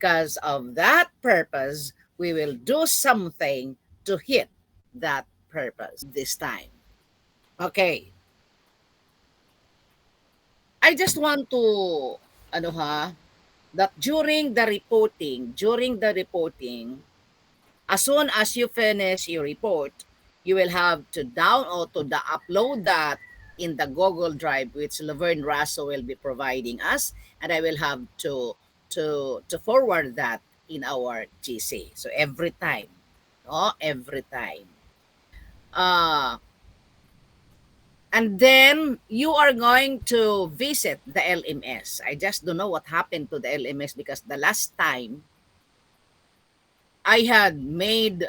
Because of that purpose, we will do something to hit that purpose this time. Okay. I just want to, ano ha, that during the reporting, as soon as you finish your report, you will have to download to the upload that in the Google Drive, which Laverne Rasso will be providing us, and I will have to forward that in our GC. So every time, no, every time. And then you are going to visit the LMS. I just don't know what happened to the LMS because the last time I had made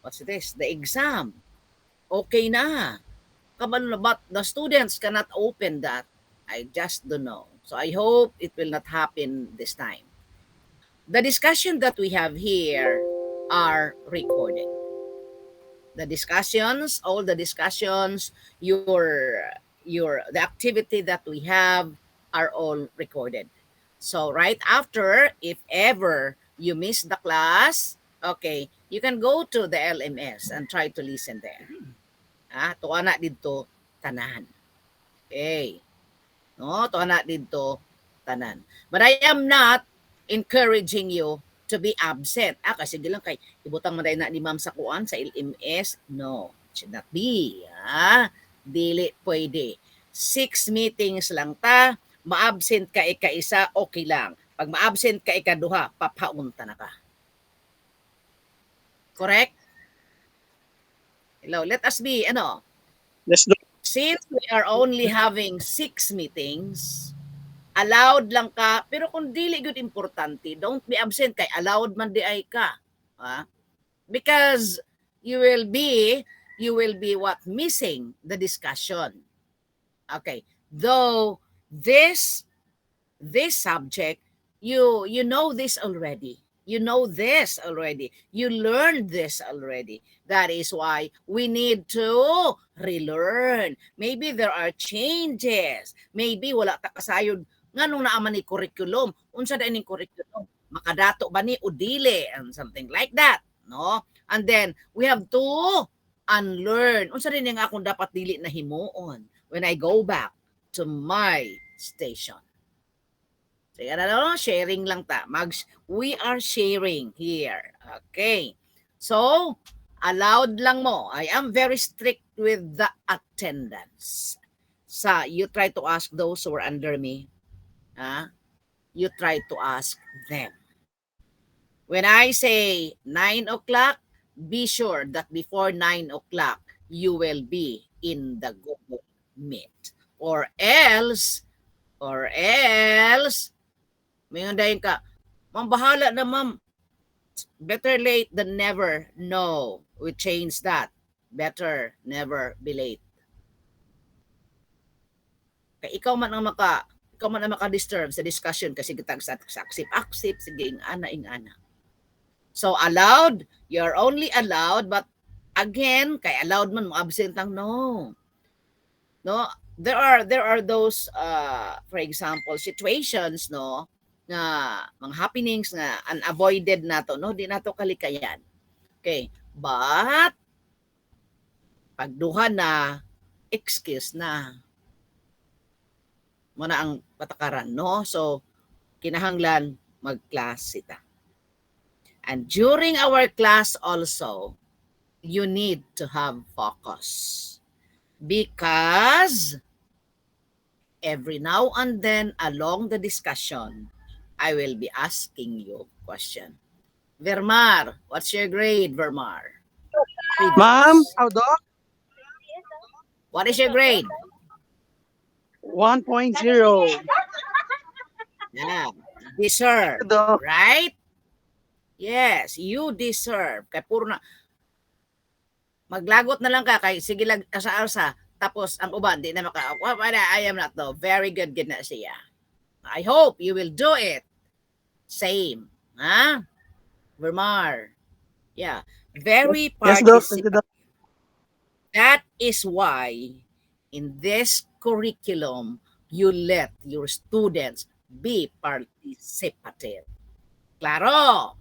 what's this? The exam. Okay na. But the students cannot open that. I just don't know. So I hope it will not happen this time. The discussion that we have here are recorded. The discussions, all the discussions, the activity that we have are all recorded. So right after, if ever you miss the class, okay, you can go to the LMS and try to listen there. Tuwa na dito tanan. Okay. No, tuwa na dito tanan. But I am not encouraging you to be absent. Kasi lang kay ibutang man na ni ma'am sa kuan sa LMS. No, it should not be. Dili pwede. 6 meetings lang ta, ma-absent ka ika-isa, okay lang. Pag ma-absent ka ika-duha, papaunta na ka. Correct? Hello, let us be, Let's do. since we are only having 6 meetings, allowed lang ka, pero kung dili good importante, don't be absent kay allowed man di ay ka. Because you will be what missing the discussion. Okay. Though this subject, you know this already. You know this already. You learned this already. That is why we need to relearn. Maybe there are changes. Maybe wala ta kasayod nganong naaman ni curriculum. Unsa da ni curriculum? Makadato ba ni udile and something like that, no? And then we have to unlearn. Unsa din nga akong dapat dili na himuon when I go back to my station. So, sharing lang ta. We are sharing here. Okay. So, allowed lang mo. I am very strict with the attendance. You try to ask those who are under me. You try to ask them. When I say 9 o'clock, be sure that before 9 o'clock, you will be in the Google Meet. Or else, may dayon ka, ma'am, bahala na ma'am. Better late than never. No, we change that. Better never be late. Kaya ikaw man ang maka-disturb sa discussion kasi kitag sa aksip, sige, ing-ana. So, allowed, you're only allowed, but again, kay allowed man mo absent lang, no. No, there are those for example situations, no, nga mga happenings nga unavoided nato, no, di nato kalikayan. Okay, but pagduha na, excuse na mo na ang patakaran, no. So kinahanglan mag-class sita. And during our class also, you need to have focus. Because every now and then along the discussion, I will be asking you a question. Vermar, what's your grade, Vermar? Ma'am, how doc? What is your grade? 1.0. Yeah, deserve, Doc. right? Yes, you deserve. Kaya puro na, maglagot na lang ka, kay sige lang asa-asa, tapos ang uban, di na I am not though. Very good na siya. I hope you will do it. Same. Vermar. Yeah. Very Yes, doc. Thank you, participative. doc. That is why in this curriculum, you let your students be participative. Klaro?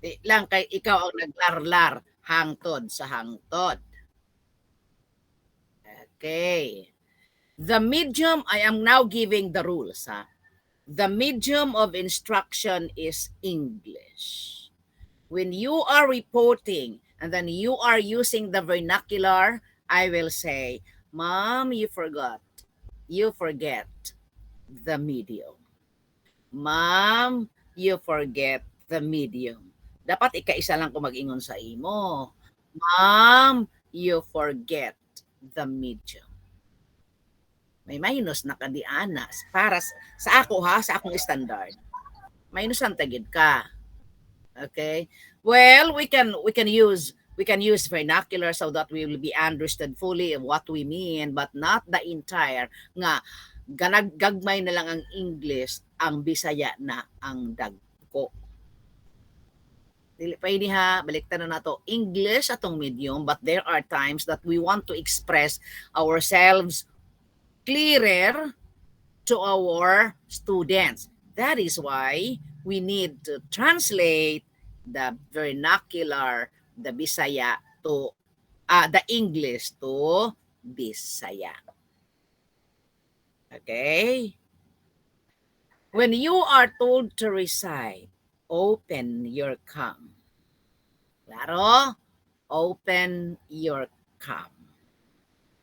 Di lang kay ikaw ang naglarlar hangtod sa hangtod. Okay. The medium, I am now giving the rules. Ha? The medium of instruction is English. When you are reporting and then you are using the vernacular, I will say, Mom, you forgot. You forget the medium. Ma'am, you forget the medium. Dapat ika-isa lang ko mag-ingon sa imo. Ma'am, you forget the medium. May minus na kadianas para sa ako ha, sa akong standard. Minus ang tagid ka. Okay? Well, we can use vernacular so that we will be understood fully of what we mean, but not the entire nga gagmay na lang ang English, ang Bisaya na ang dagko. Dili pa ini ha, baliktan na nato. English atong medium, but there are times that we want to express ourselves clearer to our students. That is why we need to translate the vernacular, the Bisaya to the English to Bisaya. Okay? When you are told to recite, open your cam. Claro? Open your cam.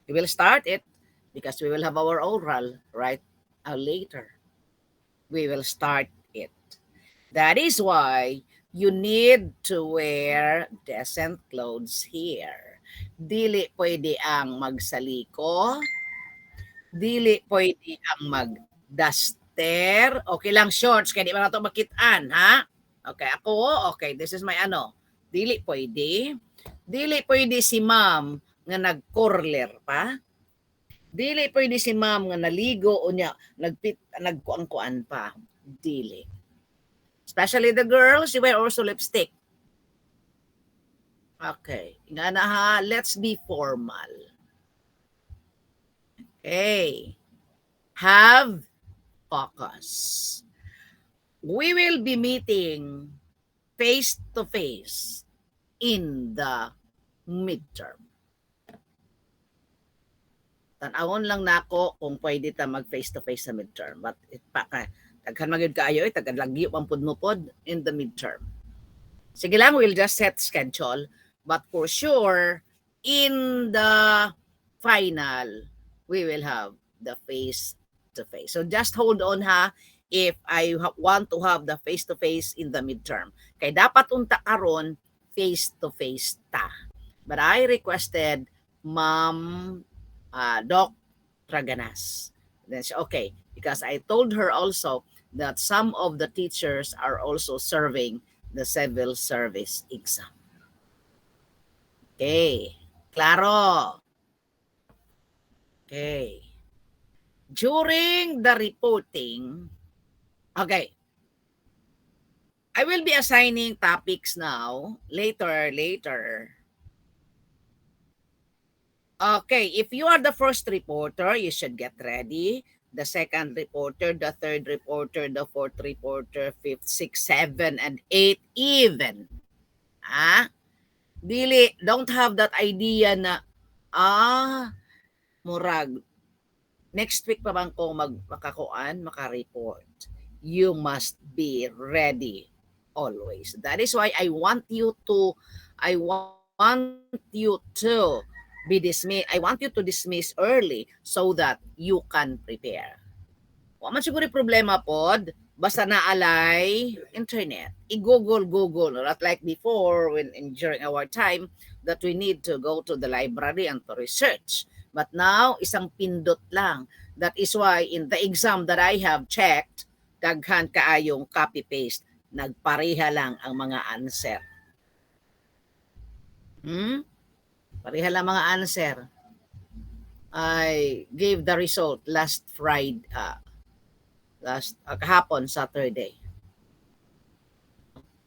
We will start it because we will have our oral right later. We will start it. That is why you need to wear decent clothes here. Dili pwede ang magsaliko. Dili pwede ang mag-duster. Okay lang shorts, kaya di ba nato makitaan, ha? Okay, ako, okay, this is my ano. Dili pwede. Dili pwede si ma'am nga nag-curler pa. Dili pwede si ma'am nga naligo o niya nagkuan-kuan pa. Dili. Especially the girls, you wear also lipstick. Okay. Nga na ha, let's be formal. Okay. Have focus. We will be meeting face-to-face in the midterm. Tanawon lang nako kung pwede ta mag face-to-face sa midterm. But taghan magyud kaayo taghan lagyo pampud mo pod in the midterm. Sige lang, we'll just set schedule. But for sure, in the final, we will have the face-to-face. So just hold on ha, if I want to have the face-to-face in the midterm. Kay dapat unta karon face-to-face ta. But I requested Ma'am Doc Traganas. Then she, okay, because I told her also that some of the teachers are also serving the civil service exam. Okay, klaro. Okay. During the reporting, okay, I will be assigning topics now, later. Okay, if you are the first reporter, you should get ready. The second reporter, the third reporter, the fourth reporter, fifth, sixth, seven, and eight even. Dili, don't have that idea na, murag, next week pa bang ko maka-report. You must be ready always. That is why I want you to dismiss early so that you can prepare. Wa man siguro problema pod, basta naalay internet. I-google, not like before during our time that we need to go to the library and to research. But now, isang pindot lang. That is why in the exam that I have checked, daghan kaayong copy-paste. Nagpareha lang ang mga answer. Pareha lang mga answer. I gave the result last Friday, kahapon, Saturday.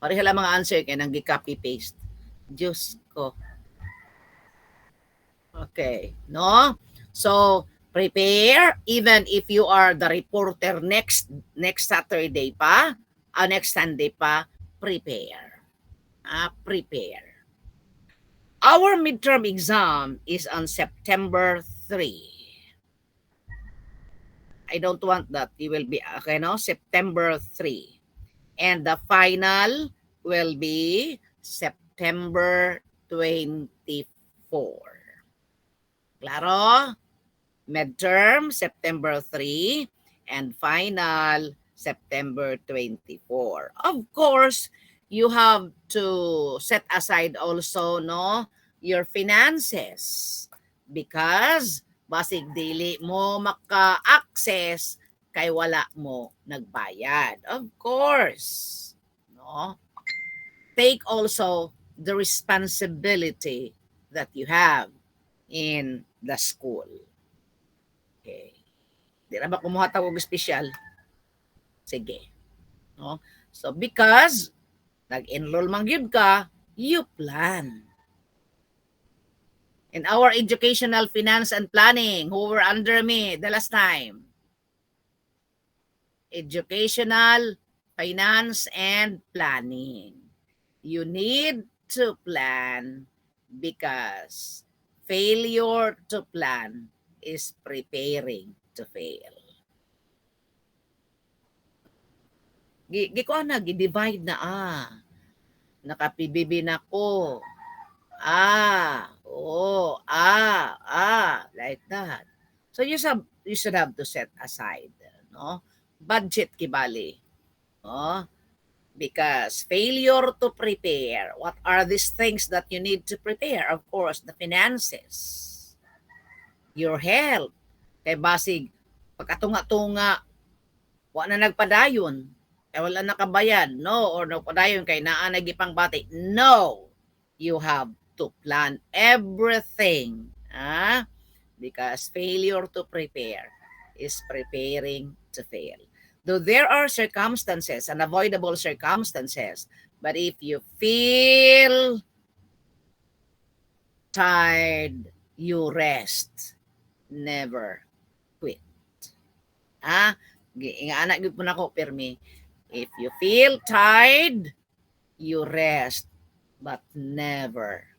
Pareha lang mga answer kaya nang gi-copy-paste. Diyos ko. Okay, no? So, Prepare even if you are the reporter next Saturday pa, next Sunday pa, prepare. Prepare. Our midterm exam is on September 3. I don't want that. You will be, okay, no? September 3. And the final will be September 24. Claro? Midterm, September 3. And final, September 24. Of course, you have to set aside also, no, your finances. Because, basig dili mo maka-access kay wala mo nagbayad. Of course. No? Take also the responsibility that you have in the school. Okay. Di na ba kumuha tawag special? Sige. No? So, because nag-enroll man gyud ka, you plan. In our educational finance and planning, who were under me the last time? Educational finance and planning. You need to plan because failure to plan is preparing to fail. Gikuha na, gi-divide na Naka-PBB na ko. Like that. So you should have to set aside, no? Budget kibali. No? Because failure to prepare, what are these things that you need to prepare? Of course, the finances, your health. Kay basig, pagkatunga-tunga, wala na nagpadayon, kay wala nakabayad, no? Or nagpadayon kay naa nagipang bati. No! You have to plan everything. Because failure to prepare is preparing to fail. Though there are circumstances, unavoidable circumstances, but if you feel tired, you rest. Never quit. Ingaanak gyud po nako permi. If you feel tired, you rest, but never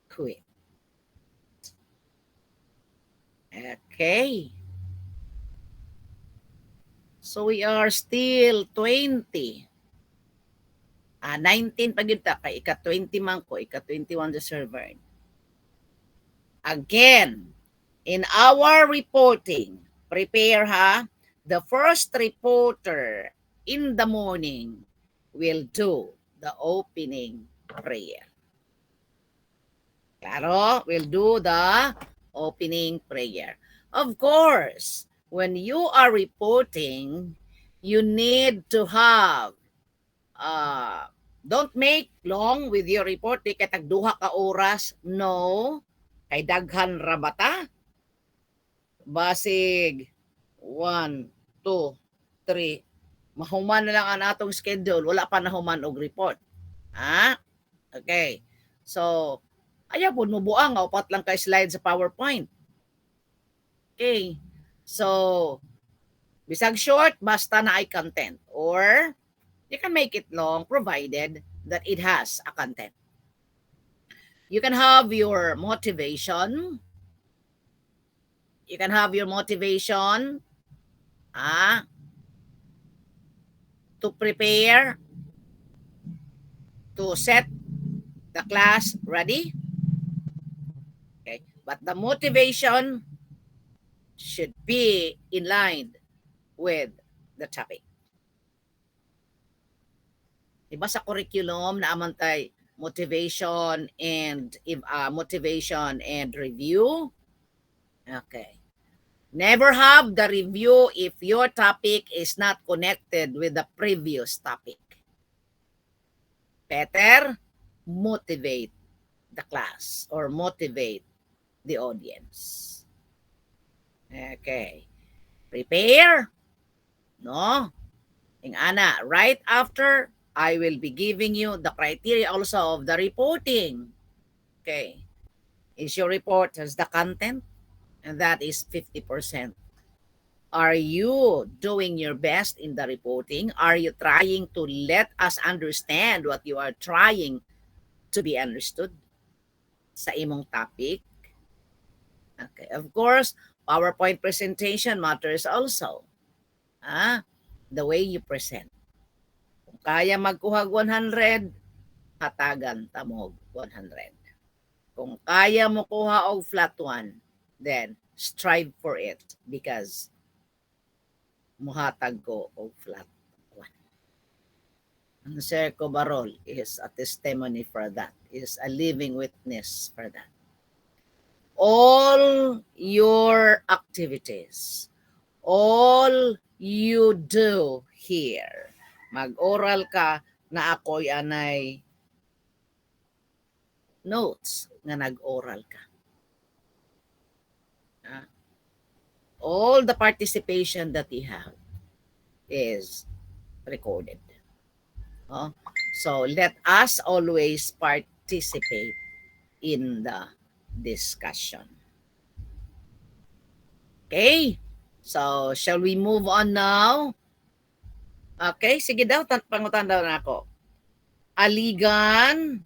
quit. Okay. So we are still 20. 19 pa gyud ta kay ika-20 man ko, ika-21 the server. Again, in our reporting, prepare the first reporter in the morning will do the opening prayer. Claro, will do the opening prayer. Of course, when you are reporting, you need to have don't make long with your report. Di kay tagduha ka oras. No. Kay daghan rabata. Basig 1, 2, 3. Mahuman na lang ang atong schedule. Wala pa nahuman og report. Okay. So, ayaw po nubuang. Upat lang kay slide sa PowerPoint. Okay. So, bisag short, basta na ay content. Or, you can make it long provided that it has a content. You can have your motivation. You can have your motivation to prepare, to set the class ready. Okay. But the motivation should be in line with the topic. Diba sa curriculum na amantay motivation and review? Okay. Never have the review if your topic is not connected with the previous topic. Better motivate the class or motivate the audience. Okay. Prepare. No? Ingana, right after, I will be giving you the criteria also of the reporting. Okay. Is your report has the content? and that is 50%. Are you doing your best in the reporting? Are you trying to let us understand what you are trying to be understood sa imong topic? Okay. Of course, PowerPoint presentation matters also. Ah, the way you present. Kung kaya magkuhag 100, hatagan tamog 100. Kung kaya mo kuha og flat 1, then strive for it because muhatag ko og flat 1. Ang Sir Cobarol is a testimony for that, is a living witness for that. All your activities, all you do here, mag-oral ka na ako'y anay notes nga nag-oral ka. All the participation that you have is recorded. So let us always participate in the discussion. Okay? So, shall we move on now? Okay, sige daw, pangutan daw na ako. Aligan.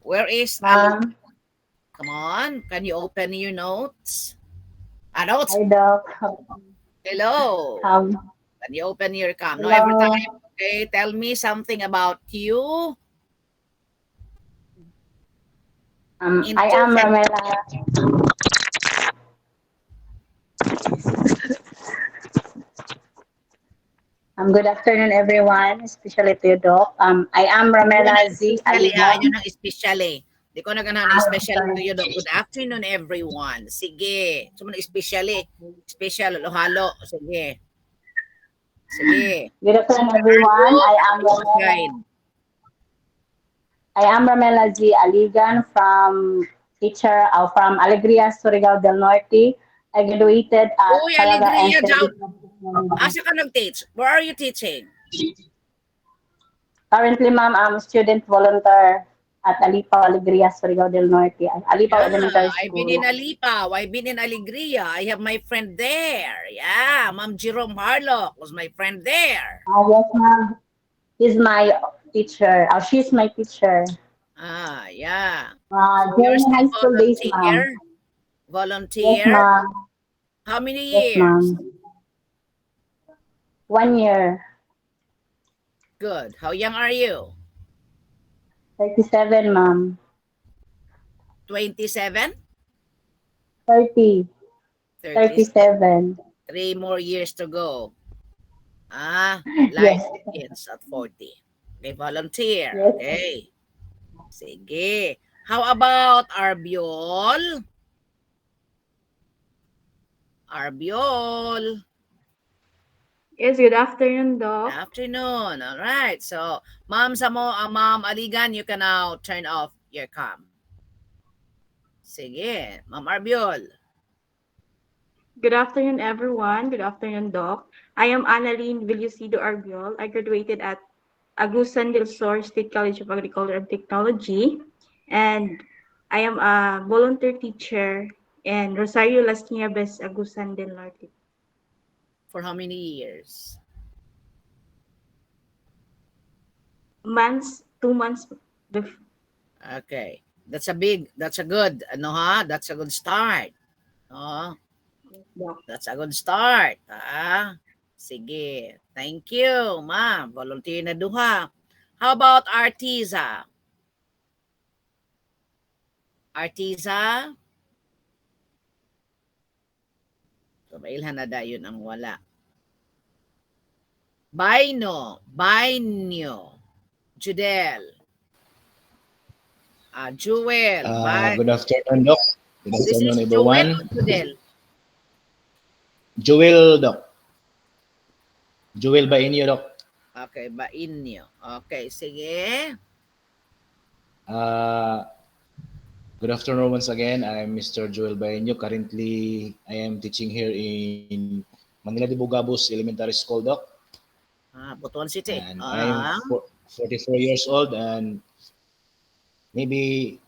Where is Aligan? Come on, can you open your notes? Notes? Hi, Doc. Hello. Can you open your cam? No, Hello. every time. Okay, tell me something about you. I am Ramela. Good afternoon, everyone, especially to you, Doc. I am Ramela Z. Aligan. Yun ang especially. Di ko na ganahan na especially to you, Doc. Good afternoon, everyone. Sige. So, especially. Special, halo. Sige. Sige. Good afternoon, everyone. I am Ramela Z. Aligan from from Alegria, Surigao del Norte. I graduated at Calaga Alegria, and asa ka nag-teach? Where are you teaching? Currently, ma'am, I'm student volunteer at Alipaw, Alegria, Surigao del Norte. Alipaw Elementary School. I've been in Alipaw. I've been in Alegria. I have my friend there. Yeah, Ma'am Jerome Harlock was my friend there. Yes, ma'am. He's my teacher. She's my teacher. Yeah. So you're still high school days, ma'am. Volunteer? Yes, ma'am. How many years? Yes, ma'am. 1 year. Good. How young are you? 37, ma'am. 27? 30. 37. 3 more years to go. Yes. Life begins at 40. Okay, volunteer. Yes. Okay. Sige. How about Arbiol? Arbiol. Yes, good afternoon, Doc. Good afternoon. All right. So, Ma'am Aligan, you can now turn off your cam. Sige. Ma'am Arbiol. Good afternoon, everyone. Good afternoon, Doc. I am Annalyn Villucido Arbiol. I graduated at Agusan del Sur State College of Agriculture and Technology, and I am a volunteer teacher in Rosario Las Nieves, Agusan del Norte. For how many years? 2 months. Okay. That's a good, that's a good start. That's a good start. Sige. Thank you, ma'am. Volunteer na duha. How about Artiza? Artiza? So, mailhan na dayon ang wala. Baino. Judel. Jewel. Good afternoon, Doc. Good afternoon, everyone. Jewel. Jewel, Doc. Jewel Bainyo, Doc. Okay, Bainyo. Okay, sige. Good afternoon once again. I'm Mr. Joel Bainyo. Currently, I am teaching here in Manila de Bugabus Elementary School, Doc. Butuan City. And I'm 44 years old, and maybe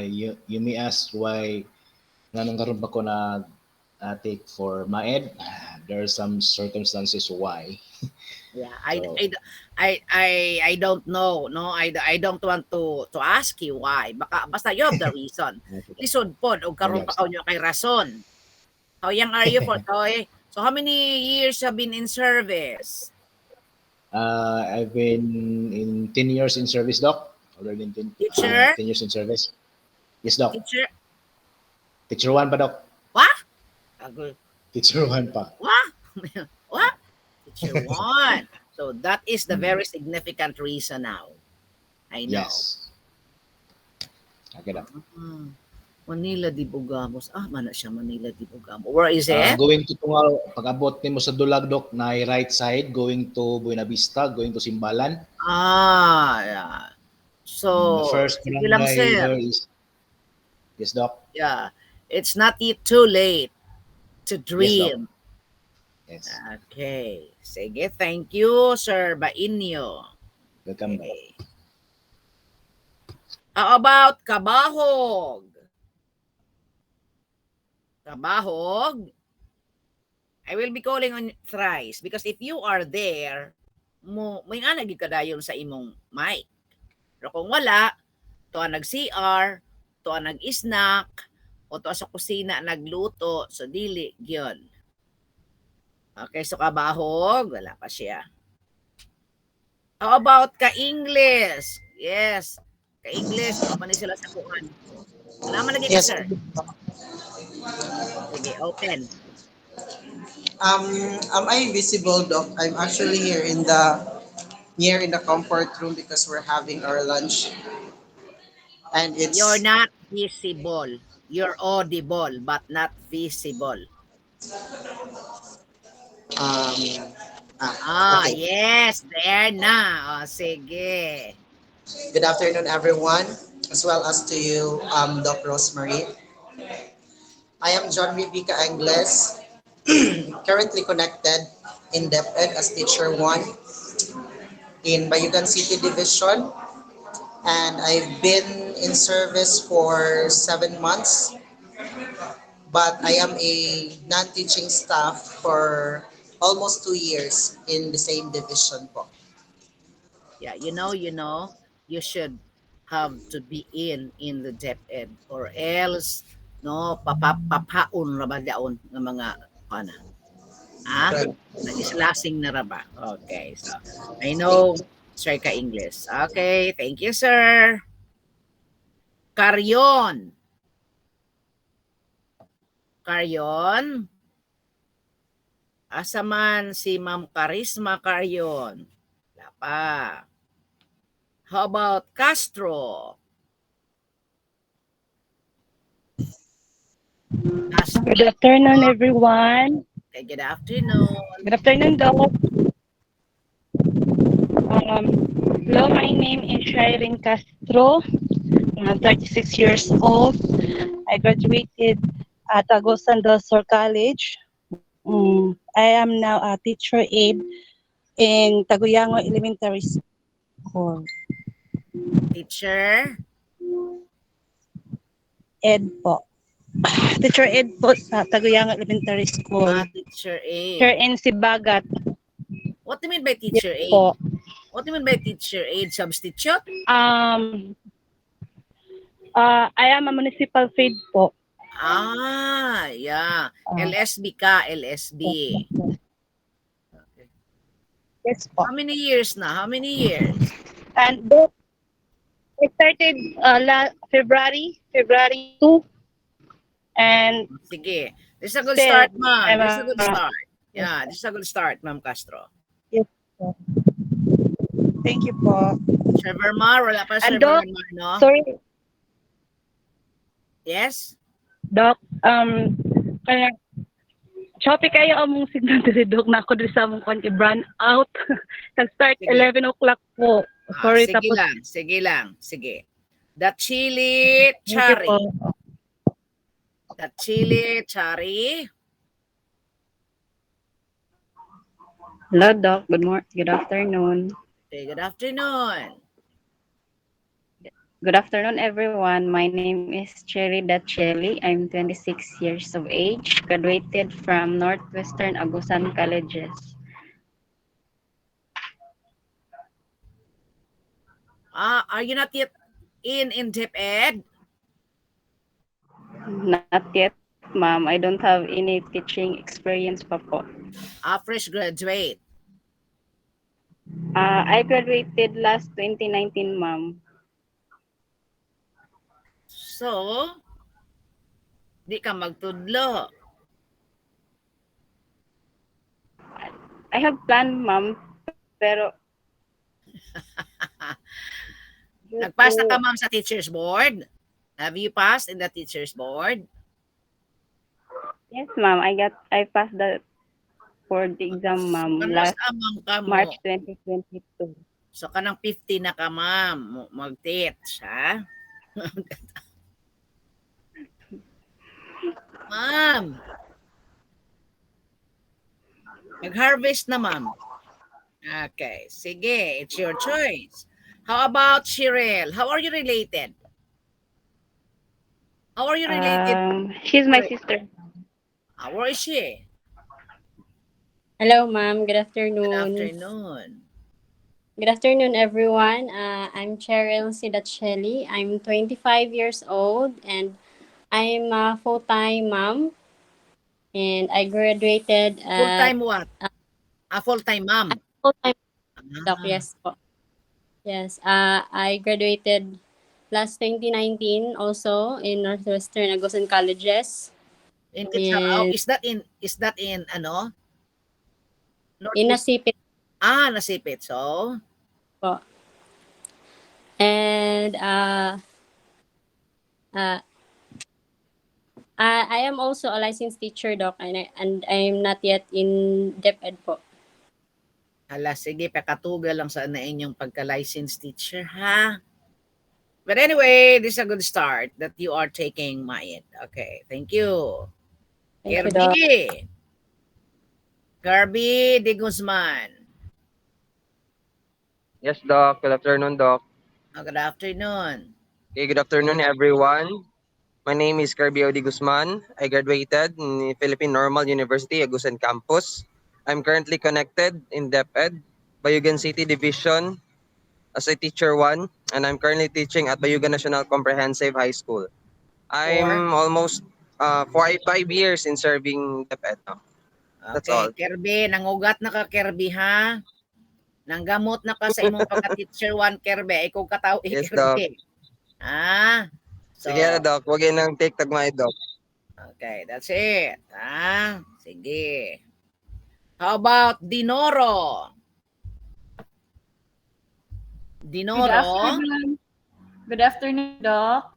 you may ask why nanong karon pa ko na take for maed. There are some circumstances why. Yeah, So, I don't know, no. I don't want to ask you why. Baka basta you have the reason. Lisod pod og karon pa kaw nyo kay rason. How young are you for toy? So how many years have been in service? I've been in 10 years in service, Doc. Already in Teacher? 10 years in service. Yes, Doc. Teacher? Teacher 1 pa, Doc. What? Agul. Teacher 1 pa. What? What? Teacher 1. So that is the very significant reason now. I know. Yes. Okay, Doc. Manila di Bugamos. Mana siya Manila di Bugamos. Where is it? Going to tomorrow, pag-abot ni mo sa Dulag, Doc, na right side, going to Buena Vista, going to Simbalan. Yeah. So, The first sige lang, barangay sir. there is... Yes, Doc. Yeah. It's not yet too late to dream. Yes. Okay. Sige, thank you, Sir Bainyo. Welcome, Doc. Okay. How about Kabahog? Kabahog? I will be calling on thrice because if you are there, may nga nagikadayon sa imong mic. Pero kung wala, to nag-CR, to nag-snack, o to sa kusina nagluto, so dili yun. Okay, so Kabahog, wala pa siya. How about ka-English? Yes, ka-English, pa ni sila sa kuan. Wala man lagi ka, Yes. sir. Sige, open. Am I visible, Doc? I'm actually here in the comfort room because we're having our lunch, and it's You're not visible. You're audible, but not visible. okay. Yes, there na. Sige. Good afternoon, everyone, as well as to you, Doc Rosemary. I am John Vivica Angles, currently connected in DepEd as Teacher 1 in Bayugan City Division, and I've been in service for 7 months, but I am a non-teaching staff for almost 2 years in the same division po. Yeah, you know, you should have to be in the DepEd or else no papaon ra ba daon ng mga kana. Nag-islasing na ra ba? Okay, so I know sir ka English. Okay, thank you, sir. Karyon. Karyon. Asa man si Ma'am Karisma Karyon? Wala pa. How about Castro? Castro. Good afternoon, everyone. Okay, good afternoon. Good afternoon, Doc. Hello, my name is Shireen Castro. I'm 36 years old. I graduated at Agusan del Sur College. I am now a teacher aide in Taguyango Elementary School. Teacher? Ed po. Teacher Ed po sa Taguyango Elementary School. Teacher aide. Here in Sibagat What do you mean by teacher aide? po. What do you mean by teacher aide? Substitute? I am a municipal paid po. Yeah. LSB ka, LSB. Okay. Yes po. How many years na? How many years? And I started February 2. And Sige. This is a good Then, start, ma'am. I'm This is a good a- start. Yeah, this is a good start, Ma'am Castro. thank you po. Sir Vermar, wala pa Sir And Doc, Vermar, no? Sorry, Yes? Doc. Kaya choppy kayo among signal diri Doc na ako diri sa among kwan brand out. Nag-start Sige. 11 o'clock po. Sorry, sige tapos lang, sige lang, sige. The chili thank you chari. po. The chili chari. Hello, Doc. Good afternoon. Okay, good afternoon. Good afternoon, everyone. My name is Cherry Dacelli. I'm 26 years of age, graduated from Northwestern Agusan Colleges. Are you not yet in dep ed? Not yet, ma'am. I don't have any teaching experience pa po. Fresh graduate. I graduated last 2019, ma'am. So, di ka magtudlo. I have planned, ma'am, pero due Nagpass na to, ka, ma'am, sa teacher's board? Have you passed in the teacher's board? yes, ma'am, I passed the board exam, ma'am, Manos last amang ka mo. March 2022. So, kanang 50 na ka, ma'am. Mag-teach, ha? Ma'am, mag-harvest na, ma'am. Okay, sige. It's your choice. How about Cheryl? How are you related? How are you related? She's my sister. Where is she? Hello, ma'am. Good Good afternoon. afternoon. Good afternoon, everyone. I'm Cheryl Sidacelli. I'm 25 years old and I'm a full-time mom. And I graduated at Full-time what? Full-time mom. full-time doc. Ah, Yes po. Yes. I graduated last 2019 also in Northwestern Agusan Colleges. in And is that in ano? in Northeast. Nasipit Nasipit. So, po. And uh, I am also a licensed teacher, doc, and I'm not yet in DepEd po. sige, pakatuga lang sa na inyong pagka-licensed teacher, ha? But anyway, this is a good start that you are taking maed. Okay, thank you. Thank you, doc. Kirby de Guzman. Yes, Doc. Good afternoon, Doc. Good afternoon. Okay, good afternoon, everyone. My name is Kirby Odi Guzman. I graduated in Philippine Normal University, Agusan Campus. I'm currently connected in DepEd, Bayugan City Division as a teacher one, and I'm currently teaching at Bayugan National Comprehensive High School. Or, I'm almost 5 years in serving DepEd now. That's okay, all. Kirby, nangugat na ka, Kirby, ha? Nanggamot na ka sa imong pagka-teacher 1, Kirby. Ikaw kataw, Yes, Doc. Kirby. Ah, so, Sige na, Doc. Huwag yun ang take tagmay, Doc. okay, that's it. Sige. How about Dinoro? Good Dinoro? afternoon. Good afternoon, Doc.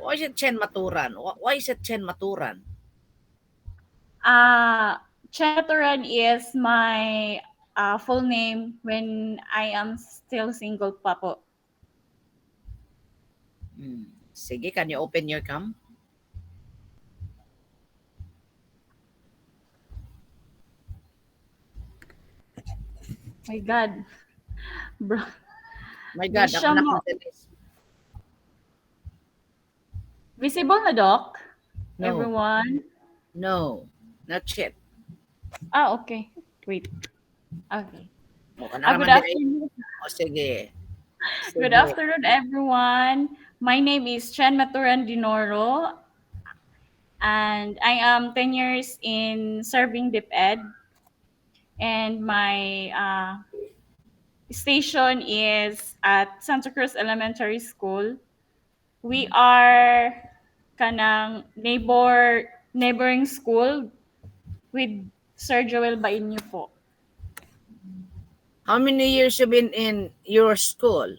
Why is it Chen Maturan? Why is it Chen Maturan? Chenaturan is my full name when I am still single pa po. Sige, can you open your cam? My God. Bro. My God, Di ang siya anak mo- mo Denise. Visible na, Doc? No. Everyone? No, not yet. Okay. Wait. Okay. Good Good afternoon. sige. Good afternoon, everyone. My name is Chen Maturan Dinoro, and I am 10 years in serving DepEd, and my station is at Santa Cruz Elementary School. We are kanang neighboring school with Sir Joel Bainyo po. How many years you been in your school?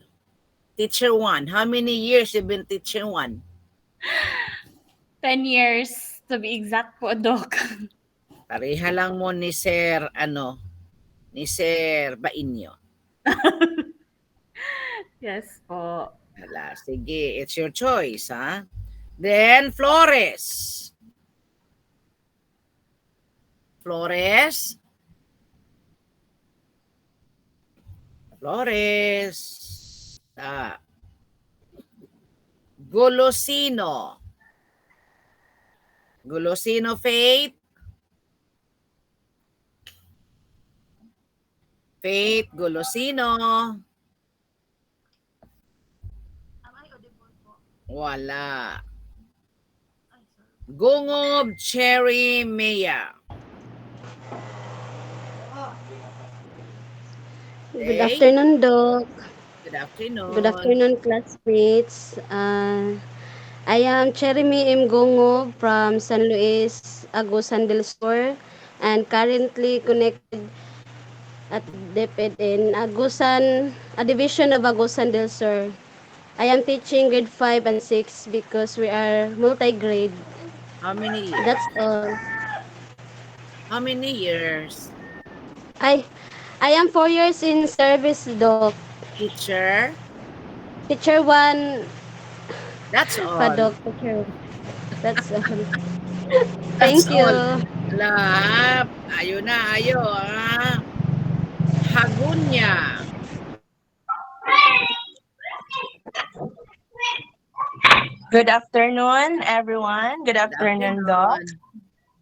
Teacher 1. How many years you been teacher 1? 10 years to be exact po, Doc. Pareha lang mo ni Sir, ni Sir Bainyo. Yes po. Sige, it's your choice, ha? Then, Flores. Flores. Flores. Golosino. Golosino, Faith. Faith Golosino. Wala. Gungob Cherry Maya. Good Okay. afternoon, Doc. Good Good afternoon. afternoon, classmates. I am Cheremy M. Gongo from San Luis, Agusan del Sur, and currently connected at DepEd in Agusan, a division of Agusan del Sur. I am teaching grade 5 and 6 because we are multi-grade. How many years? That's all. How many years? I I am 4 years in service, Doc. Teacher? Teacher 1, That's all. Doc. Teacher. That's all. That's Thank all. you. Lap. Ayo na, ayo. Hagunya. Good afternoon, everyone. Good Good afternoon, Doc. afternoon.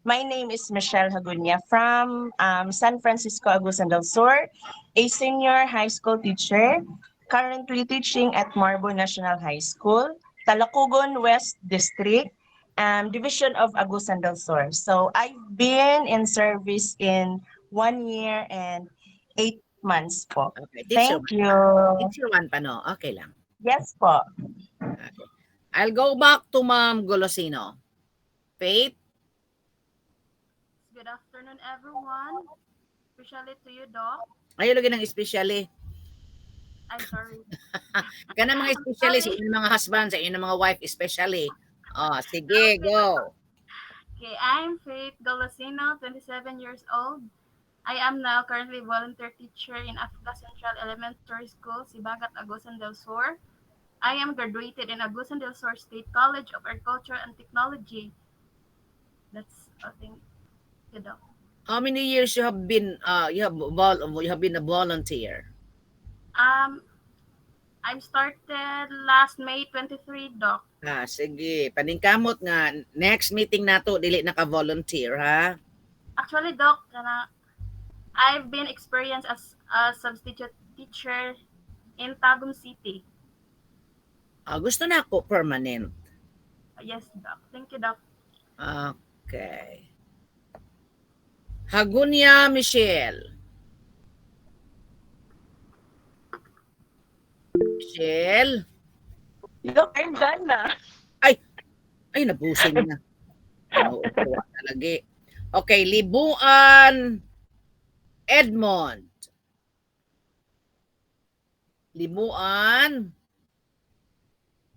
My name is Michelle Hagunya from San Francisco, Agusan del Sur, a senior high school teacher, currently teaching at Marbo National High School, Talacogon West District, Division of Agusan del Sur. So I've been in service in 1 year and 8 months po. Okay, teacher Thank one you. pa. Teacher one pa, no? Okay lang. Yes po. Okay. I'll go back to Ma'am Golosino. Faith? Good afternoon, everyone. Especially to you, Doc. Ayaw lagi ng especially. I'm sorry. Ka na mga especially sa Sorry. inyong mga husband, sa inyong mga wife especially. Oh, sige, go. Okay, I'm Faith Golosino, 27 years old. I am now currently volunteer teacher in Africa Central Elementary School, Sibagat, Agusan del Sur. I am graduated in Agusan del Sur State College of Agriculture and Technology. That's a thing. You know. How many years you have been you have been a volunteer? Um, I'm started last May 23, Doc. Sige, paningkamot nga next meeting nato dili naka-volunteer ha. Actually, Doc, I've been experienced as a substitute teacher in Tagum City. Gusto na ako permanent. Yes, Doc. Thank you, Doc. Okay. Hagunya Michelle. Michelle? Look, I'm done na. Ay, nabusing na. Ano, tuwa na lagi. Okay, Libuan Edmond. Libuan.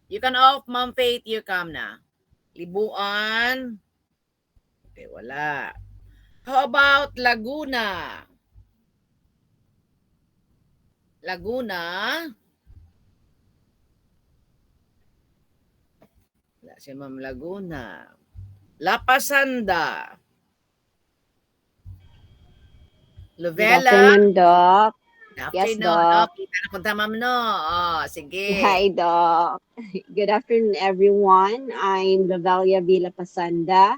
You can off, Ma'am Faith, you come na. Libuan. Okay, wala. How about Laguna? Laguna. Wala si Ma'am Laguna. Lapasanda. Good Lovella. afternoon, Doc. Good Yes, afternoon. Doc. Kita na punta, Ma'am, no? Oh, sige. Hi, Doc. Good afternoon, everyone. I'm Lovelia Villa Pasanda,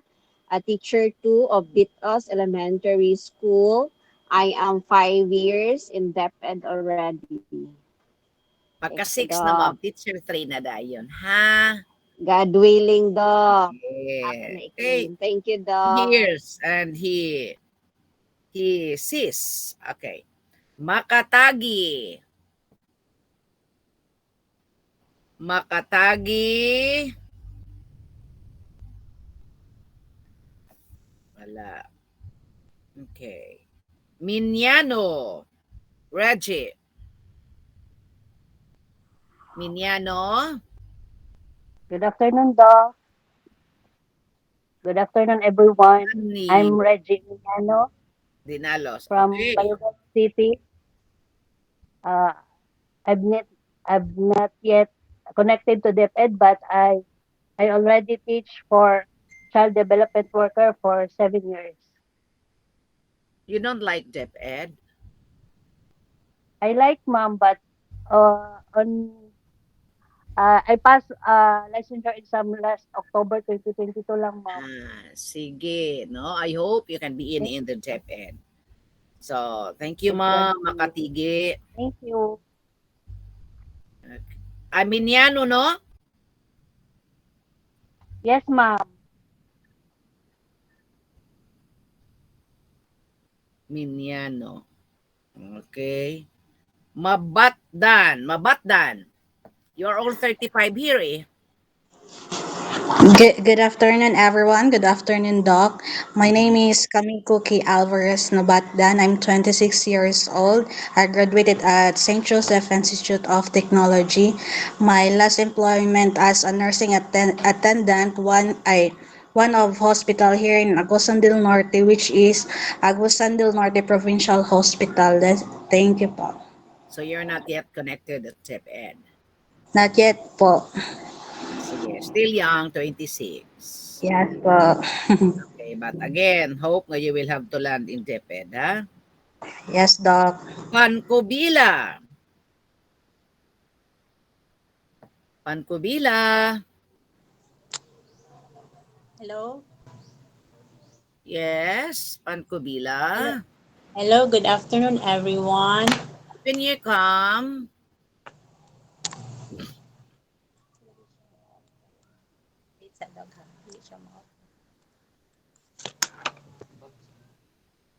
a teacher 2 of Bitos Elementary School. I am 5 years in DepEd already. Pagka Thank you, 6 na, Ma'am. Doc. Teacher 3 na dayon. Ha? God willing, Doc. Ako Yeah. na Okay. ikaw. Thank you, Doc. Hears and he sees. Okay. Makatagi. Makatagi. Wala. Okay. Minyano. Reggie. Minyano. Good afternoon, Doc. Good afternoon, everyone. Ani. I'm Reggie Miano Dinalos. from Okay. Bayugan City. Uh, I've not yet connected to DepEd, but I already teach for child development worker for 7 years. You don't like Dep Ed? I like mom, but on I passed licensure exam last October 2022 lang, ma'am. Sige, no? I hope you can be in the DepEd. So, thank you, Yes, God. ma'am, Makatigi. Thank you. Aminiano, no? Yes, ma'am. Miniano. Okay. Mabatdan. You're all 35 here, eh. Good afternoon, everyone. Good afternoon, Doc. My name is Kamiko K. Alvarez Nabatdan. I'm 26 years old. I graduated at St. Joseph Institute of Technology. My last employment as a nursing attendant, one of hospital here in Agusan del Norte, which is Agusan del Norte Provincial Hospital. Thank you po. So you're not yet connected at DepEd. Not yet po. Sige, still young, 26. Yes po. Okay, but again, hope nga you will have to land in DepEd, ha? Yes, Doc. Pankubila. Pankubila. Hello. Yes, Pankubila. Hello, good afternoon, everyone. When you come,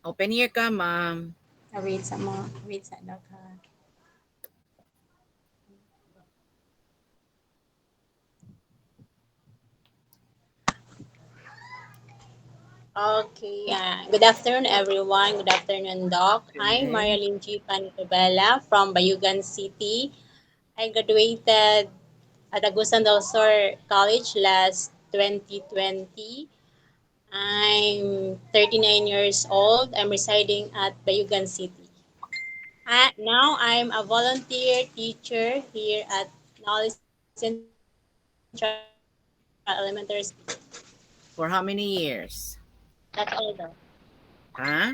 open your ka, ma'am. Wait sa dog ha. Okay, good afternoon, everyone. Good afternoon, Doc. I'm Okay. Marilyn G. Panicabella from Bayugan City. I graduated at Agusan del Sur College last 2020. I'm 39 years old. I'm residing at Bayugan City. Now I'm a volunteer teacher here at Knowledge Central Elementary School. For how many years? That's all, Doc. Huh?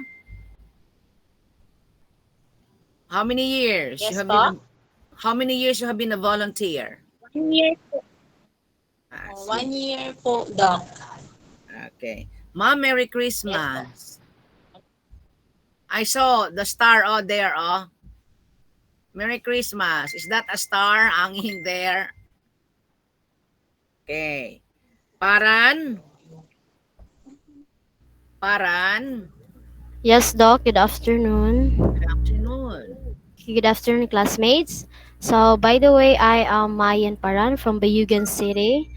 How many years you Yes, have been po. a, how many years you have been a volunteer? 1 year po. Sige. 1 year po, Doc. Okay. Ma'am, Merry Christmas. I saw the star there, oh. Merry Christmas. Is that a star hanging there? Okay. Paran? Paran? Yes, Doc. Good afternoon. Good afternoon. Good afternoon, classmates. So, by the way, I am Mayan Paran from Bayugan City.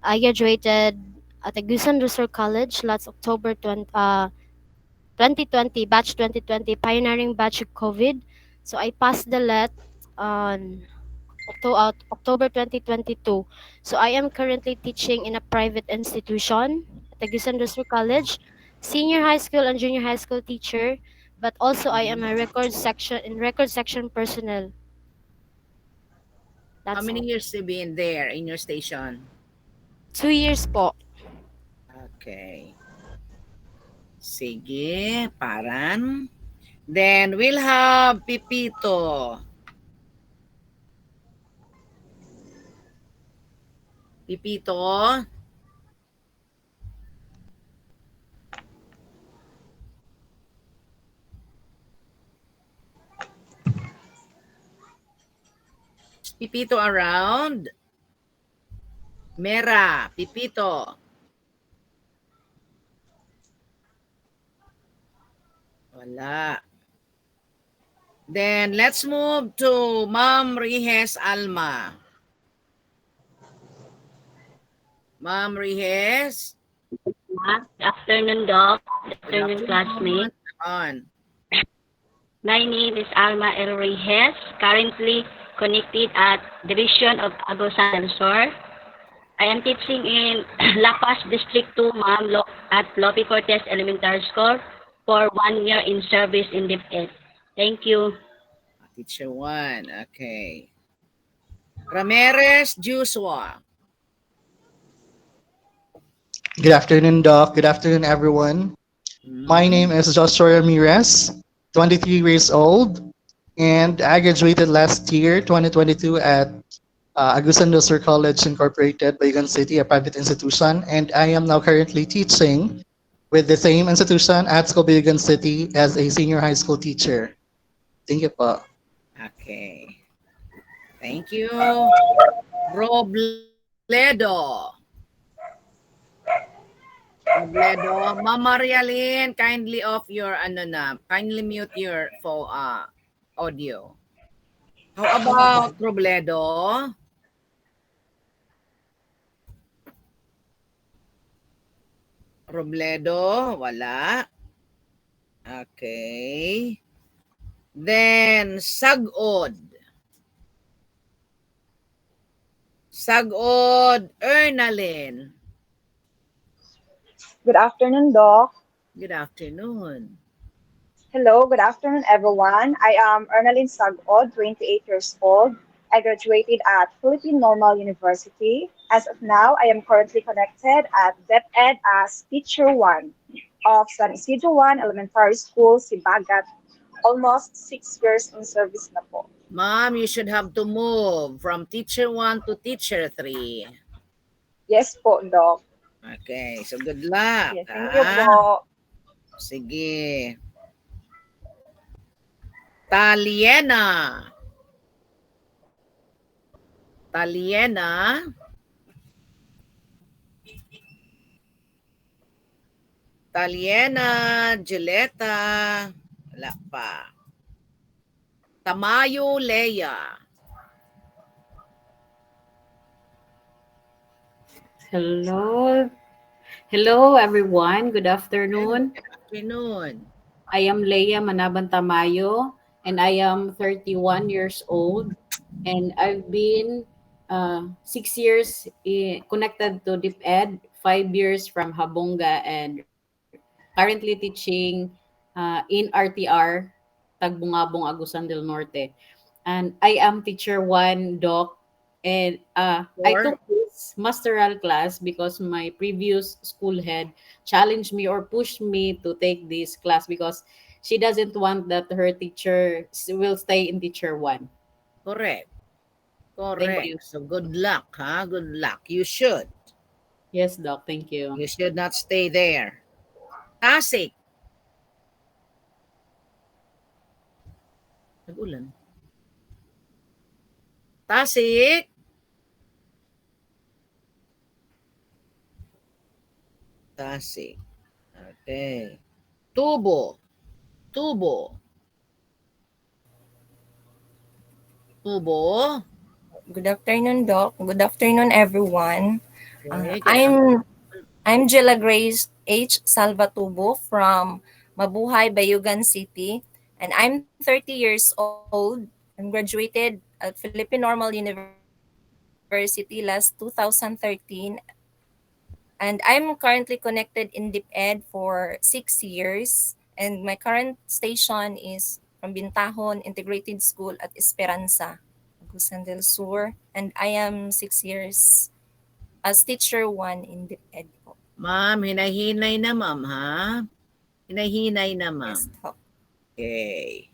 I graduated at Agusan Resort College last October 2020, batch 2020, pioneering batch of COVID. So, I passed the let on October 2022. So, I am currently teaching in a private institution at Agusan Resort College, senior high school and junior high school teacher, but also I am a record section personnel. How That's many all. years you been there in your station? 2 years po. Okay. Sige, Paran. Then we'll have Pipito. Pipito. Pipito around. Mera, Pipito. Wala. Then let's move to Ma'am Rihes Alma. Ma'am Rihes. Good afternoon, Doc. Good Good afternoon, afternoon. classmates. On. My name is Alma El Reyes, currently connected at Division of Agusan del Sur. I am teaching in La Paz District 2, ma'am, at Lope Cortez Elementary School for 1 year in service in DepEd. Thank you. Teacher 1. Okay. Ramirez Joshua. Good afternoon, Doc. Good afternoon, everyone. My name is Joshua Ramirez, 23 years old, and I graduated last year, 2022, at Agusan del Sur College Incorporated, Bayugan City, a private institution, and I am now currently teaching with the same institution at School Bayugan City as a senior high school teacher. Thank you po. Okay. Thank you. Robledo. Robledo. Ma'am Marialyn, kindly off your kindly mute your audio. How about Robledo? Robledo, wala. Okay. Then Sagod. Sagod Ernalyn. Good afternoon, Doc. Good afternoon. Hello, good afternoon, everyone. I am Ernalyn Sagod, 28 years old. I graduated at Philippine Normal University. As of now, I am currently connected at DepEd as Teacher 1 of San Isidro 1 Elementary School, Sibagat. Almost 6 years in service na po. Ma'am, you should have to move from teacher 1 to teacher 3. Yes po, Doc. Okay, so good luck, Yes, thank you ha? po. Sige. Taliena. Taliena. Taliena, Gileta. Wala pa. Tamayo Leia. Hello. Hello, everyone. Good afternoon. Good afternoon. I am Leia Manaban Tamayo, and I am 31 years old. And I've been 6 years connected to DepEd, 5 years from Habonga, and currently teaching in RTR, Tagbungabong, Agusan del Norte. And I am teacher 1, Doc. And I Or took this masteral class because my previous school head challenged me or pushed me to take this class because she doesn't want that her teacher will stay in teacher 1. correct. Thank Correct. you. So good luck, ha? Good luck. You should. Yes, Doc. Thank you. You should not stay there. Tasik. Nag-ulan. Tasik. Tasik. Okay. Tubo. Tubo. Tubo. Good afternoon, Doc. Good afternoon, everyone. Okay, good I'm Jella Grace H. Salvatubo from Mabuhay, Bayugan City, and I'm 30 years old. I'm graduated at Philippine Normal University last 2013, and I'm currently connected in DepEd for 6 years. And my current station is from Bintahon Integrated School at Esperanza, Agusan del Sur, and I am 6 years as teacher 1 in DepEd po. Ma'am, hinay-hinay na, ma'am, ha? Hinay-hinay na, ma'am. Yes, po. Okay.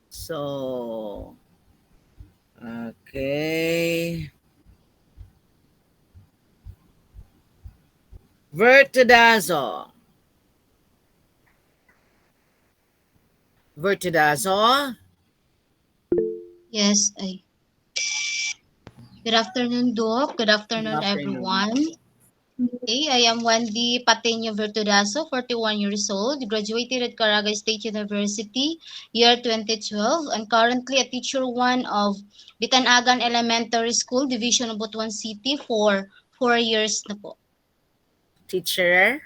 So, okay. Vertidazo. Vertidazo. Yes, good afternoon, Doc. Good Good afternoon, afternoon. everyone. Okay, I am Wendy Pateño Vertudazo, 41 years old, graduated at Caraga State University, year 2012, and currently a teacher 1 of Bitanagan Elementary School, Division of Butuan City for 4 years na po. Teacher?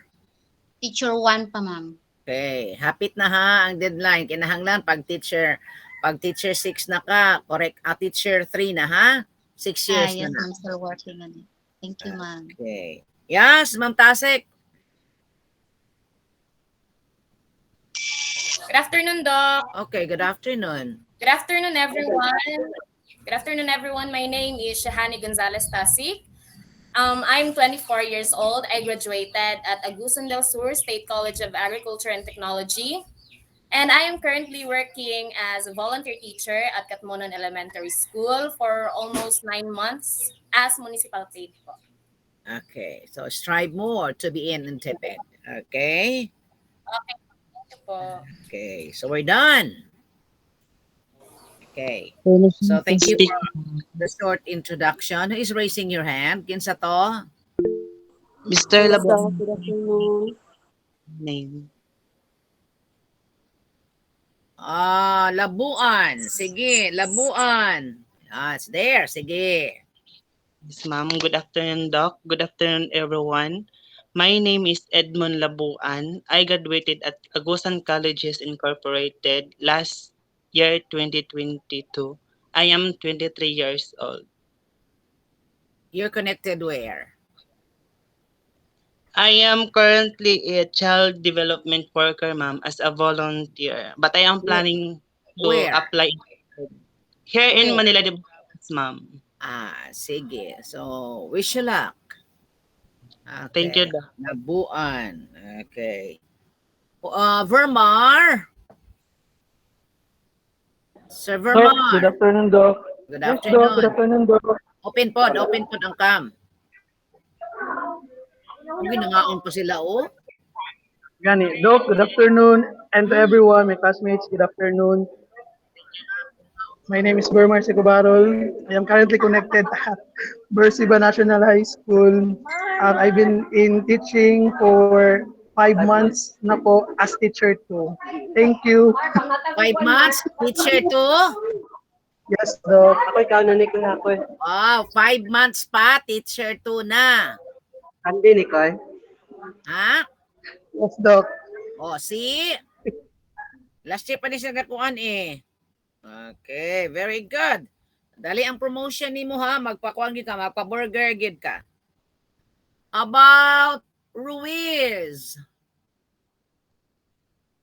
Teacher 1 pa, ma'am. Okay. Hapit na ha ang deadline. Kinahanglan pag teacher 6 na ka, correct, teacher 3 na ha? 6 years Yes, na. I'm still working on it. Thank you, ma'am. Okay. Yes, Ma'am Tasek. Good afternoon, Doc. Okay, good afternoon. Good afternoon, everyone. Good afternoon, everyone. My name is Shahani Gonzalez Tasik. I'm 24 years old. I graduated at Agusan del Sur State College of Agriculture and Technology. And I am currently working as a volunteer teacher at Katmonon Elementary School for almost 9 months as municipal paid po. Okay, so strive more to be in Teped. Okay? Okay, thank you po. Okay, so we're done. Okay. So Permission to thank you speak. for the short introduction. Who is raising your hand? Kinsa to? Mr. Yes, Doc. Labuan, Good afternoon. name. Labuan. Sige, Labuan. It's there. Sige. Yes, ma'am. Good afternoon, Doc. Good afternoon, everyone. My name is Edmond Labuan. I graduated at Agusan Colleges Incorporated last year 2022. I am 23 years old. You're connected where? I am currently a child development worker, ma'am, as a volunteer. But I am Where? planning to Where? apply here in Where? Manila, ma'am. Sige. So, wish you luck. Thank you, Okay. Doc. Labuan. Okay. Vermar. Sir Doc, good Vermar. afternoon, Doc. Good Yes, Doc, good afternoon. afternoon, Doc. Open pod ang cam. Ang ginangaon pa sila, oh. Gani, Doc, good afternoon. And to everyone, my classmates, good afternoon. My name is Bermar Secobarol. I am currently connected at Bersiba National High School. I've been in teaching for 5 months na po as teacher too. Thank you. 5 months, teacher to? Yes, Doc. Ako ikaw na ako. Wow, 5 months pa, teacher to na. Andi ni Koy. Ha? Yes, Doc. See? Last year pa ni siya nakuan eh. Okay, very good. Dali ang promotion ni mo ha, magpakuan gid ka, magpa-burger gid ka. About Ruiz.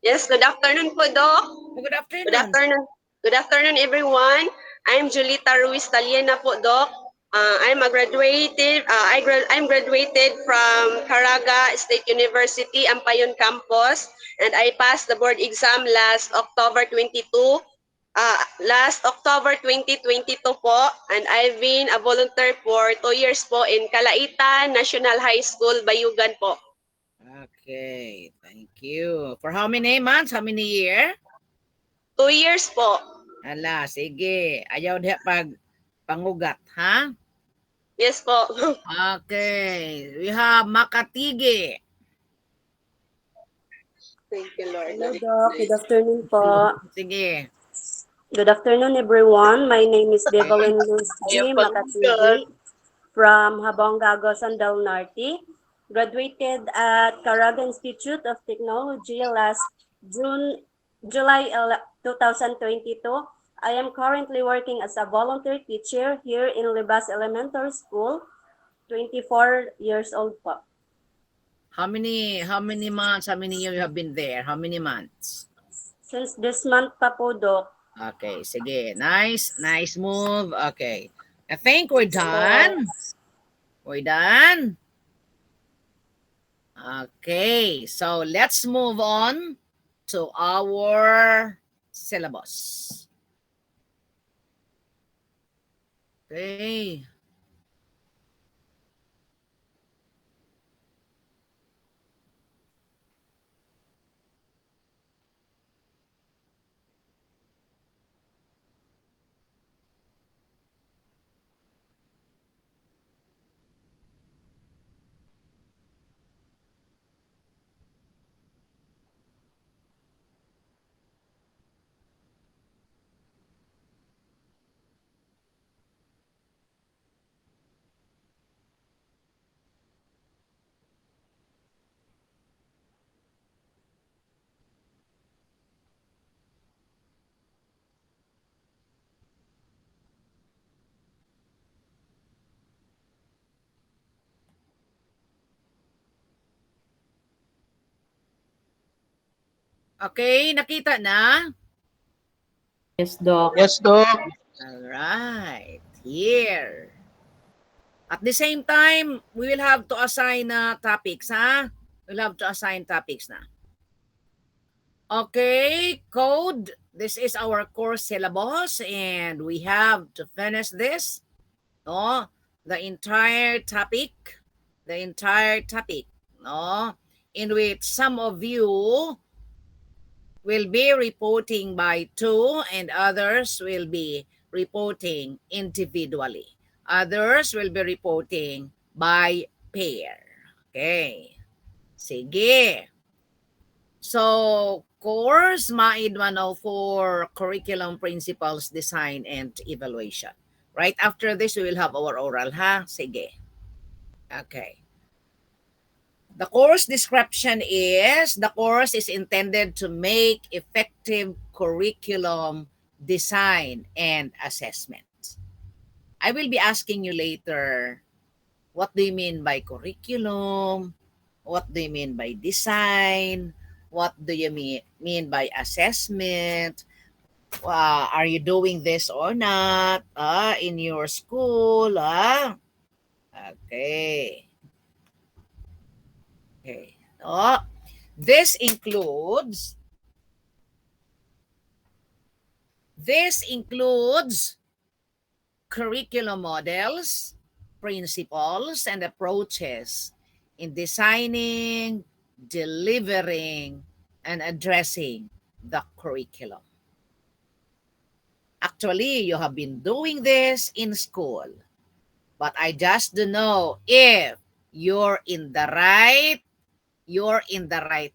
Yes, good afternoon po, Doc. Good afternoon. Good afternoon. Good afternoon, everyone. I'm Julita Ruiz Taliena po, Doc. I'm graduated from Caraga State University, Ampayon Campus, and I passed the board exam last October 2022 po, and I've been a volunteer for 2 years po in Calaitan National High School, Bayugan po. Okay, thank you. For how many months? How many year? 2 years po. Ala, sige. Ayaw diha pag pangugat, ha? Yes po. Okay. We have Makatigi. Thank you, Lord. Hello, Doc. Good afternoon po. Sige. Good afternoon, everyone. My name is Devalyn Luz G. Makatigi from Habongago, del Norte. Graduated at Caraga Institute of Technology last July 2022. I am currently working as a volunteer teacher here in Libas Elementary School. 24 years old po. How many months, how many years you have been there? How many months? Since this month pa po, Doc. Okay, sige. Nice move. Okay. I think we're done. We're done. Okay, so let's move on to our syllabus. Okay. Okay, nakita na? Yes, Doc. Yes, Doc. All right. Here. At the same time, we will have to assign topics, ha? We'll have to assign topics na. Okay, code. This is our course syllabus and we have to finish this. No, the entire topic, no, in which some of you will be reporting by two and others will be reporting individually. Others will be reporting by pair. Okay. Sige. So, course maed 104 curriculum principles, design and evaluation. Right after this we will have our oral ha. Sige. Okay. The course description is the course is intended to make effective curriculum design and assessment. I will be asking you later, what do you mean by curriculum? What do you mean by design? What do you mean by assessment? Are you doing this or not in your school? Okay. Okay. Oh, this includes curriculum models, principles, and approaches in designing, delivering, and addressing the curriculum. Actually, you have been doing this in school, but I just don't know if you're in the right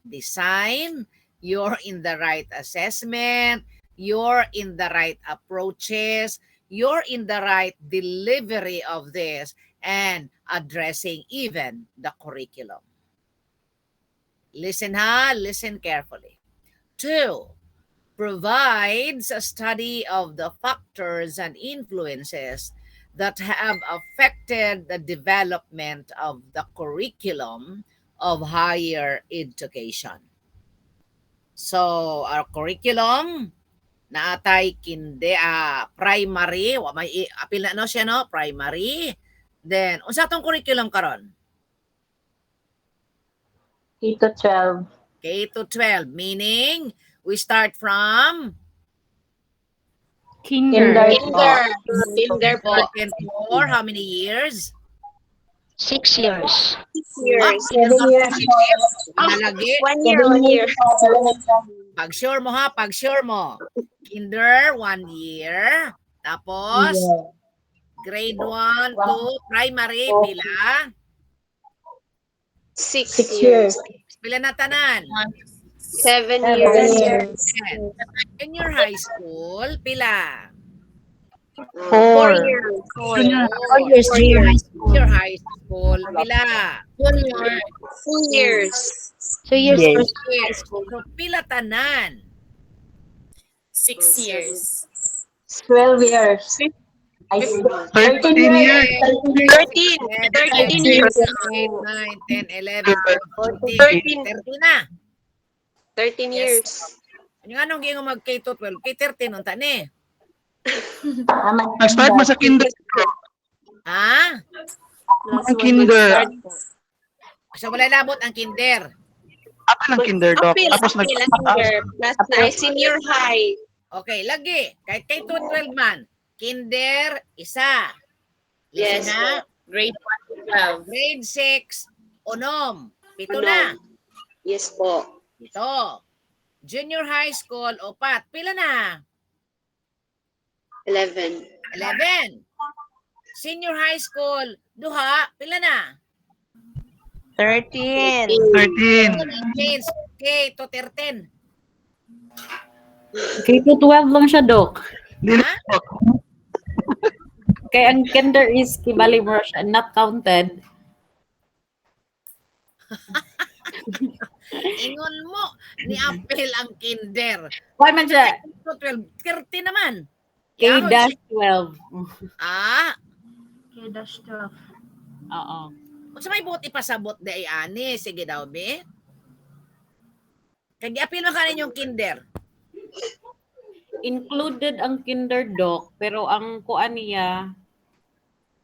design, you're in the right assessment, you're in the right approaches, you're in the right delivery of this and addressing even the curriculum. Listen carefully. 2, provides a study of the factors and influences that have affected the development of the curriculum of higher education. So, our curriculum naatay primary, wa may apil na no siya no, primary. Then, unsa tong curriculum karon? K to 12. K to 12, meaning we start from Kinder. Kinder po. for how many years? 6 years. 6 years. Kindergarten Ah, nalagi. 1 year, 1 year. Pag sure mo. Kinder, 1 year. Tapos, grade 1 to primary, pila? 6 years. Pila na tanan? 7 years. Junior high school, pila? 4 years. 4 years. Junior high school, pila? 2 years. 2 years Yes. for Years. So, pila tanan? 6 years. 12 years. 13 years. 13. 13 years. 8, 9, 10, 11, 12, 13. 13 na. 13 years. Yung anong gingo mag K to 12, K13 unta ni. Nag-start mo sa kinder. Ha? Ang kinder. So wala labot ang kinder. Apa ng kinder, Doc? Apil, Tapos apil ang kinder. Plus na senior high. Okay, lagi. Kahit K to 12 man. Kinder, isa. Yes Listen ha? Grade 1 to 12. Grade 6, unom. 7 na. Yes po. Ito. Junior high school, 4. Pila na? 11. 11. Senior high school, 2. Pila na? 13. 13. K to 13. K to 12 lang siya, Doc. Ha? Kaya ang kinder is kibali mo siya, not counted. Ingon mo, ni apel ang kinder. Why man siya? K to 12, 30 naman. K-12. K-12. Oo. Kung sa may buti pasabot de ay ani, sige daw, be. Kaya apil mo ka yung kinder. Included ang kinder, Doc, pero ang kuan niya,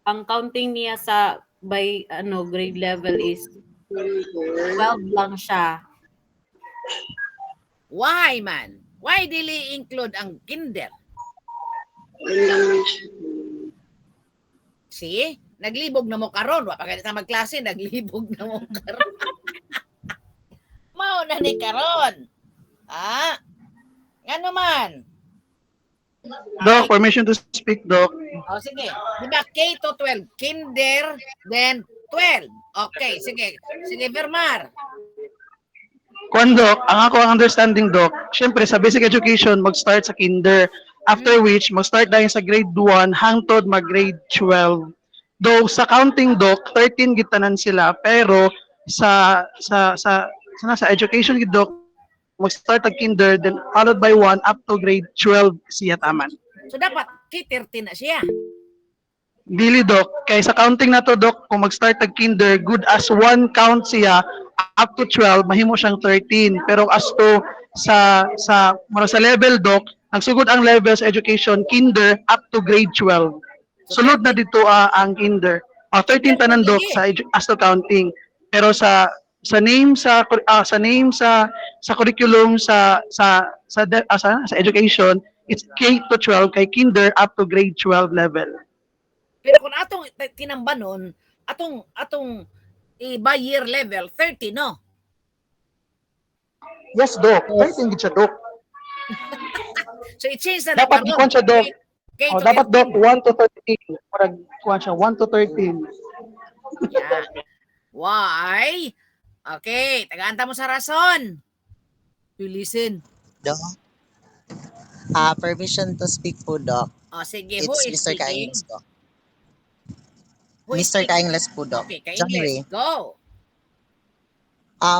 ang counting niya sa by grade level is 12 lang siya. Why man? Why dili include ang kinder? See? Naglibog na mo karon, wa pa ka magklase, naglibog na mo karon. Mao na ni karon. Ah, ngano man? Doc, permission to speak, Doc. Oh, sige. Di ba K to 12? Kinder, then 12. Okay, sige. Sige, Vermar. Kwan, Doc, ang ako ang understanding, Doc, syempre sa basic education, mag-start sa kinder. After which, mag-start dahil sa grade 1 hangtod mag-grade 12. Though sa counting, Doc, 13 gitanan sila, pero sa education gid, Doc, mag-start ang kinder, then followed by 1 up to grade 12 siya taman. So, dapat K13 na siya. Dili, Doc, kay sa counting na to, Doc, kung mag-start ang kinder, good as one count siya up to 12, mahimo siyang 13. Pero as to sa level, Doc, nagsugod ang level sa education kinder up to grade 12. Sulod na dito ang kinder. 13 tanan, Doc, as to counting. Pero sa name sa curriculum sa education, it's K to 12 kay kinder up to grade 12 level. Pero kung atong tinambanon, atong by year level 30, no? Yes, Doc. 13 gid siya, Doc. So i-change na Dapat ikuan siya, Doc. Dapat, Doc, 1 to 13. Parang ikuan siya 1 to 13. Yeah. Why? Okay, tagaanta mo sa rason. You listen. Doc. Permission to speak po, Doc. Oh, sige. It's Who is Mr. speaking? Kaingles, Doc. Who is Mr. speaking? Kaingles po, Doc. Okay, John Kaingles. Ray. Go.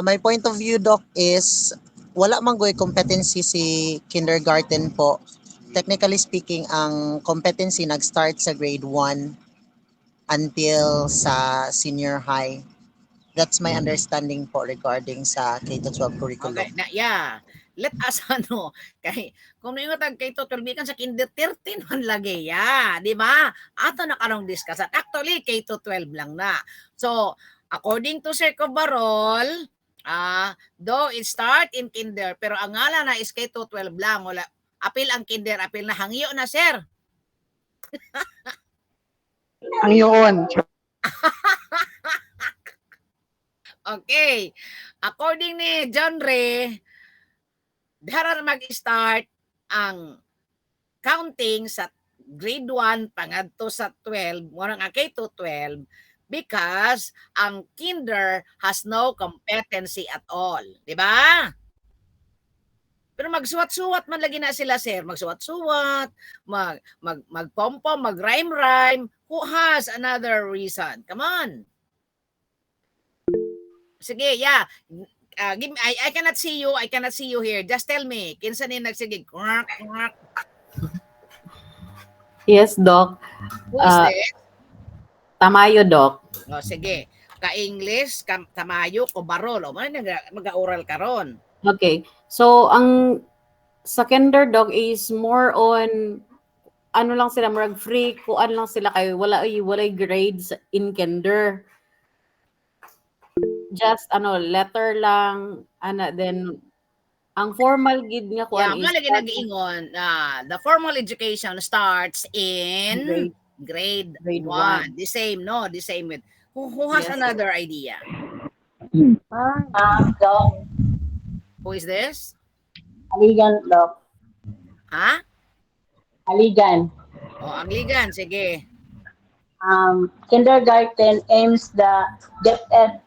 My point of view, Doc, is wala man goy competency si kindergarten po. Technically speaking, ang competency nag-start sa grade 1 until sa senior high. That's my understanding po regarding sa K-12 curriculum. Okay, yeah. Let us kay kung ningot ang K-12 kan sa kinder 13 man lagi ya, di ba? Ato na kanong discuss. Actually K-12 lang na. So, according to Sir Cobarol, though it start in kinder, pero ang ngala na is K-12 lang. Wala, apil ang kinder, apil na hangyo na, sir. Hangyoon. Okay. According ni John Ray, dara mag-start ang counting sa grade 1 pangadto sa 12, mo nga K-12, because ang kinder has no competency at all. Di ba? Pero magsuwat-suwat man lagi na sila, sir. Magsuwat-suwat, magpom-pom, mag-rhyme-rhyme. Who has another reason? Come on. Sige, yeah. I cannot see you. I cannot see you here. Just tell me. Kinsa ni nagsige? Yes, Doc. Who is this? Tamayo, Doc. O, sige. Ka-English, Tamayo, Cobarol. O, mag-aural karon. Okay. So, ang sa kinder, Doc, is more on ano lang sila, marag free, kuan lang sila kayo. Wala grades in kinder. Just letter lang, then ang formal gid nga kuan is lagi nag-iingon the formal education starts in grade 1. The same, no? The same with who has another idea? Doc. Who is this? Aligan, Doc. Ha? Aligan. Oh, Angligan, sige. Kindergarten aims the DepEd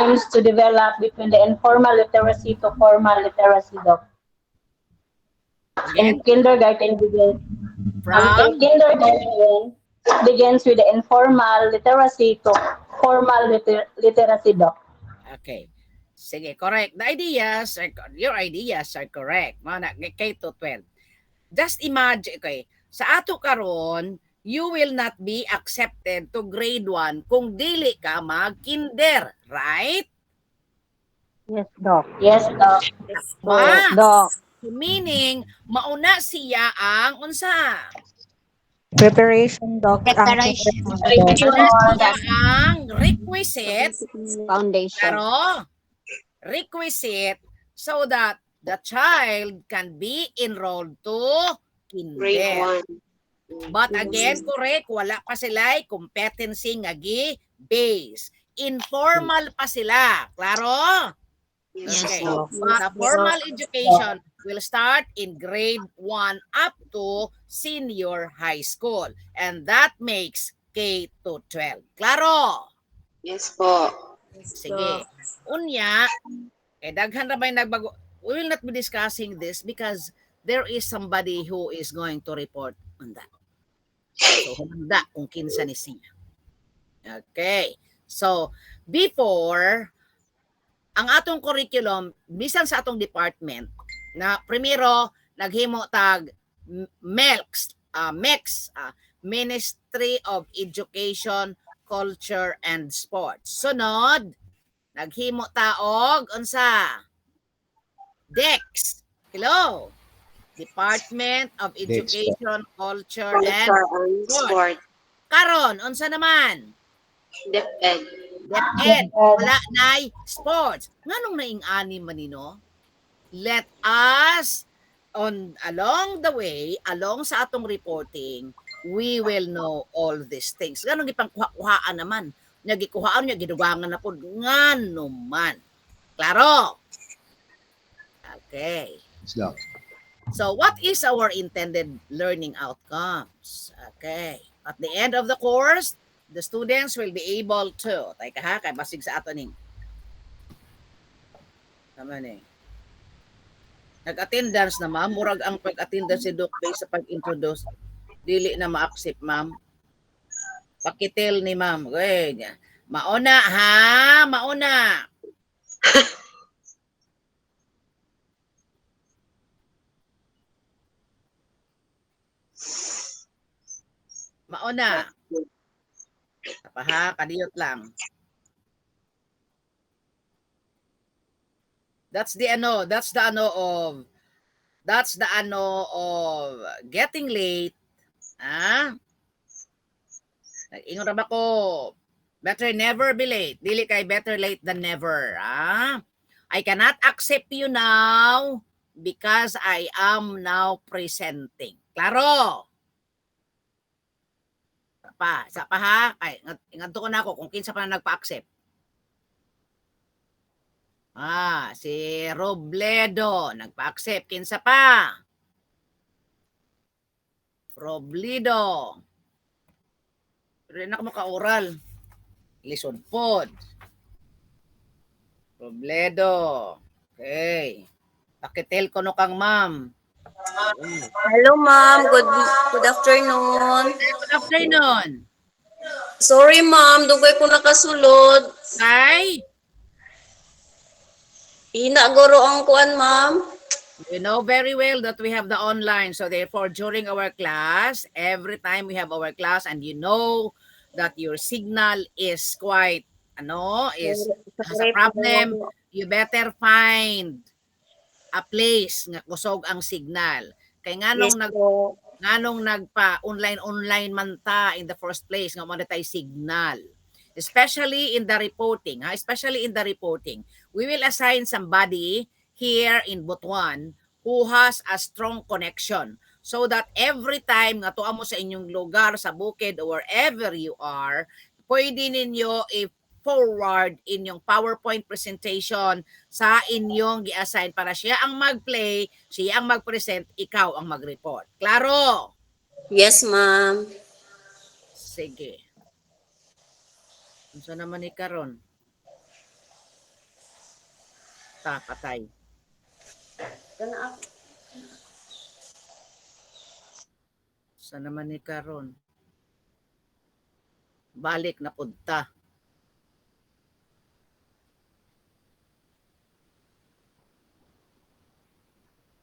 aims to develop between the informal literacy to formal literacy, Doc. In kindergarten begins with the informal literacy to formal literacy, Doc. Okay. Sige, correct. Your ideas are correct. Mana K-12. Just imagine, okay, sa ato karon, you will not be accepted to grade 1 kung dili ka mag-kinder, right? Yes, Doc. Yes, Doc. Doc. Meaning, mauna siya ang unsa? Preparation, Doc. Preparation. Ang requisite. Foundation. Pero, requisite so that the child can be enrolled to Grade kinder. 1. But again, Mm. correct, wala pa sila competency nga base. Informal pa sila. Klaro? Yes Okay. po. But formal education will start in grade 1 up to senior high school. And that makes K to 12. Klaro? Yes po. Sige. Unya, daghan ra may nagbago. We will not be discussing this because there is somebody who is going to report on that. So, humanda kung kinsa ni siya. Okay. So, before, ang atong curriculum, bisan sa atong department, na primero, naghimo tag Ministry of Education, Culture, and Sports. Sunod, naghimo taog unsa? DEX. Hello. Department of Education, Culture, and Culture and Sport. sport. Karon, unsa naman? DepEd. DepEd. Wala nay sports. Nganong naing-ani manino? Let us along the way, along sa atong reporting, we will know all these things. Ganong ipangkuhaan naman. Nya gikuhaan nya gidugangan na pod nganuman. Klaro? Okay. So what is our intended learning outcomes? Okay. At the end of the course, the students will be able to, teka ha, kay basig sa ato ning. Tama ni. Nag-attendance na ma'am, murag ang pag-attendance si Doc based sa pag-introduce. Dili na ma-accept ma'am. Pakitel ni ma'am. Okay. Mauna ha, mauna. Mauna. Apa ha, kadiyot lang. That's the ano of getting late. Ah? Ingon ra ba ko? Better never be late. Dili kay better late than never. Ah? I cannot accept you now because I am now presenting. Klaro? Sa pa ha? Ay, ingadto ko na ako kung kinsa pa na nagpa-accept. Si Robledo, nagpa-accept. Kinsa pa? Robledo. Pero na ka maka-oral. Lisod pod. Robledo. Okay. Pakitel ko no kang ma'am. Hello, ma'am. Good afternoon. Good afternoon. Sorry, ma'am. Dugay ko nakasulod. Ay? Hina guro ang kuan, ma'am. You know very well that we have the online. So therefore, during our class, every time we have our class and you know that your signal is quite, has a problem, you better find a place nga kusog ang signal. Kay nganong nganong nagpa-online man ta in the first place nga mo tay signal. Especially in the reporting, especially in the reporting. We will assign somebody here in Butuan who has a strong connection so that every time nga tuwa mo sa inyong lugar, sa bukid, or wherever you are, pwede ninyo i-forward inyong PowerPoint presentation sa inyong gi-assign para siya ang mag-play, siya ang mag-present, ikaw ang mag-report. Klaro? Yes, ma'am. Sige. Unsa naman ni karon? Patay. Sa naman ni karon? Balik na punta.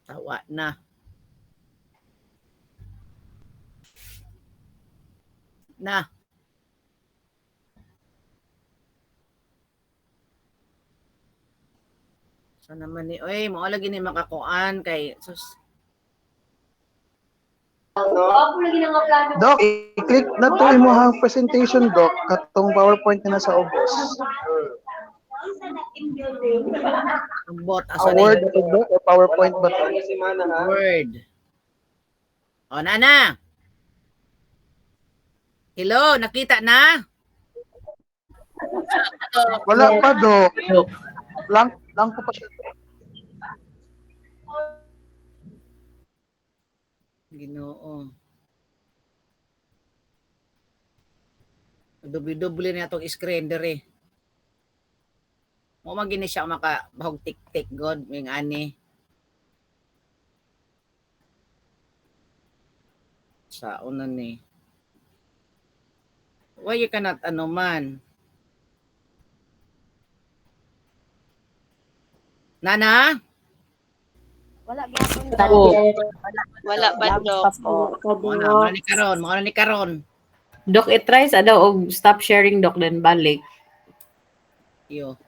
Tawa na. Sa naman ni, mo lagi ni makakuan kay sus. Doc, i-click na to imuhang presentation, Doc, katong PowerPoint na sa ubos. Ambot, A asa ni? Word ba to, Doc? Or PowerPoint ba to? Word. O, Nana. Hello, nakita na? Wala pa, Doc. Lang ko pa siya. Ginoo. Dubli-dubli na itong screen dere. Mo man gini siya makabahog tik-tik god ming ani. Sa una ni. Why you cannot ano man? Nana? Wala gyapon Po. daw. Wala pa, Lang Dok. pa po. Mo na ni karon, mo na ni karon. Dok, itry sa daw og stop sharing, Dok, then balik. Yo.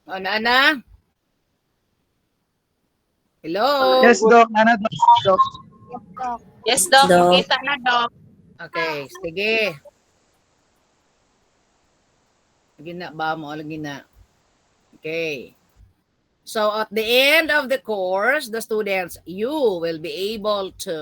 O, Nana? Hello? Yes, Doc. Nana, Doc. Yes, Dok. Dok. Makita na, Dok. Okay, sige. Lagi na ba mo? Lagi na. Okay. So at the end of the course, the students, you will be able to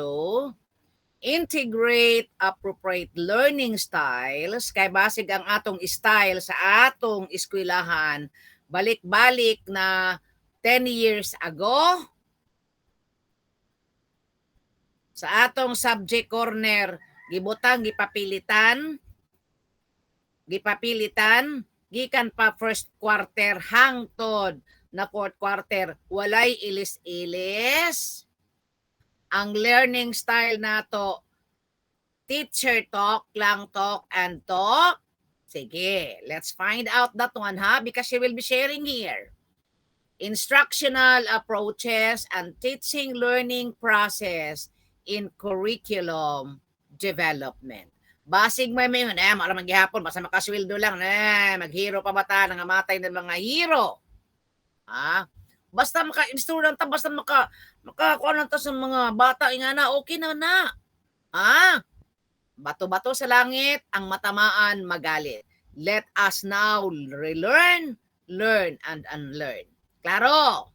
integrate appropriate learning styles kay basig ang atong style sa atong eskwelahan balik-balik na 10 years ago sa atong subject corner gibutang gipapilitan gikan pa first quarter hangtod na fourth quarter walay ilis-ilis ang learning style nato teacher talk lang, talk and talk. Sige, let's find out that one ha because she will be sharing here. Instructional approaches and teaching learning process in curriculum development. Basig may mayon, maraming maghihapon, basta makasweldo lang, maghiro pa bata, nangamatay ng mga hero. Ha? Basta maka-student ta, basta maka ta sa mga bata, ingana, okay na na. Ha? Bato-bato sa langit, ang matamaan magalit. Let us now relearn, learn, and unlearn. Klaro?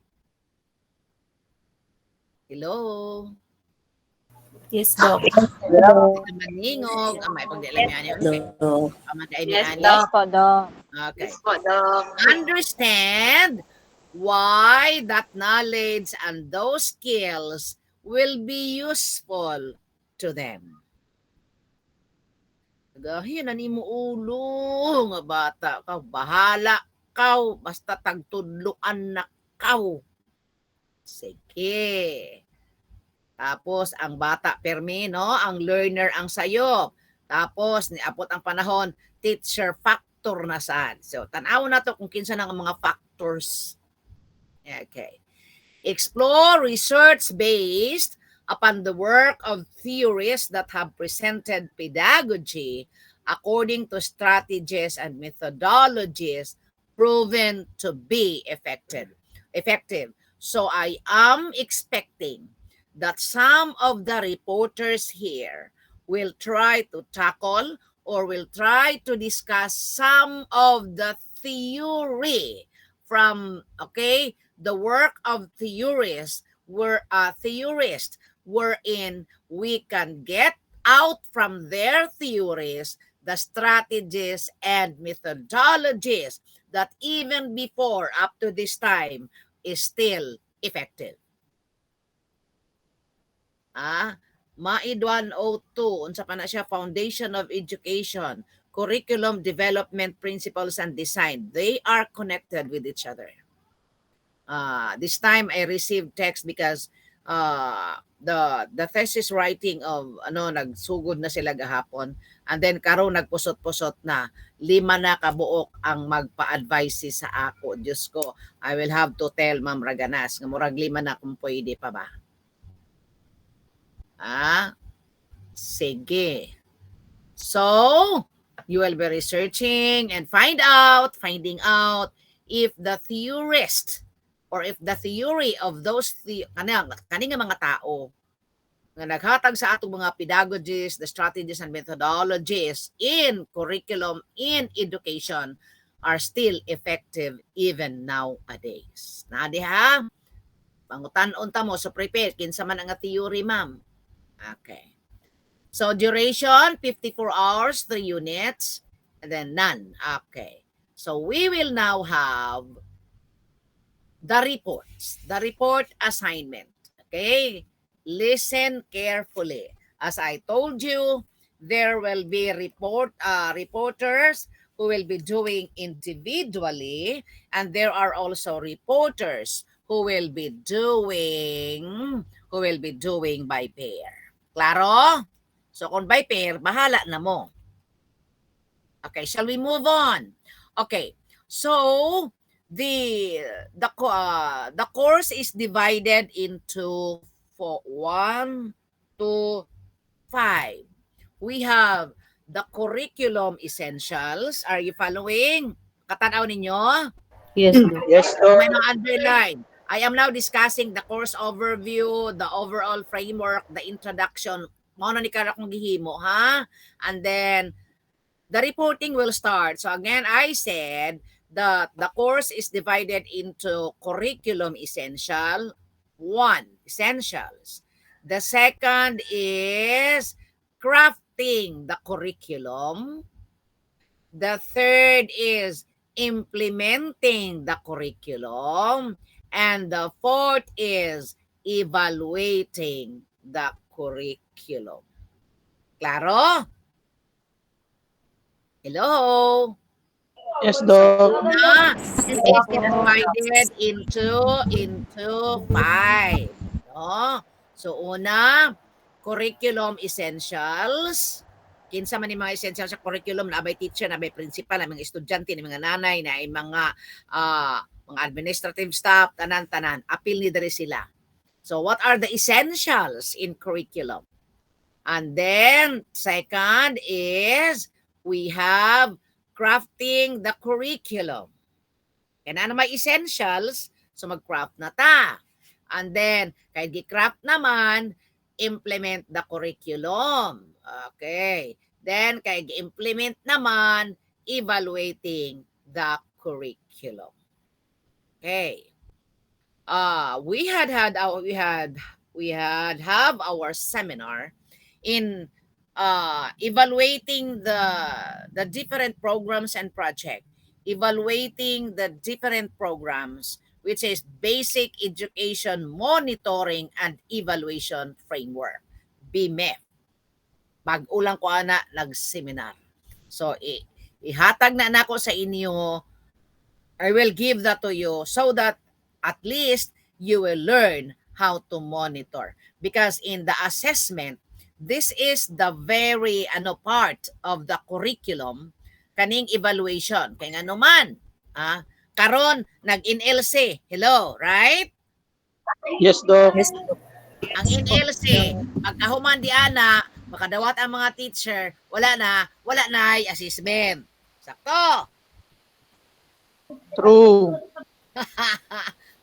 Hello? Yes, Dok. Ito maningog. Amay, pag di alam yan yun. Dok. Pamaday mi Yes, ani. Dok. Po, Doc. Okay. Yes po, Dok. Understand why that knowledge and those skills will be useful to them. Gahi na nimo ulo nga bata ka bahala kaw basta tagtudloan na kaw. Sige. Tapos ang bata permi no, ang learner ang sayo. Tapos niabot ang panahon teacher factor na sad. So tan-aw na to kung kinsa nang mga factors. Okay. Explore research based upon the work of theorists that have presented pedagogy according to strategies and methodologies proven to be effective. So I am expecting that some of the reporters here will try to tackle or will try to discuss some of the theory from the work of theorists wherein we can get out from their theories the strategies and methodologies that even before, up to this time, is still effective. Maed 102, unsa pa na siya, Foundation of Education, Curriculum Development Principles and Design. They are connected with each other. This time I received text because the thesis writing of nagsugod na sila gahapon, and then karon nagpusot-pusot na 5 na kabuok ang magpa-advise sa ako. Diyos ko, I will have to tell Ma'am Raganas nga murag 5 na kung pwede pa ba. Sige. So, you will be researching and finding out if the theorist or if the theory of those kaning mga tao nga naghatag sa atong mga pedagogies, the strategies and methodologies in curriculum, in education are still effective even nowadays. Na diha? Pangutan-on ta mo so prepare kinsa man ang theory, ma'am. Okay. So duration 54 hours, 3 units, and then none. Okay. So we will now have the reports, the report assignment. Okay? Listen carefully. As I told you, there will be reporters who will be doing individually, and there are also reporters who will be doing by pair. Klaro? So kung by pair, bahala na mo. Okay, shall we move on? Okay. So the course is divided into 1 to 5. We have the curriculum essentials. Are you following? Katanaw ninyo? Yes, Doc. Yes, Doc. May mga underline. I am now discussing the course overview, the overall framework, the introduction. Mao na ni kara kong gihimo, ha? And then the reporting will start. So again, I said that the course is divided into curriculum essential, 1, essentials. The second is crafting the curriculum. The third is implementing the curriculum. And the fourth is evaluating the curriculum. Klaro? Hello? Yes, Doc. This is divided into 5. No? So una, curriculum essentials. Kinsa man ni mga essentials sa curriculum, na abay teacher, na abay principal, na mga estudyante, na mga nanay, na mga administrative staff, tanan-tanan. Apil ni diri sila. So what are the essentials in curriculum? And then second is we have crafting the curriculum. Kaya na may essentials, so mag-craft na ta. And then, kahit gi-craft naman, implement the curriculum. Okay. Then, kahit gi-implement naman, evaluating the curriculum. Okay. We had our seminar in evaluating the different programs and project, evaluating the different programs, which is basic education monitoring and evaluation framework, BMEF. Pag-ulang ko ana nag-seminar. So ihatag na nako sa inyo. I will give that to you so that at least you will learn how to monitor. Because in the assessment, this is the very part of the curriculum kaning evaluation. Kaya nga naman, karon nag-NLC. Hello, right? Yes, Doc. Ang NLC, pagkahuman di ana, makadawat ang mga teacher, wala na assessment. Sakto. True.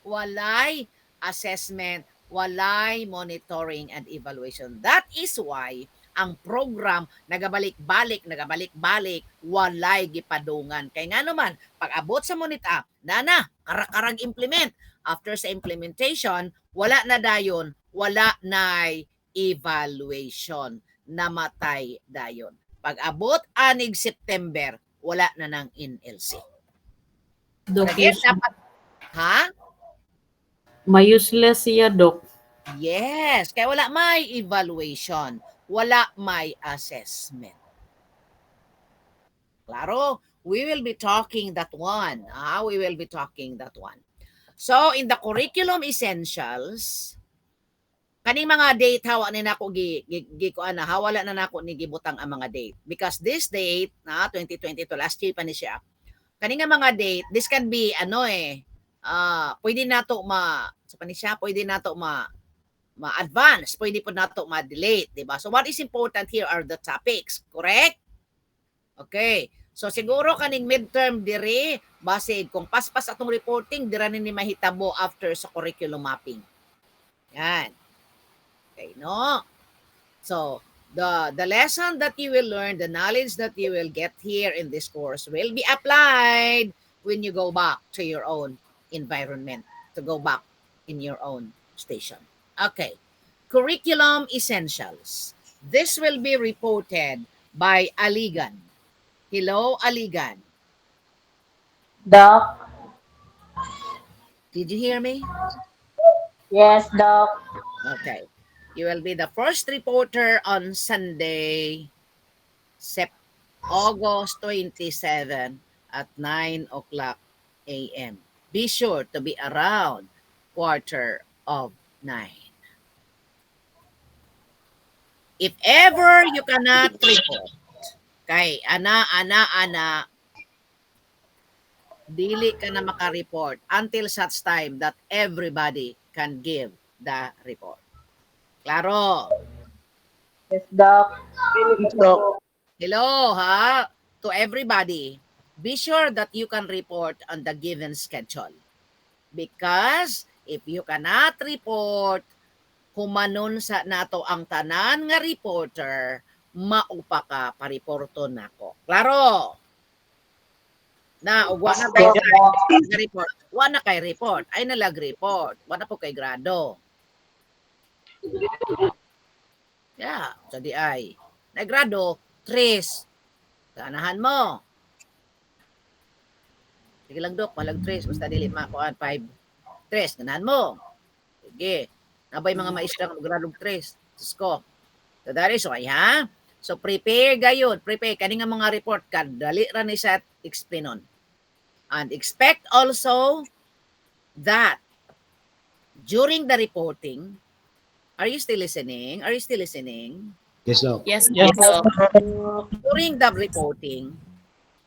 Walay assessment, walay monitoring and evaluation. That is why ang program nagabalik-balik, walay gipadungan. Kay nga naman, pag abot sa monita, karak-karag implement. After sa implementation, wala na dayon, wala na evaluation. Namatay dayon. Pag abot anig September, wala na ng NLC. And Dok, again, use, dapat, ha? ma-useless siya, Dok. Yes, kaya wala may evaluation, wala may assessment. Claro, we will be talking that one. We will be talking that one. So, in the curriculum essentials, kaning mga date hawa ni nako gi ko ana hawala na nako ni gibutang ang mga date because this date 2022 last year pa ni siya. Kani nga mga date, this can be ano pwede nato sa pa ni siya, pwede nato ma-advance, pwede po nato ma-delete, di ba? So what is important here are the topics, correct? Okay. So siguro kaning midterm diri base kung paspas atong reporting dira ni mahitabo after sa curriculum mapping. Yan. Okay, no? So, the lesson that you will learn, the knowledge that you will get here in this course will be applied when you go back to your own environment, to go back in your own station. Okay. Curriculum essentials. This will be reported by Aligan. Hello, Aligan. Doc. Did you hear me? Yes, Doc. Okay. You will be the first reporter on Sunday, August 27 at 9 o'clock a.m. Be sure to be around 8:45. If ever you cannot report, kay ana, dili ka na makareport until such time that everybody can give the report. Klaro? Yes, Doc. Yes, Doc. Hello, ha? To everybody, be sure that you can report on the given schedule. Because if you cannot report, kumanon sa nato ang tanan nga reporter, maupa ka pariporto nako. Klaro? Na, ug Yes, na kay Doc. report. Wa na kay report. Ay nalag report. Wa na po kay grado. Yeah, so di ay. Nagrado, 3. Ganahan mo. Sige lang, Dok, malag 3. Basta dili makuan 5. 3, ganahan mo. Sige. Nabay mga maestra nga magradong 3. Diyos ko. So that is why, ha? So prepare gayud. Prepare. Kani nga mga report ka. Dali ra ni sa explainon. And expect also that during the reporting, are you still listening? Are you still listening? Yes, Doc. Yes, Yes, Doc. During the reporting,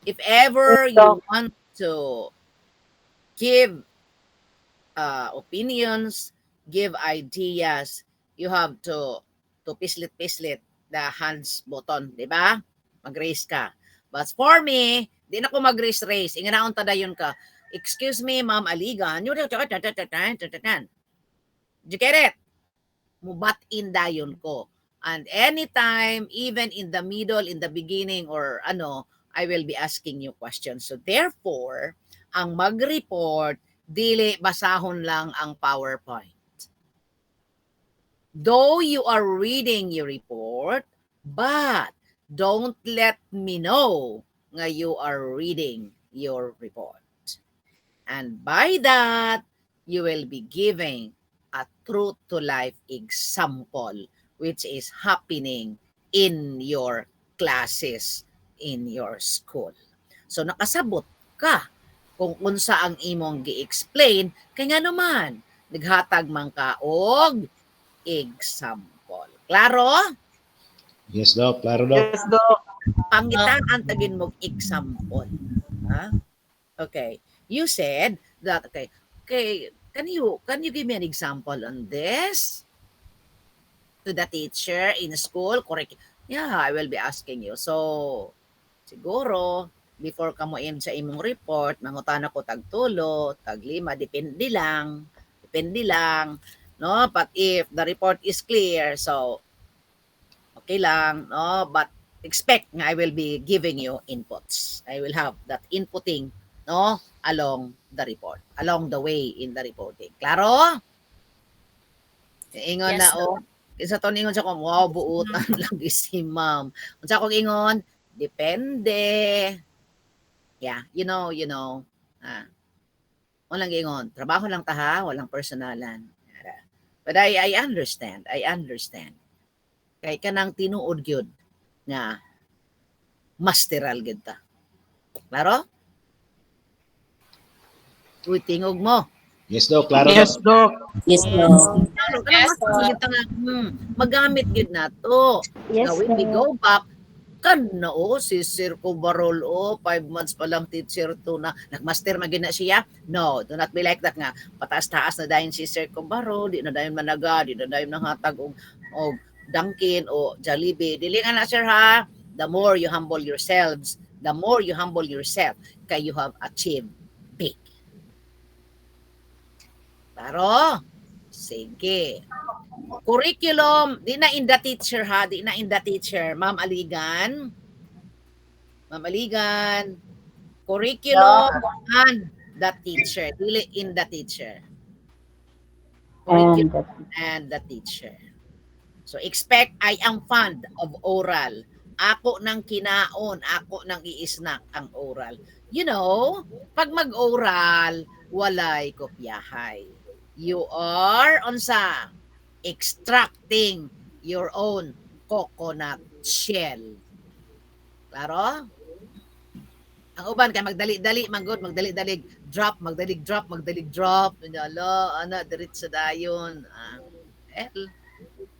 if ever you want to give opinions, give ideas, you have to pislit-pislit the hands button, di ba? Mag-raise ka. But for me, di na ko mag-raise. Inganaon ta dayon ka. Excuse me, Ma'am Aligan. Did you get it? Mubat in dayon ko. And anytime, even in the middle, in the beginning, or I will be asking you questions. So therefore, ang mag-report, dili basahon lang ang PowerPoint. Though you are reading your report, but don't let me know nga you are reading your report. And by that, you will be giving a true-to-life example which is happening in your classes, in your school. So nakasabot ka kung unsa ang imong gi-explain kay nga naman naghatag man ka og example. Klaro? Yes, Doc. Klaro, Doc. Yes, Doc. Pangitaan tagin mong example. Ha? Okay. You said that, okay, can you give me an example on this? To the teacher in school, correct? Yeah, I will be asking you. So, siguro, before ka mo in sa imong report, mangutana ko tag 3, tag 5, depende lang. Depende lang. No? But if the report is clear, so, okay lang. No? But expect nga I will be giving you inputs. I will have that inputting, no, along the report, along the way in the reporting. Klaro? Ingon Yes, na o. Isa to ningon sa kong, wow, buutan lagi si ma'am. Unsa akong ingon, depende. Yeah, you know. Walang ingon, trabaho lang ta ha, walang personalan. But I understand, I understand. Kay kanang tinuod gyud nga masteral gyud ta. Klaro? Uy, tingog mo. Yes, Doc. Klaro, Yes, Doc. Doc. Yes, Yes. Doc. Klaro, kanang Yes, masteral gyud ta nga, magamit gyud nato. Nga Yes, when we Doc. go back, kan na si Sir Cobarol 5 months pa lang teacher to na nagmaster magin na siya. No, do not be like that nga. Pataas-taas na dayon si Sir Cobarol, di na dayon managa, di na dayon nanghatag og Dunkin o Jollibee. Dili nga na sir ha. The more you humble yourselves, the more you humble yourself, kay you have achieved big. Klaro? Sige. Curriculum, di na in the teacher ha, di na in the teacher. Ma'am Aligan, Ma'am Aligan, curriculum and the teacher, dili in the teacher. And Curriculum and the teacher. So expect I am fond of oral. Ako nang kinaon, ako nang i-snack ang oral. You know, pag mag-oral, walay kopyahay. You are on sa extracting your own coconut shell. Klaro? Ang uban kay magdali-dali manggod, magdali-dalig drop, magdalig drop, magdalig drop. Ala, ana diretso dayon.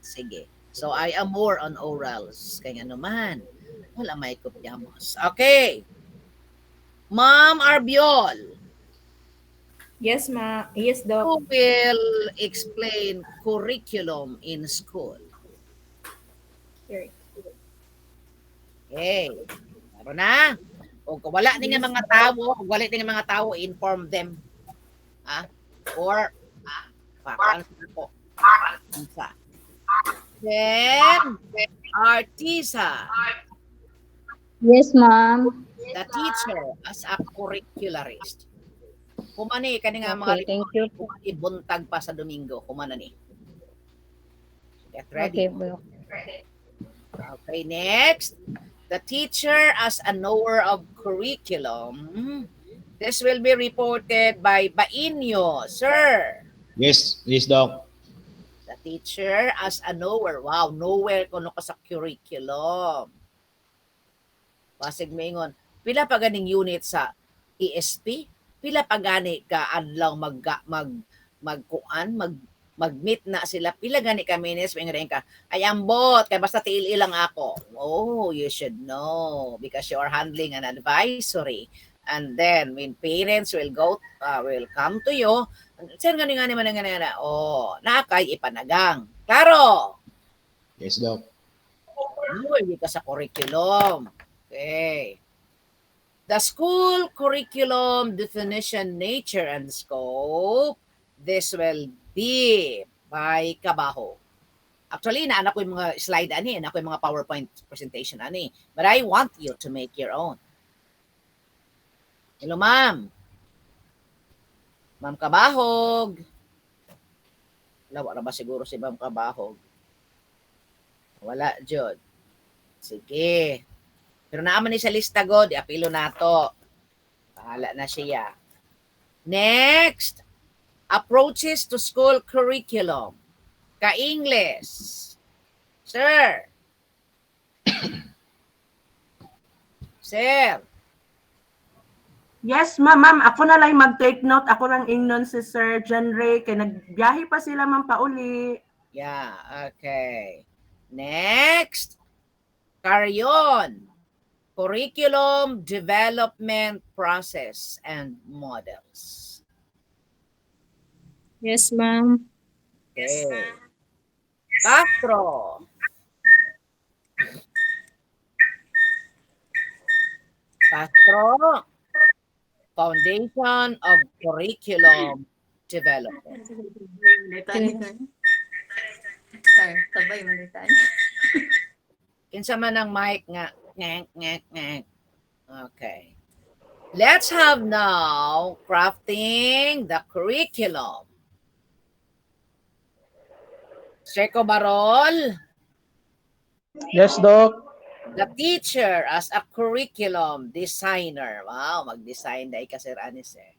Sige. So I am more on orals. Kaya nga naman, wala may kopyamos. Okay. Ma'am Arbiol. Yes, Yes, Doc. Who will explain curriculum in school? Here. Okay. Meron na. Kung wala ni nga mga tao, kung wala ni nga mga tao, inform them. Ha? Or, paano po? Then, Artisa. yes, ma'am. The teacher as a curricularist. Kumani, kani nga Okay, mga thank you. ibuntag pa sa Domingo. Kumana ni. Get Okay, ready. Doc. Okay, next. The teacher as a knower of curriculum. This will be reported by Bainyo, sir. Yes, Doc. The teacher as a knower. Wow, knower ko no ka sa curriculum. Pasig maingon, pila pa ganing unit sa ESP? Pila pa gani ka adlaw mag-meet na sila. Pila gani ka minutes maingon ka. Ay ambot kay basta tiil lang ako. Oh, you should know because you are handling an advisory. And then when parents will come to you, sir gani man oh, nakay ipanagang. Klaro. Yes, Doc. Hindi ka sa curriculum. Okay. The school curriculum definition, nature, and scope. This will be by Kabaho. Actually, naanak ko yung mga slide ani, naanak ko yung mga PowerPoint presentation ani. But I want you to make your own. Hello, ma'am. Ma'am Kabahog. Wala na ba siguro si Ma'am Kabahog? Wala, Jod. Sige. Pero naaman ni sa lista God, apilo nato. Bahala na siya. Next, approaches to school curriculum. Ka-English. Sir. Sir. Yes, ma'am. Ako na lang mag-take note. Ako lang ingnon si Sir John Ray. Kaya nagbiyahe pa sila, ma'am, pauli. Yeah, okay. Next, Carrion. Curriculum development process and models. Yes, ma'am. Okay. Castro. Castro. Foundation of curriculum development. Sabay malitan. Kinsa man ang mic nga. Ngek. Okay. Let's have now crafting the curriculum. Checo Barol. Yes, Doc. The teacher as a curriculum designer. Wow, mag-design dahil ka Sir Anis eh.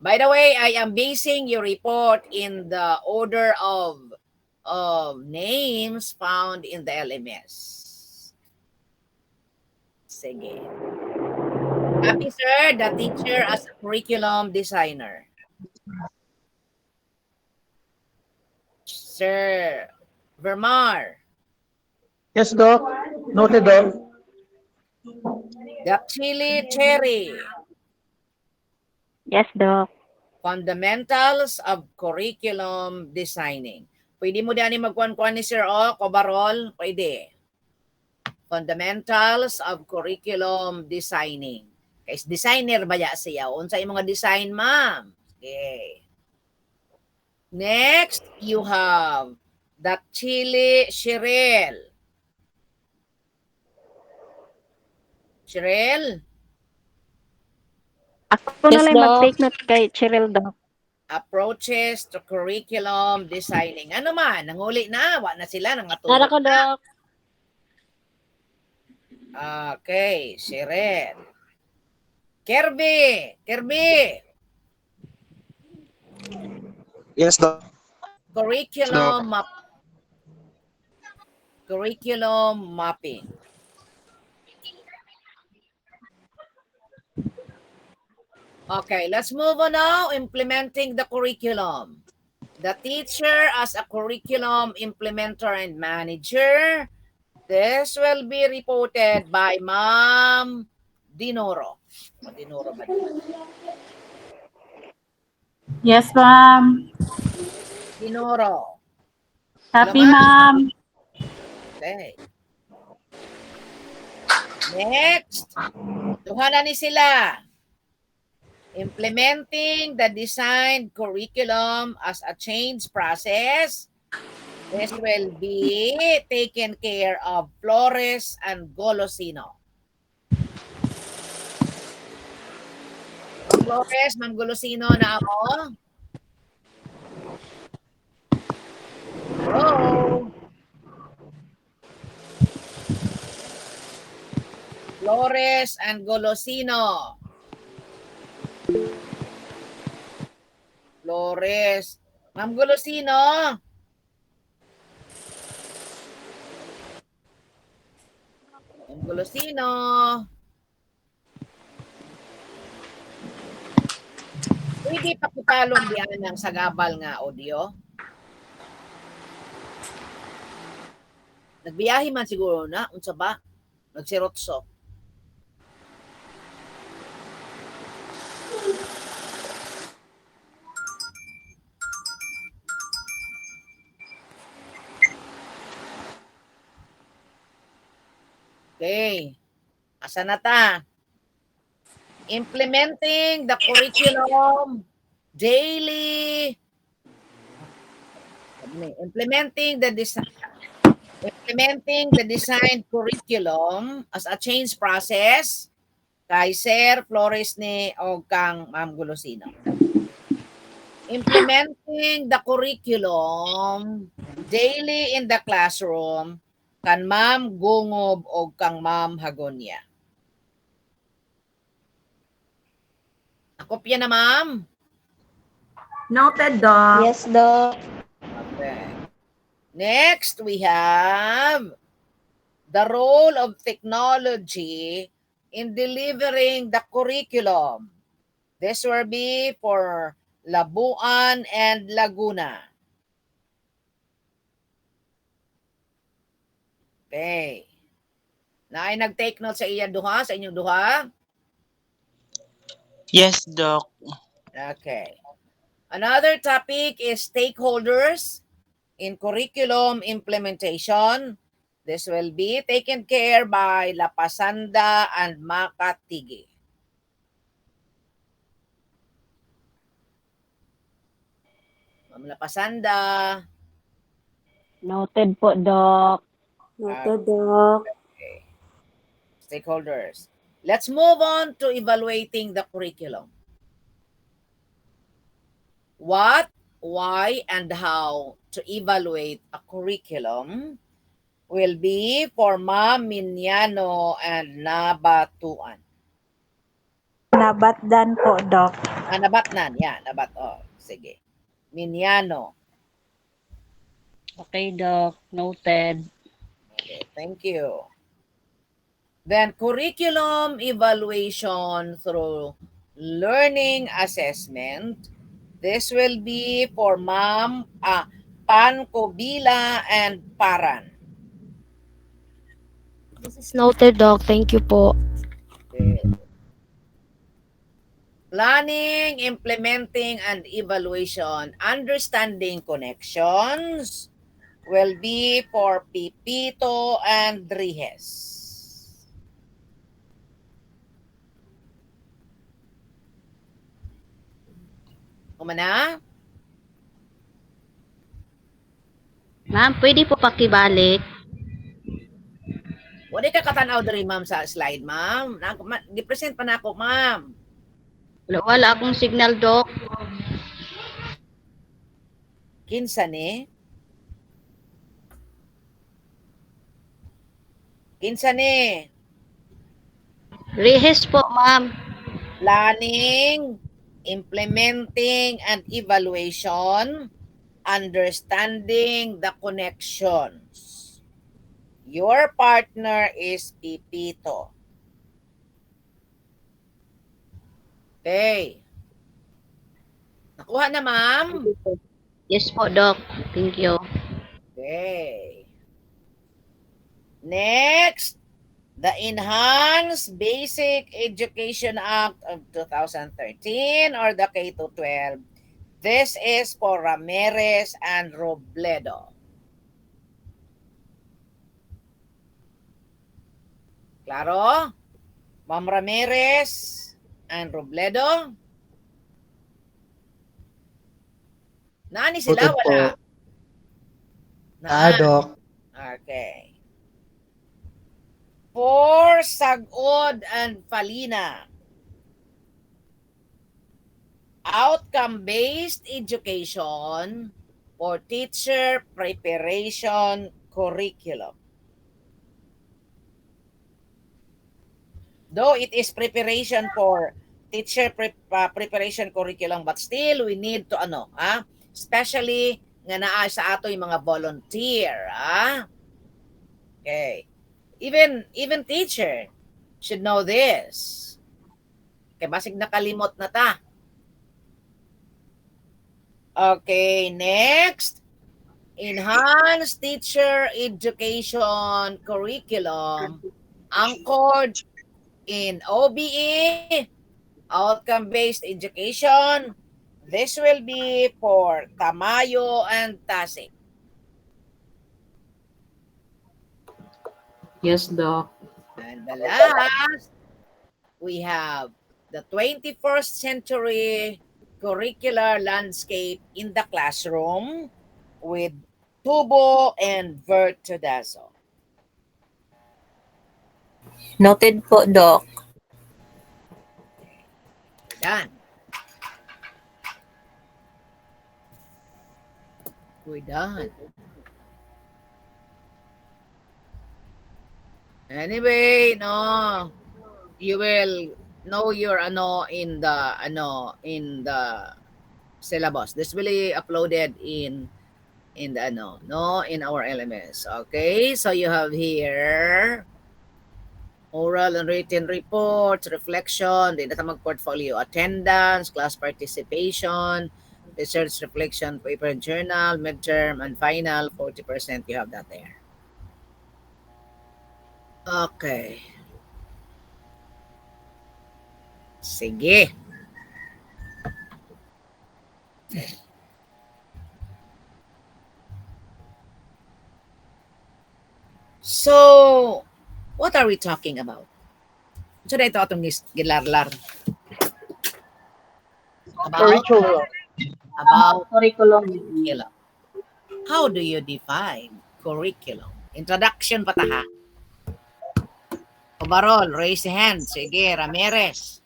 By the way, I am basing your report in the order of names found in the LMS. Sige. Copy, sir, the teacher as a curriculum designer. Sir Vermar, Yes, Doc. Noted, Doc. the chili cherry. Yes, Doc. Fundamentals of curriculum designing. Pwede mo dyan magkuhan-kuhan ni Sir O, Cobarol? Pwede. Fundamentals of curriculum designing. Kaya designer ba ya siya? Unsa yung mga design, ma'am? Okay. Next, you have the chili Cheryl. Cheryl? Ako na Yes, lang Doc. mag-take note kay Cheryl, Doc. Approaches to curriculum designing. Ano man, nanguli na, wa na sila, Nara nangatulog ko, na. Doc. Okay, Cheryl. Kirby! Kirby! Yes, Doc. Curriculum map. Curriculum mapping. Okay, let's move on now. Implementing the curriculum. The teacher as a curriculum implementer and manager. This will be reported by Ma'am Dinoro. O Dinoro ba di? Yes, ma'am. Dinoro. Happy, Hello, ma'am. okay. Next. Duha na ni sila. Implementing the designed curriculum as a change process. This will be taken care of Flores and Golosino. Ma'am Flores, Ma'am Golosino na ako. Hello? Flores and Golosino. Flores. Ma'am Golosino. Ma'am Golosino. Pwede pakipalong diyan ng sagabal nga audio. Nagbiyahe man siguro na. Unsa ba? Nagsirotso. Okay. Asa na ta? Implementing the curriculum daily. Implementing the designed curriculum as a change process kay Sir Flores ni o kang Ma'am Golosino. Implementing the curriculum daily in the classroom kan Ma'am Gungob o kang Ma'am Hagonia. Nakopya na, ma'am? Noted, Doc. Yes, Doc. Okay. Next, we have the role of technology in delivering the curriculum. This will be for Labuan and Laguna. Okay. Na ay nag-take note sa inyong duha, sa inyong duha? Yes, Doc. Okay. Another topic is stakeholders in curriculum implementation. This will be taken care by Lapasanda and Makatigi. Ma'am Lapasanda. Noted po, Doc. Noted, Doc. Okay. Stakeholders. Let's move on to evaluating the curriculum. What, why, and how to evaluate a curriculum will be for Ma'am Minyano and Nabatuan. Nabatdan po, Doc. Nabatnan. Yeah, nabat. Oh, sige. Minyano. Okay, Doc. Noted. Okay, thank you. Then curriculum evaluation through learning assessment. This will be for Ma'am Pan Kobila and Paran. This is noted, Doc. Thank you po. Okay. Planning, implementing, and evaluation. Understanding connections will be for Pipito and Drihes. Kumana? Ma'am, pwede po pakibalik. Wala ka katanaw diri, ma'am, sa slide, ma'am. Gi-present pa na ako, ma'am. Wala akong signal, Doc. Kinsa ni? Kinsa ni? Rehes po, ma'am. Planning, implementing, and evaluation. Understanding the connections. Your partner is Pipito. Okay. Nakuha na, ma'am? Yes po, Doc. Thank you. Okay. Next, the Enhanced Basic Education Act of 2013 or the K-12. This is for Ramirez and Robledo. Claro? Ma'am Ramirez and Robledo? Nani sila? Noted Wala. po. Doc. Okay. For Sagod and Falina. Outcome-based education for teacher preparation curriculum. Though it is preparation for teacher preparation curriculum, but still we need to especially nga naa sa ato yung mga volunteer, Okay. Even teacher should know this. Kaya basig nakalimot na ta. Okay, next. Enhanced teacher education curriculum anchored in OBE, outcome-based education. This will be for Tamayo and Tasik. Yes, Doc. And the last, we have the 21st century curricular landscape in the classroom with Tubo and Vertudazo. Noted po, Doc. Done. We're done. Anyway, no, you will know your in the syllabus. This will be uploaded in the in our LMS. Okay, so you have here oral and written reports, reflection, di na ta mag-portfolio, attendance, class participation, research reflection, paper and journal, midterm, and final, 40% you have that there. Okay. Sige. So, what are we talking about? So, na ito atong gilarlar. Curriculum. About curriculum. curriculum. How do you define curriculum? Introduction pa ta ha. Obarol, raise your hand. Sige, Ramirez.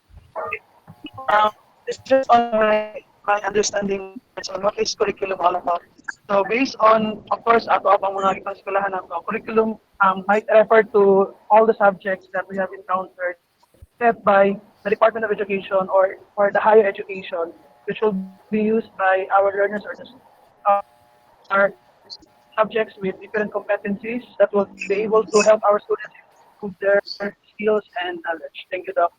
It's just on my understanding on what is curriculum all about. So based on, of course, ato abang mga itong eskwelahan nato, curriculum might refer to all the subjects that we have encountered, set by the Department of Education or the higher education, which will be used by our learners or our subjects with different competencies that will be able to help our students improve their skills and knowledge. Thank you, Doc.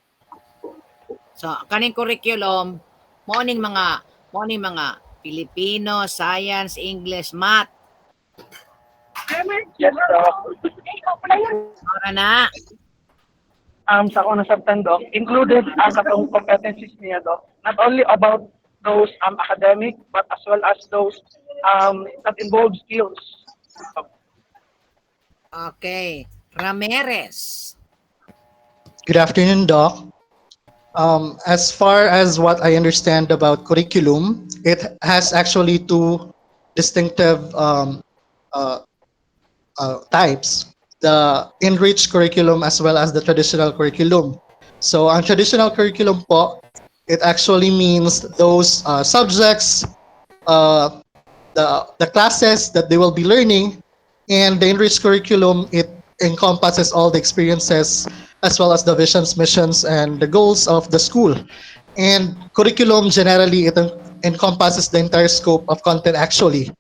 So kaning curriculum mo ning mga Filipino, Science, English, Math. Yes, Doc. Para na. Sa ako nasabtan, Doc, included ang katong competencies niya, Doc. Not only about those academic, but as well as those that involve skills. Okay. Ramirez. Good afternoon, Doc. As far as what I understand about curriculum, it has actually two distinctive uh, types: the enriched curriculum as well as the traditional curriculum. So, ang traditional curriculum po, it actually means those subjects, uh, the classes that they will be learning, and the enriched curriculum, it encompasses all the experiences as well as the visions, missions, and the goals of the school. And curriculum generally, it encompasses the entire scope of content actually,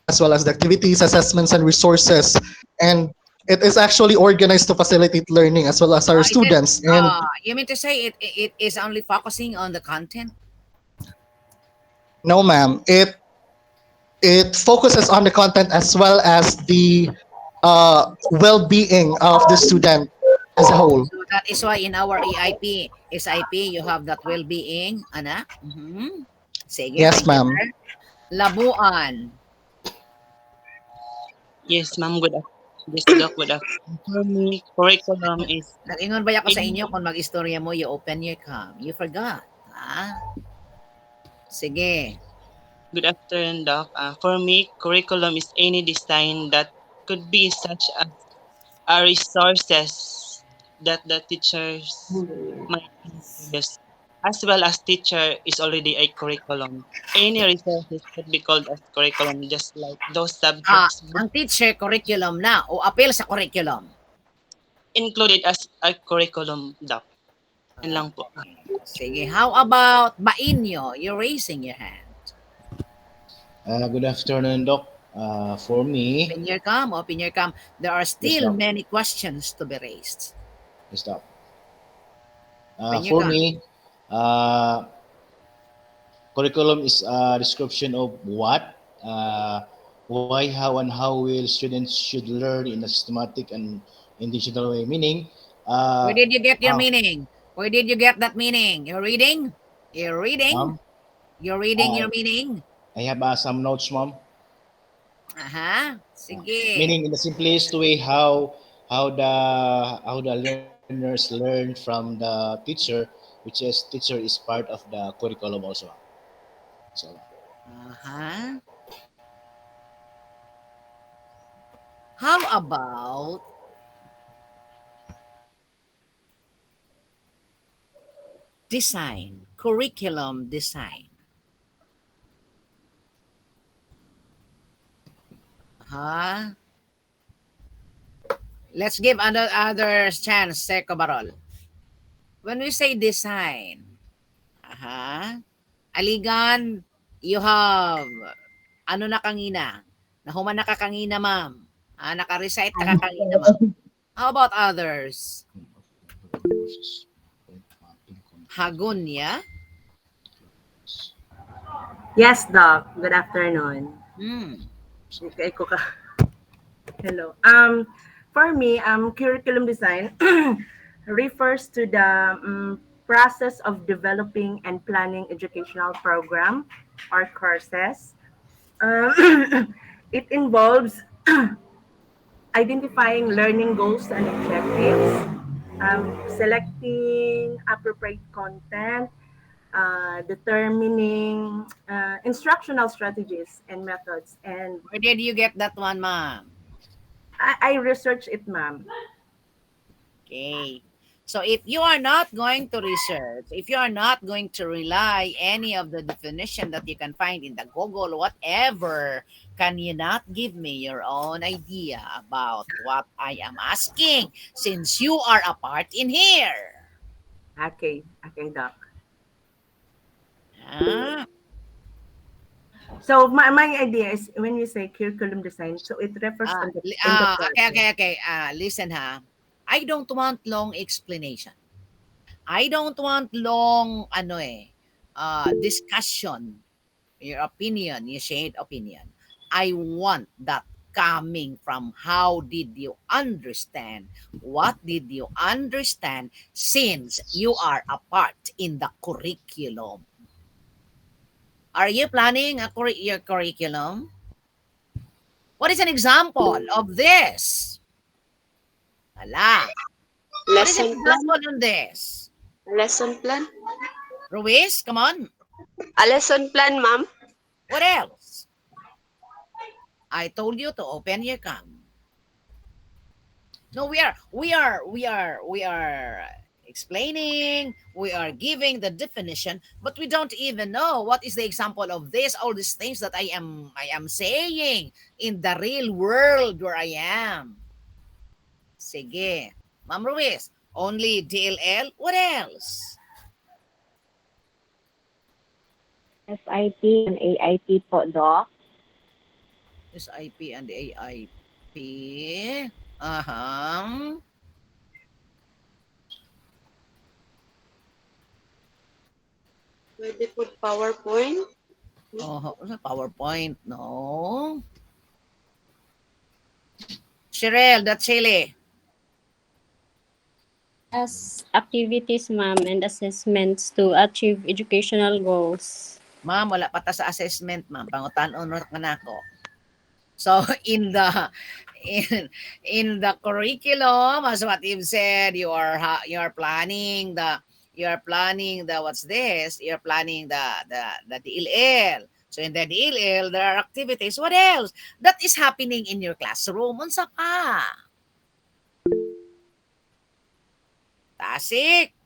as well as the activities, assessments, and resources. And it is actually organized to facilitate learning as well as our Is it students. And you mean to say it is only focusing on the content? no, ma'am, it focuses on the content as well as the well-being of the student as a whole. So that is why in our SIP, you have that well-being, ana? Mhm. Sige, Yes, thank you, ma'am. sir. Labuan. Yes, ma'am. Good afternoon. Yes, Doc. Good afternoon. For me, curriculum is Nag-ingon ba ako sa any inyo kung mag-istorya mo, you open your cam. You forgot. Ha? Sige. good afternoon, Doc. For me, curriculum is any design that could be such as resources that the teachers might use, as well as teacher is already a curriculum. Any resources could be called as curriculum, just like those subjects Ang teacher curriculum na o appeal sa curriculum? included as a curriculum, Doc. Yan lang po. Sige, how about Bainyo? You're raising your hand. Good afternoon, Doc. For me, Open your cam. There are yes, still Doc. many questions to be raised. Yes, Doc. Open your For cam. me, uh, curriculum is a description of what, why, how, and how will students should learn in a systematic and intentional way. Meaning, Where did you get your how, meaning? Where did you get that meaning? You're reading? You're reading? ma'am, You're reading your meaning? I have some notes, ma'am. Aha. Sige. Meaning, in the simplest way, how the learners learn from the teacher, which is teacher is part of the curriculum also. So, Aha. How about design, curriculum design? Ha? Let's give other chance, Seko Barol. When we say design, aligan, you have, ano na kangina? Nahuman na ka kangina, ma'am. Naka-recite ka kangina, ma'am. How about others? Hagunya? Yes, Doc. Good afternoon. Hmm. Okay, ko ka. Hello. For me, curriculum design refers to the process of developing and planning educational program or courses. It involves identifying learning goals and objectives, selecting appropriate content, determining instructional strategies and methods. And Where did you get that one, ma'am? I research it, ma'am. Okay. So if you are not going to research, if you are not going to rely any of the definition that you can find in the Google, whatever, can you not give me your own idea about what I am asking since you are a part in here? Okay. Okay, Doc. Ah, So my idea is when you say curriculum design, so it refers on the in the okay, process. okay, okay. Listen ha. I don't want long explanation. I don't want long discussion, your opinion, your shared opinion. I want that coming from how did you understand? What did you understand since you are a part in the curriculum? Are you planning your curriculum? What is an example of this? Ala. What is an Lesson plan? example on this? Lesson plan? Ruiz, come on. A lesson plan, ma'am? What else? I told you to open your cam. No, we are explaining, we are giving the definition, but we don't even know what is the example of this, all these things that I am saying in the real world where I am. Sige. Ma'am Ruiz, only DLL? What else? SIP and AIP po, Doc. SIP and AIP. Uh-huh. Pwede po PowerPoint? Oh, PowerPoint, no? Cheryl, that's silly. As activities, ma'am, and assessments to achieve educational goals. Ma'am, wala pa ta sa assessment, ma'am. Pangutan-on ra ka nako. So in the curriculum, as what you've said, you are planning the what's this? You're planning the DLL. So in the DLL, there are activities. What else? That is happening in your classroom. Unsa pa? Tasik.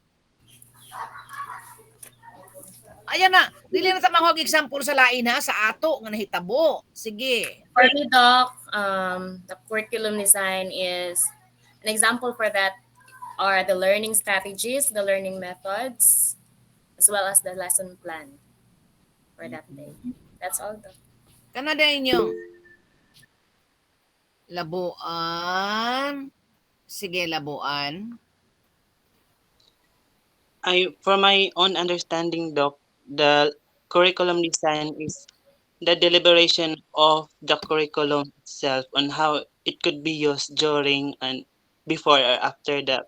Ayan na. Dili na ta manghog example sa lain ha, sa ato nga nahitabo. Sige. For me, Doc, the curriculum design is an example for that are the learning strategies, the learning methods, as well as the lesson plan for that day. That's all, Doc. Kanada inyong labuan. Sige, labuan. For my own understanding, Doc, the curriculum design is the deliberation of the curriculum itself on how it could be used during and before or after the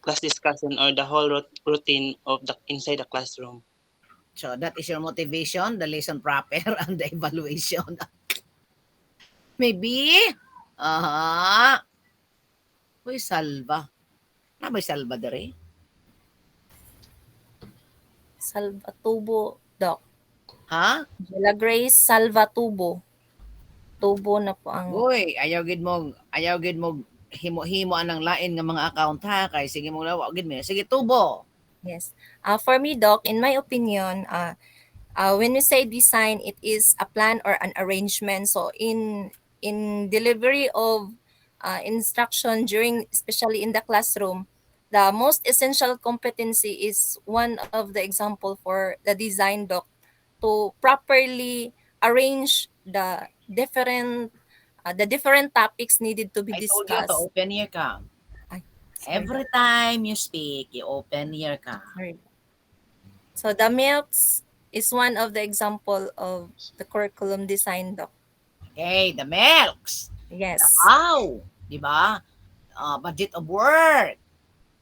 class discussion or the whole routine of the inside the classroom. So that is your motivation, the lesson proper and the evaluation. Maybe. Aha. Uy, salva. Na may salva dere? Salvatubo, Doc. Ha? Jella Grace Salvatubo. Tubo na po ang... Uy, ayaw gid mo himo-himo anang lain nga mga account ha kay sige mo lawa gid mi. Sige tubo. Yes. For me, Doc, in my opinion, when we say design, it is a plan or an arrangement. So in delivery of instruction during, especially in the classroom, the most essential competency is one of the example for the design, Doc, to properly arrange the different topics needed to be I told you to discussed. open your cam. Ay, sorry, Every Doc. time you speak, you open your cam. Sorry. So the milks is one of the example of the curriculum design, Doc. Okay, the milks. The Yes. how, di ba? Budget of work.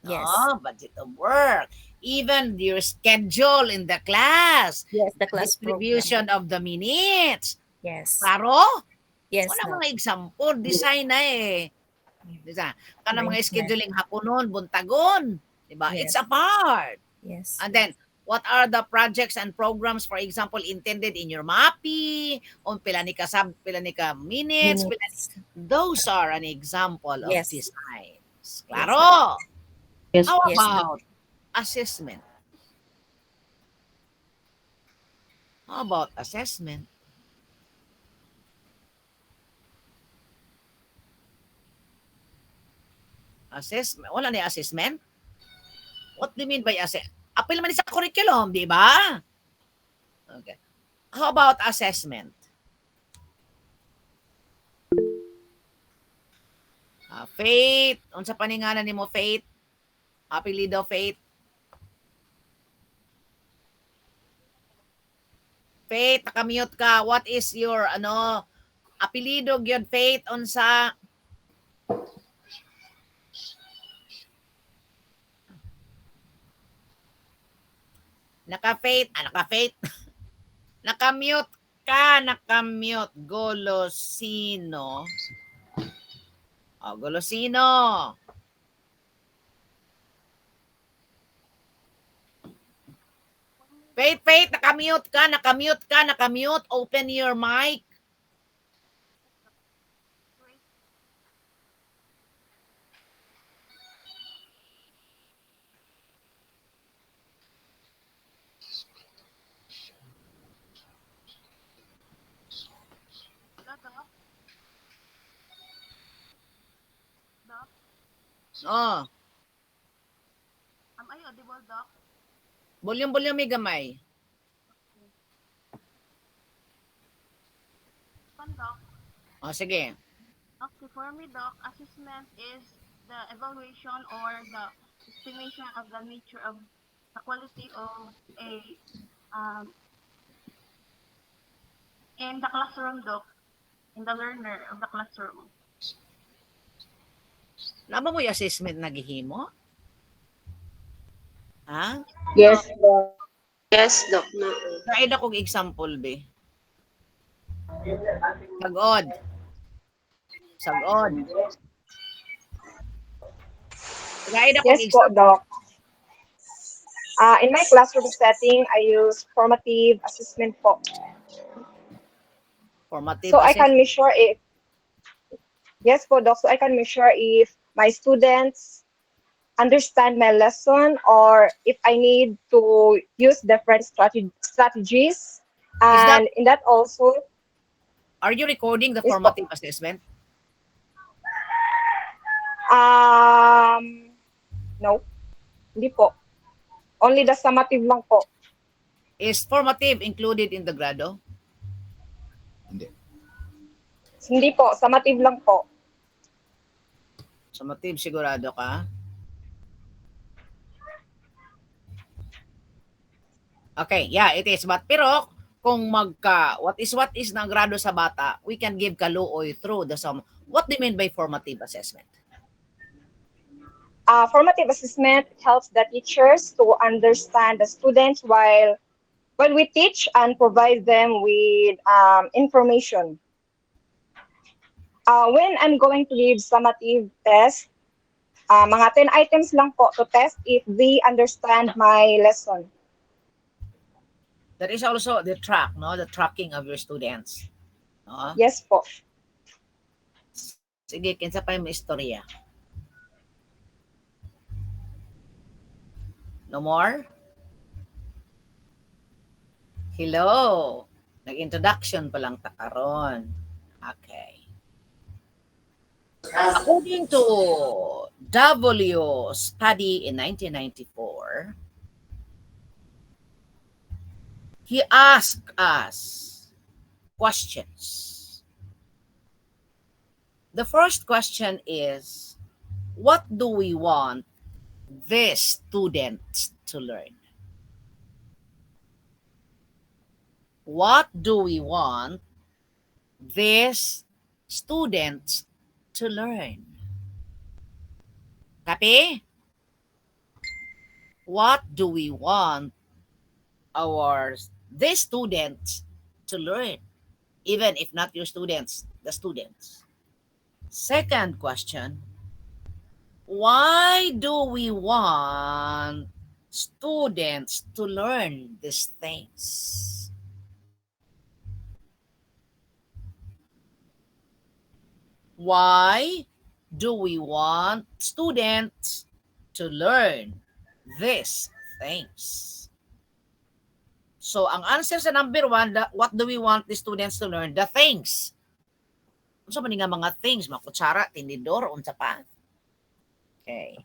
Yes. Budget of work. Even your schedule in the class. Yes, the The class program. distribution of the minutes. Yes. Klaro? Yes, Wala Doc. mga example. Design na eh. Diba? Kana mga Arrangement. scheduling haponon, buntagon. Diba? It's Yes. a part. Yes. And then, what are the projects and programs, for example, intended in your MAPI, on pila ni ka minutes, Minutes. those are an example of Yes. designs. Yes, Klaro. Yes. How Yes, Doc. about assessment? How about assessment? Assessment. Wala ni assessment? What do you mean by apil naman sa curriculum, di ba? Okay. How about assessment? Faith, unsa paninganan nimo Faith? Apelido Faith. Faith, nakamute ka. What is your apelido gyud Faith unsa? Naka-Faith, naka-Faith. Nakamute ka, nakamute. Golosino. Oh, Golosino. Faith, nakamute ka, nakamute ka, nakamute. Open your mic. Oh. Am I audible, Doc? Volume may gamay. Doc. Oh, sige. Okay, for me, Doc, assessment is the evaluation or the estimation of the nature of the quality of a in the classroom, Doc, in the learner of the classroom. Lama mo yung assessment na gihimo? Ha? Yes, Doc. Yes, Doc. Kain akong example, be. Sagod. Sagod. Kain akong Yes po, example. Doc. In my classroom setting, I use formative assessment po. Formative So I can assessment. measure if, yes po, Doc, so I can measure if my students understand my lesson or if I need to use different strategies. And in that also, Are you recording the yes po. formative assessment? No, hindi po. Only the summative lang po. Is formative included in the grado? Hindi po, summative lang po. Summative sigurado ka? Okay, yeah, it is. But pero kung what is na grado sa bata, we can give kaluoy through the sum. What do you mean by formative assessment? Formative assessment helps the teachers to understand the students while we teach and provide them with information. When I'm going to give summative test, mga 10 items lang po to test if they understand my lesson. That is also the track, no? The tracking of your students. No? Yes po. Sige, kinsa pa yung istorya? No more? Hello. Nag-introduction pa lang ta karon. Okay. According to W study in 1994, he asked us questions. The first question is, what do we want these students to learn? What do we want these students to learn? Copy? What do we want these students to learn? Even if not your students, the students. Second question, why do we want students to learn these things? Why do we want students to learn these things? So, ang answer sa number 1, what do we want the students to learn? The things. Unsa man nga mga things, mga kutsara, tinidor, unsa pa? Okay.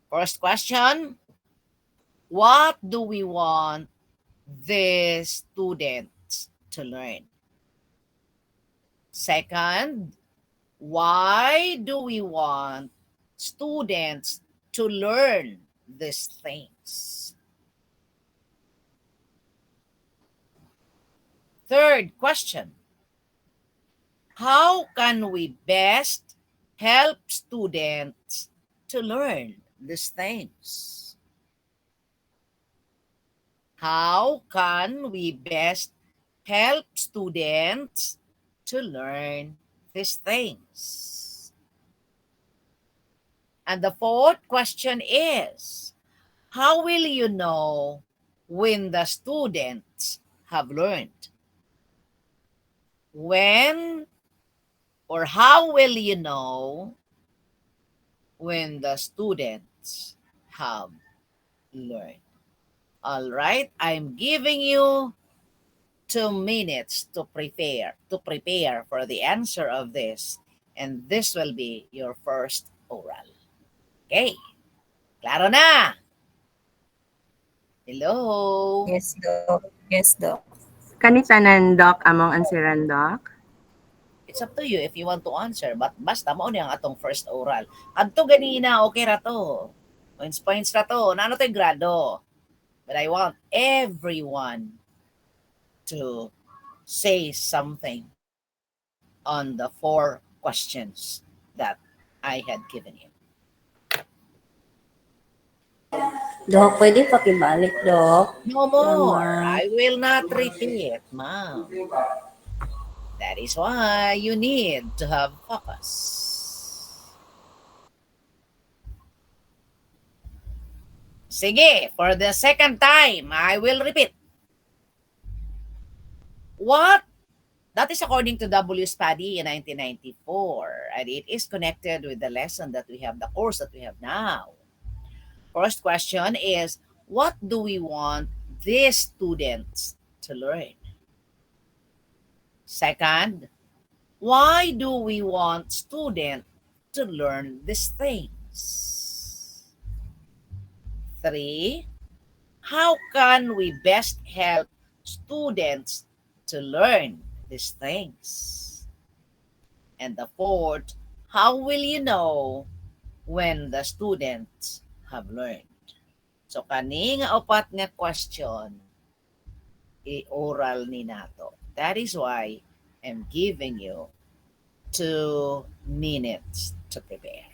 First question, What do we want the students to learn? Second, why do we want students to learn these things? Third question, how can we best help students to learn these things? How can we best help students to learn these things? And the fourth question is, how will you know when the students have learned? When or how will you know when the students have learned? All right, I'm giving you 2 minutes to prepare for the answer of this, and this will be your first oral. Okay, klaro na? Hello? Yes, Doc. Yes, Doc. Kanitanan, Doc, among ansiran, Doc? It's up to you if you want to answer, but basta mo ni ang atong first oral. Adto ganina, okay ra to. Points ra to. Nano to'y grado. But I want everyone to say something on the 4 questions that I had given you. Doc, pwede pakibalik, Doc. No more. Salamat. I will not repeat, ma'am. That is why you need to have focus. Sige, for the second time, I will repeat. What? That is according to W. Spady in 1994, and it is connected with the lesson that we have, the course that we have now. First question is, what do we want these students to learn? Second, why do we want students to learn these things? 3, how can we best help students to learn these things? And the fourth, how will you know when the students have learned? So kani nga upat nga question, i-oral ni nato. That is why I'm giving you 2 minutes to prepare.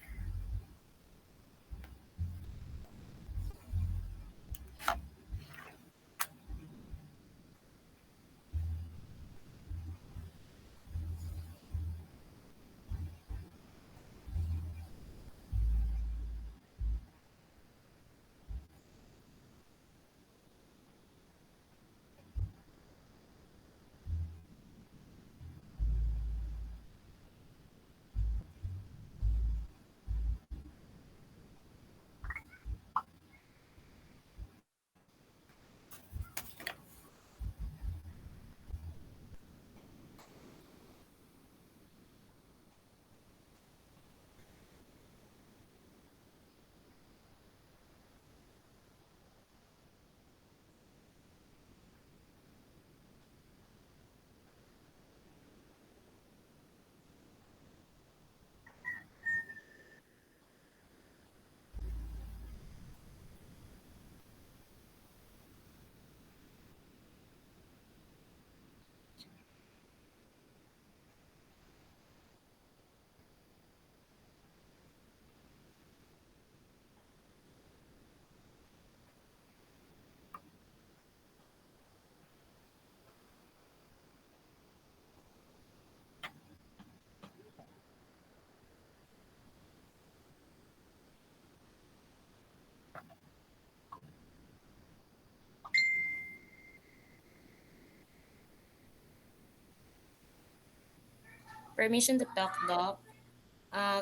Permission to talk, Doc.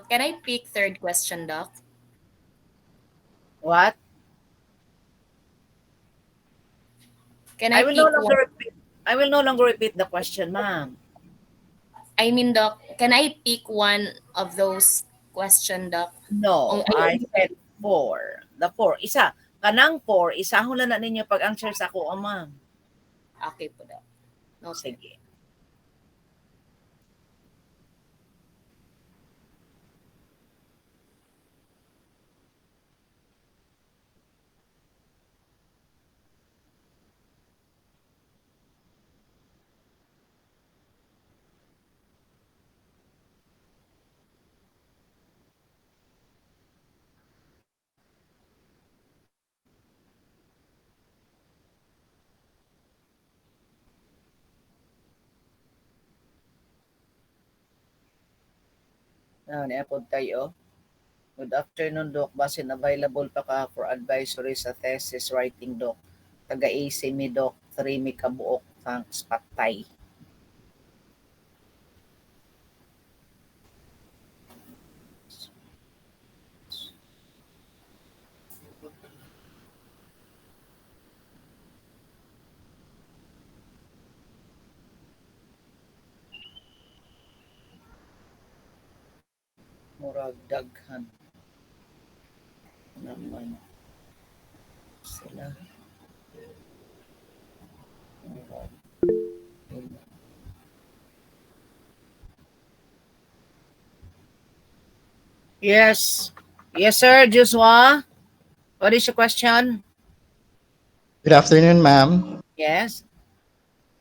Can I pick third question, Doc? What? Can I I will no pick longer one? repeat. I will no longer repeat the question, ma'am. I mean, Doc, can I pick one of those question, Doc? No, I I only said 4. The 4. Isa. kanang 4, isahon lang na ninyo pag-answer sa ako, ma'am. Okay po, Doc. Noted. Sige. Niapod tayo. Good afternoon, Doc. Basin available pa ka for advisory sa thesis writing, Doc. Taga-AC mi, Doc. 3 mi kabuok. Thanks, patay. Murag daghan naman sila. Murag. Yes. Yes, sir, Joshua. What is your question? Good afternoon, ma'am. Yes.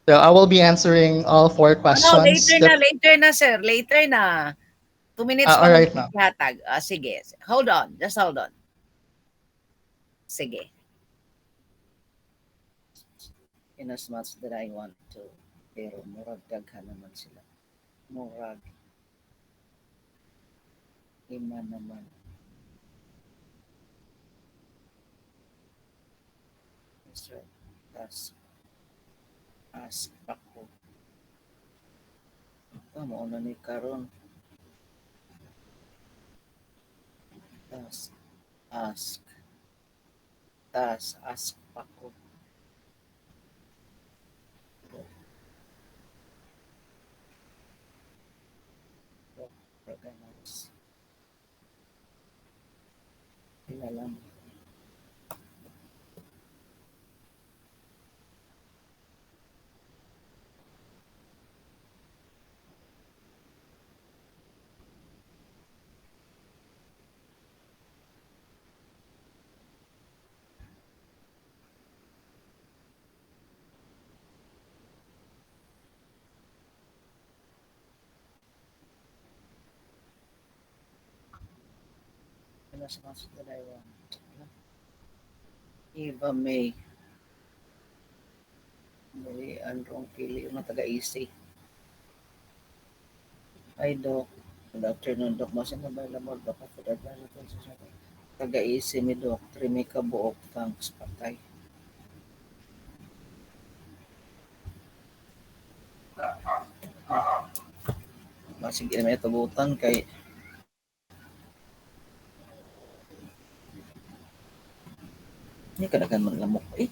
So I will be answering all four Oh, no, questions. later na, sir. Later na. 2 minutes pa All mo right, ma'am. hatag. Sige. Hold on. Just hold on. Sige. In as much that I want to. Pero murag daghan naman sila. Murag. Lima naman. Sir, ask ako. Mo na ni karon. Tas ask. Ask ako. Organize. Sila lang. In as much that I want. Eva May. May Androng Pili. Yung taga-AC. Hi, Doc. Good afternoon, Doc. Masin na ba lamod ba ka? Taga-AC mi, Doc. Trimi ka buok. Thanks, patay. Sige, may tabutan kay ini kadang man lamok eh.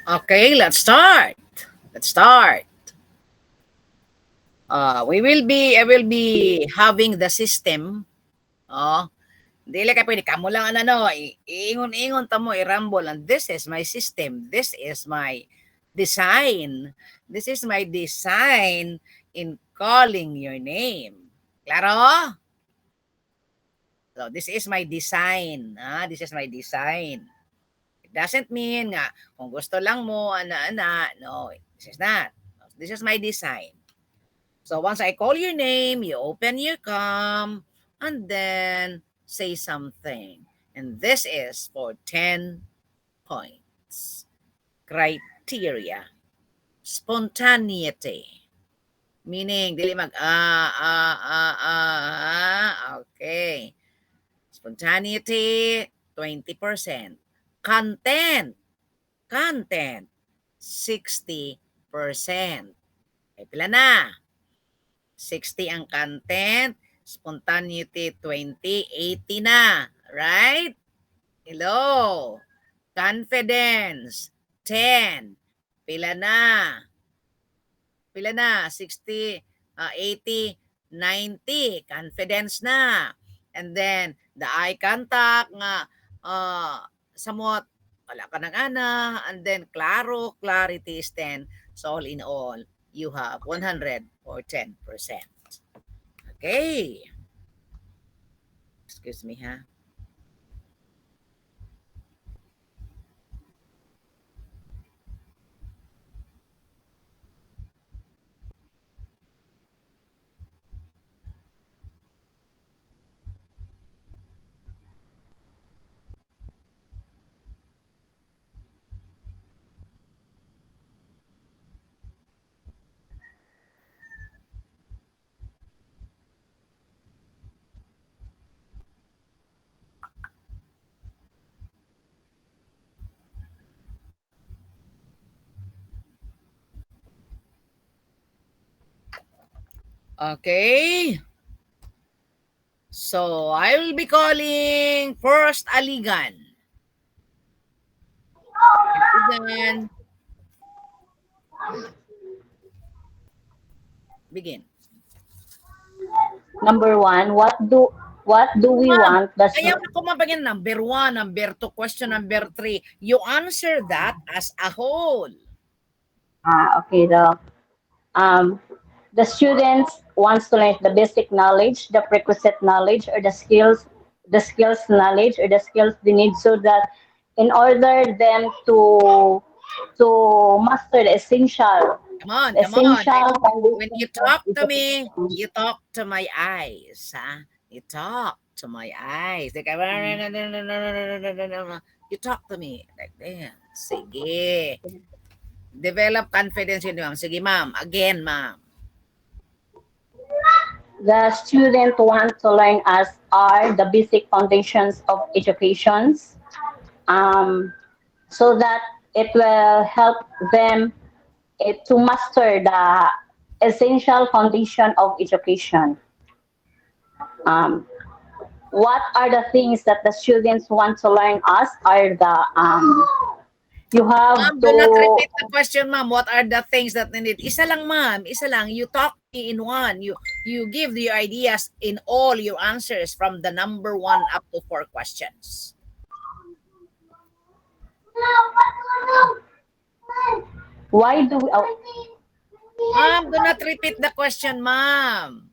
Okay, let's start. Let's start. I will be having the system. Oh, dili ka pwede kamo lang ano, iingon-ingon ta mo, i-rumble. And this is my system. This is my design. This is my design in calling your name. Klaro? So, this is my design. This is my design. It doesn't mean nga, kung gusto lang mo, ana-ana. No, this is not. This is my design. So once I call your name, you open your cam and then say something. And this is for 10 points. Criteria. Spontaneity. Meaning, dili mag okay. Spontaneity, 20%. Content. Content, 60%. Pila na? 60 ang content, spontaneity 20, 80 na. Right? Hello. Confidence, 10. Pila na? Pila na? 60, 80, 90. Confidence na. And then, the eye contact nga, somewhat, wala ka ng ana. And then, klaro, clarity is 10. So, all in all, you have 100 or 10%. Okay. Excuse me, ha? Okay. So, I will be calling first Aligan. Aligan. Begin. Number one, what do we Ma'am, want the ayaw na ko mabagyan number 1, number 2, question number 3. You answer that as a whole. okay, the students wants to learn the basic knowledge, the prerequisite knowledge, or the skills knowledge, or the skills they need, so that in order them to master the essential Come on, the come on. essential When conditions you of talk to me, education. you talk to my eyes, ha? You talk to my eyes. Like, you talk to me like that. Sige. Develop confidence yun, ma'am. Sige, ma'am. Again, ma'am. The student want to learn as are the basic foundations of educations, um, so that it will help them to master the essential foundation of education. Um, what are the things that the students want to learn as are the you have Ma'am, do not to repeat the question, ma'am. What are the things that they need? Isa lang, ma'am. Isa lang. You talk me in one. You give your ideas in all your answers from the number 1 up to 4 questions. why do we, Ma'am, do not repeat the question, ma'am.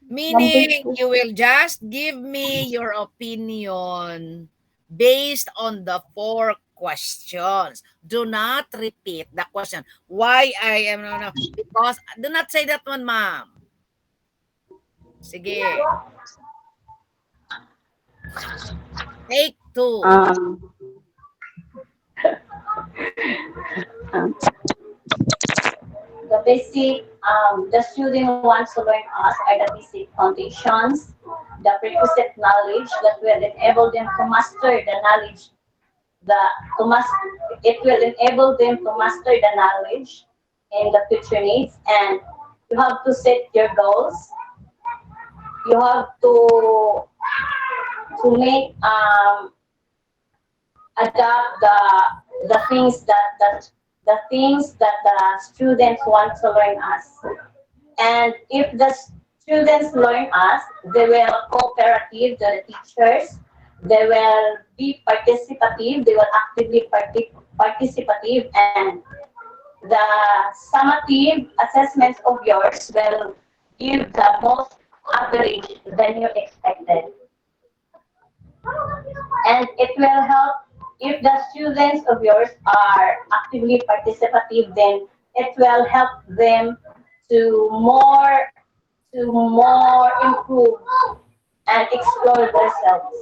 number Meaning, two. you will just give me your opinion based on the 4 questions. Do not repeat the question. Why I am, no, because, do not say that one, ma'am. Sige. Take 2. um, um, the student wants to learn us are the basic foundations, the prerequisite knowledge that will enable them to master the knowledge, the to mas it will enable them to master the knowledge in the future needs. And you have to set your goals. You have to make adapt the the things that the students want to learn us. And if the students learn us, they will cooperative to the teachers. They will be participative. They will actively participative, and the summative assessments of yours will give the most average than you expected. And it will help if the students of yours are actively participative, then it will help them to more improve and explore themselves.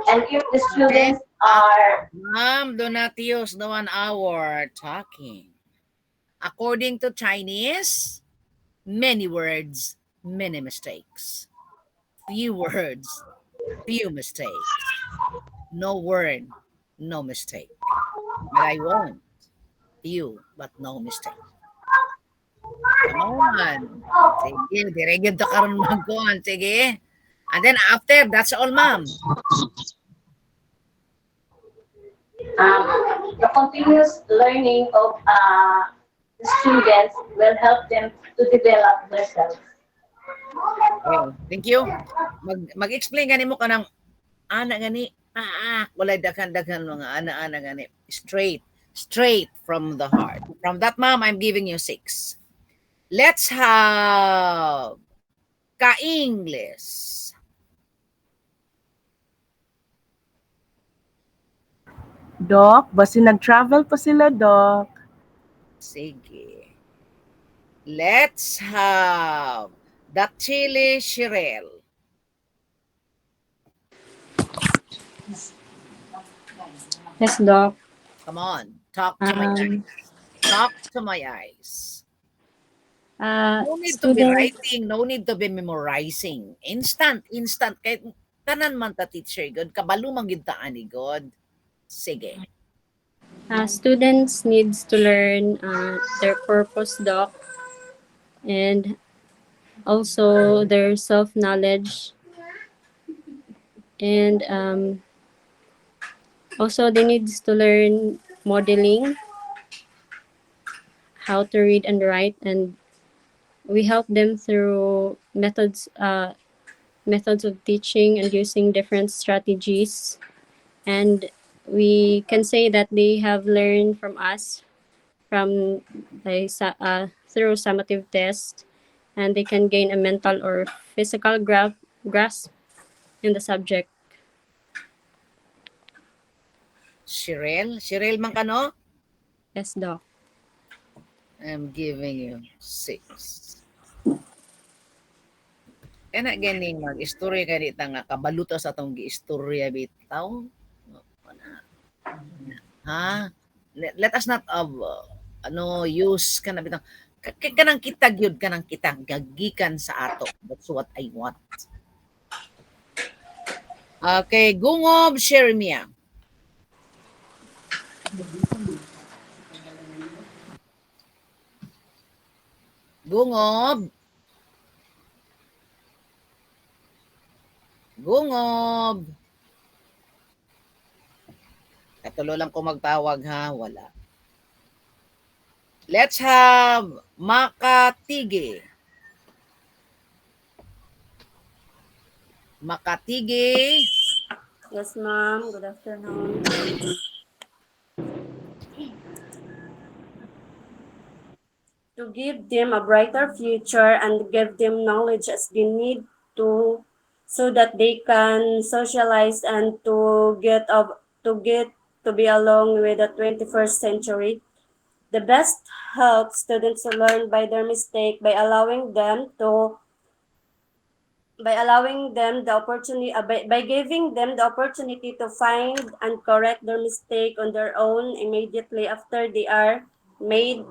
And if the Okay. students are Ma'am, do not use the 1 hour talking. According to Chinese, many words, many mistakes. Few words, few mistakes. No word, no mistake. But I won't. Few, but no mistake. Come on. Sige, dirigid to karon magkuhan. Sige. And then after, that's all, ma'am. the continuous learning of the students will help them to develop themselves. Okay, thank you. Mag-explain gani mo ka ng ana gani. Walay daghan-daghan mga ana-ana gani. Straight from the heart. From that, ma'am, I'm giving you 6. Let's have ka-English. Doc, basi nag-travel pa sila, Doc. Sige. Let's have the chili Shirel. Yes, Doc. Come on, talk to my Um, eyes. Talk to my eyes. No need to be Student, writing, no need to be memorizing. Instant. Kahit tanan man ta teacher, good. Kabalo man gid ta ani, good. Sige. students needs to learn their purpose, Doc, and also their self-knowledge, and also they needs to learn modeling, how to read and write, and we help them through methods of teaching and using different strategies. And we can say that they have learned from us from through summative test, and they can gain a mental or physical grasp in the subject. Shirel man ka, no? Yes, Doc. I'm giving you 6. Kana ganing mag-istorya ka dita nga kabaluto sa atong giistorya bitaw. Ha? Let us not use kana bitaw. Kanang kita gyud kanang kita gagikan sa ato. That's what I want. Okay, Gungob Shermia. Gungob. Gungob. Katulo lang ko magtawag ha, wala. Let's have Makatigi. Makatigi. Yes, ma'am. Good afternoon. To give them a brighter future and give them knowledge as they need to, so that they can socialize and to get to be along with the 21st century. The best help students to learn by their mistake by giving them the opportunity to find and correct their mistake on their own immediately after they are made,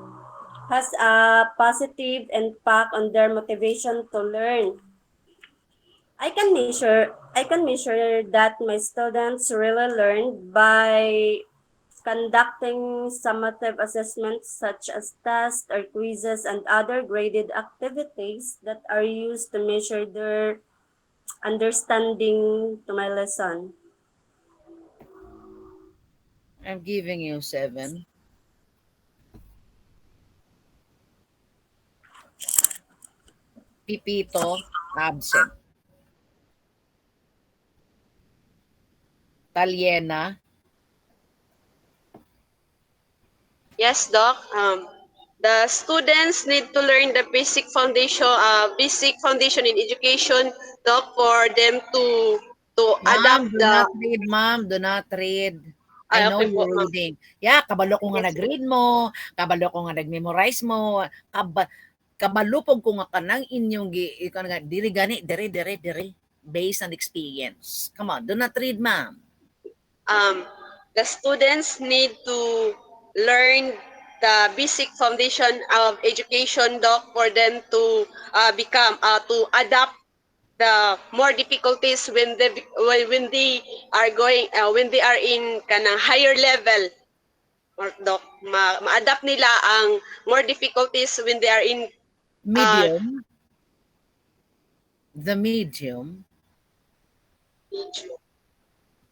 has a positive impact on their motivation to learn. I can measure that my students really learn by conducting summative assessments such as tests or quizzes and other graded activities that are used to measure their understanding to my lesson. I'm giving you 7. Pipito, absent. Taliena, Yes, Doc. The students need to learn the basic foundation in education, Doc, for them to ma'am, adapt do the. not read, ma'am. Do not read. I Ay, know okay po, you're ma'am. reading. Yeah, kabalo ko nga Yes, nag-read mo, kabalo ko nga nag-memorize mo, kabalupog ko nga kanang inyong ikaw nga diri gani diri based on experience. Come on, do not read, ma'am. um, the students need to learn the basic foundation of education, Doc, for them to to adapt the more difficulties when they are going when they are in kanang higher level, or Doc, ma-adapt nila ang more difficulties when they are in uh, Medium, the medium,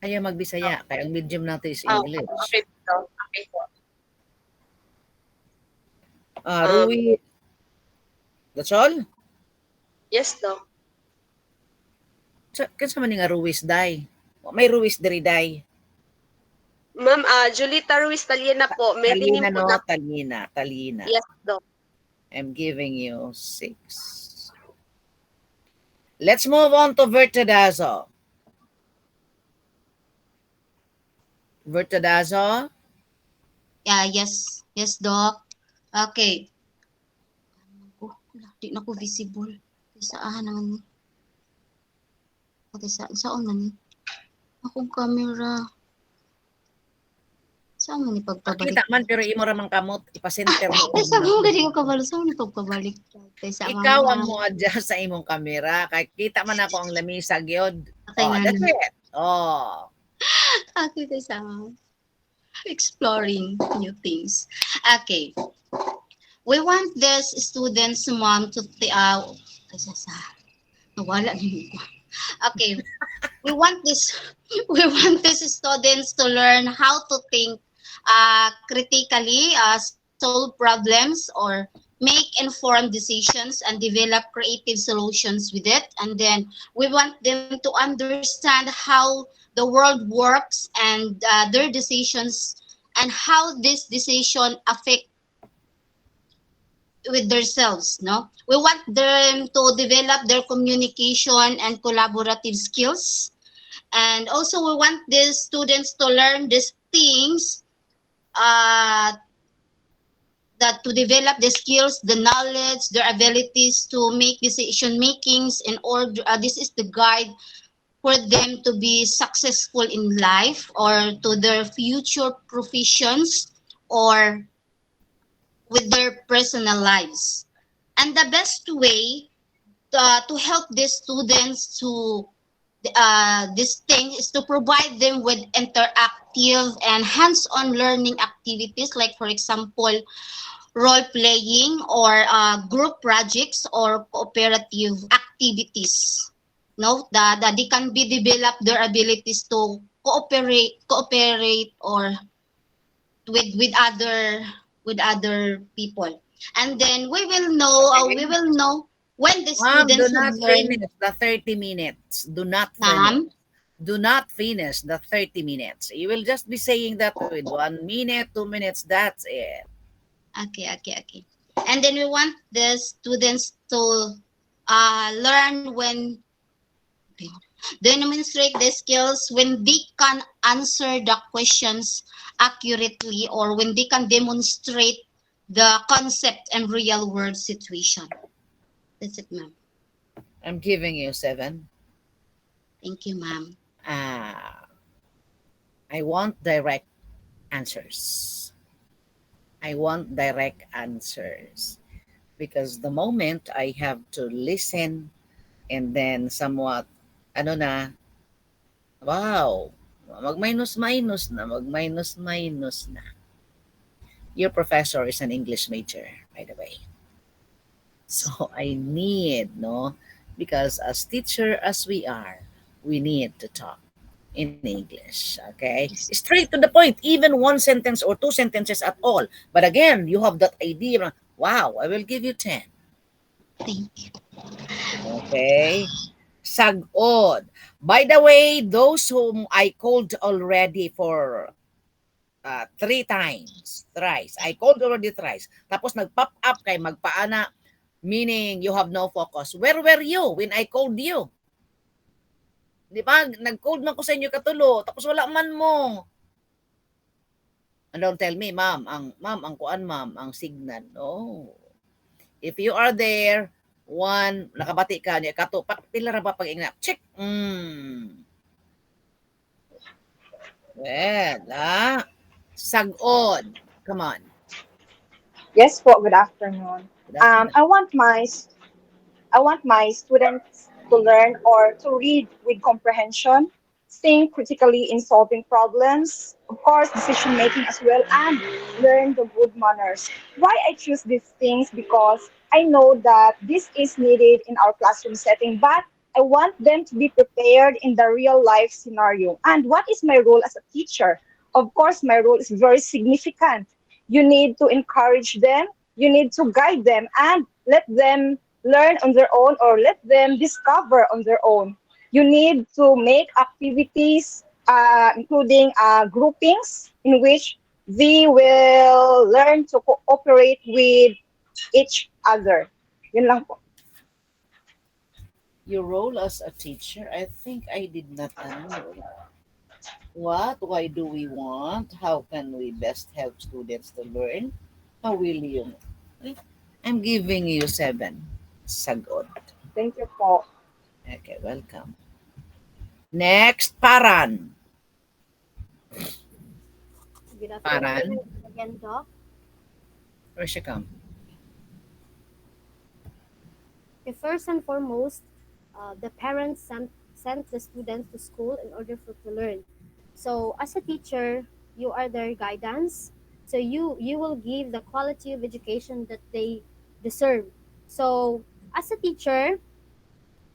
ayaw magbisaya, kaya ang medium natin is English. okay po, okay po. Um, Rui, that's all? yes, Doc. Kansa man nga Ruiz day? May Ruiz diri day. Ma'am, Julita Ruiz Taliena po, may tingin Talina po no, na. Talina. Yes, Doc. I'm giving you 6. Let's move on to Vertadazo. Vertadazo? Yes. Yes, Doc. Okay. Oh, di na ko visible. Saan naman ni? Saan man ni? Akong camera. Saan man ni pagpabalik? Pakita man pero imo ra man kamot ipasenter mo. Sa mo gani ko kabalo saan ni pagpabalik? Sa Ikaw ang ma'am. mo adjust sa imong camera kay kita man ako ang lamisa gyud. Okay, Oh, nga that's naman. it. Oh. Okay, sa ma'am. Exploring new things. Okay. We want these students, ma'am, to nawala niyo ko. Okay. We want this we want these students to learn how to think critically, solve problems, or make informed decisions and develop creative solutions with it. And then we want them to understand how the world works and their decisions and how this decision affect with themselves, no? We want them to develop their communication and collaborative skills. And also we want these students to learn these things, uh, that to develop the skills, the knowledge, their abilities to make decision makings in order. This is the guide for them to be successful in life or to their future professions or with their personal lives. And the best way to help these students to this thing is to provide them with interactive and hands-on learning activities, like for example role playing or group projects or cooperative activities, no, that they can be develop their abilities to cooperate or with other people. And then we will know when the Ma'am, do students have not learned. finish the 30 minutes. Do not finish. Ma'am. Do not finish the 30 minutes. You will just be saying that with 1 minute, 2 minutes, that's it. Okay. And then we want the students to learn when demonstrate the skills when they can answer the questions accurately or when they can demonstrate the concept and real world situation. That's it, ma'am. I'm giving you 7. Thank you, ma'am. I want direct answers. I want direct answers. Because the moment I have to listen and then somewhat, ano na, wow, mag-minus-minus na. Your professor is an English major, by the way. So I need, no, because as teacher as we are, we need to talk. in English. Okay? Straight to the point, even one sentence or two sentences at all. But again, you have that idea. Wow, I will give you 10. Thank you. Okay? Sagod. By the way, those whom I called already for three times, thrice. I called already thrice. Tapos nag-pop up kay magpaana, meaning you have no focus. Where were you when I called you? Di ba? Nag-called man ko sa inyo katulo, tapos wala man mo. And don't tell me, ma'am, ang kuan, ma'am, ang signal. No. If you are there, one, nakabati ka niya, kato, pila ra ba pag-ingna? Check. Well, sagod. Come on. Yes po, good afternoon. Good afternoon. I want my students to learn or to read with comprehension, think critically in solving problems, of course, decision making as well, and learn the good manners. Why I choose these things? Because I know that this is needed in our classroom setting, but I want them to be prepared in the real life scenario. And what is my role as a teacher? Of course, my role is very significant. You need to encourage them, you need to guide them, and let them learn on their own or let them discover on their own. You need to make activities, including groupings, in which they will learn to cooperate with each other. Yun lang po. Your role as a teacher, I think I did not know. What? Why do we want? How can we best help students to learn? How will you? I'm giving you 7. Sagot. Thank you po. Okay, welcome. Next, Paran. Good Paran. afternoon again, Doc. Where she come? Okay, first and foremost, the parents sent the students to school in order for to learn. So as a teacher, you are their guidance. So you will give the quality of education that they deserve. So as a teacher,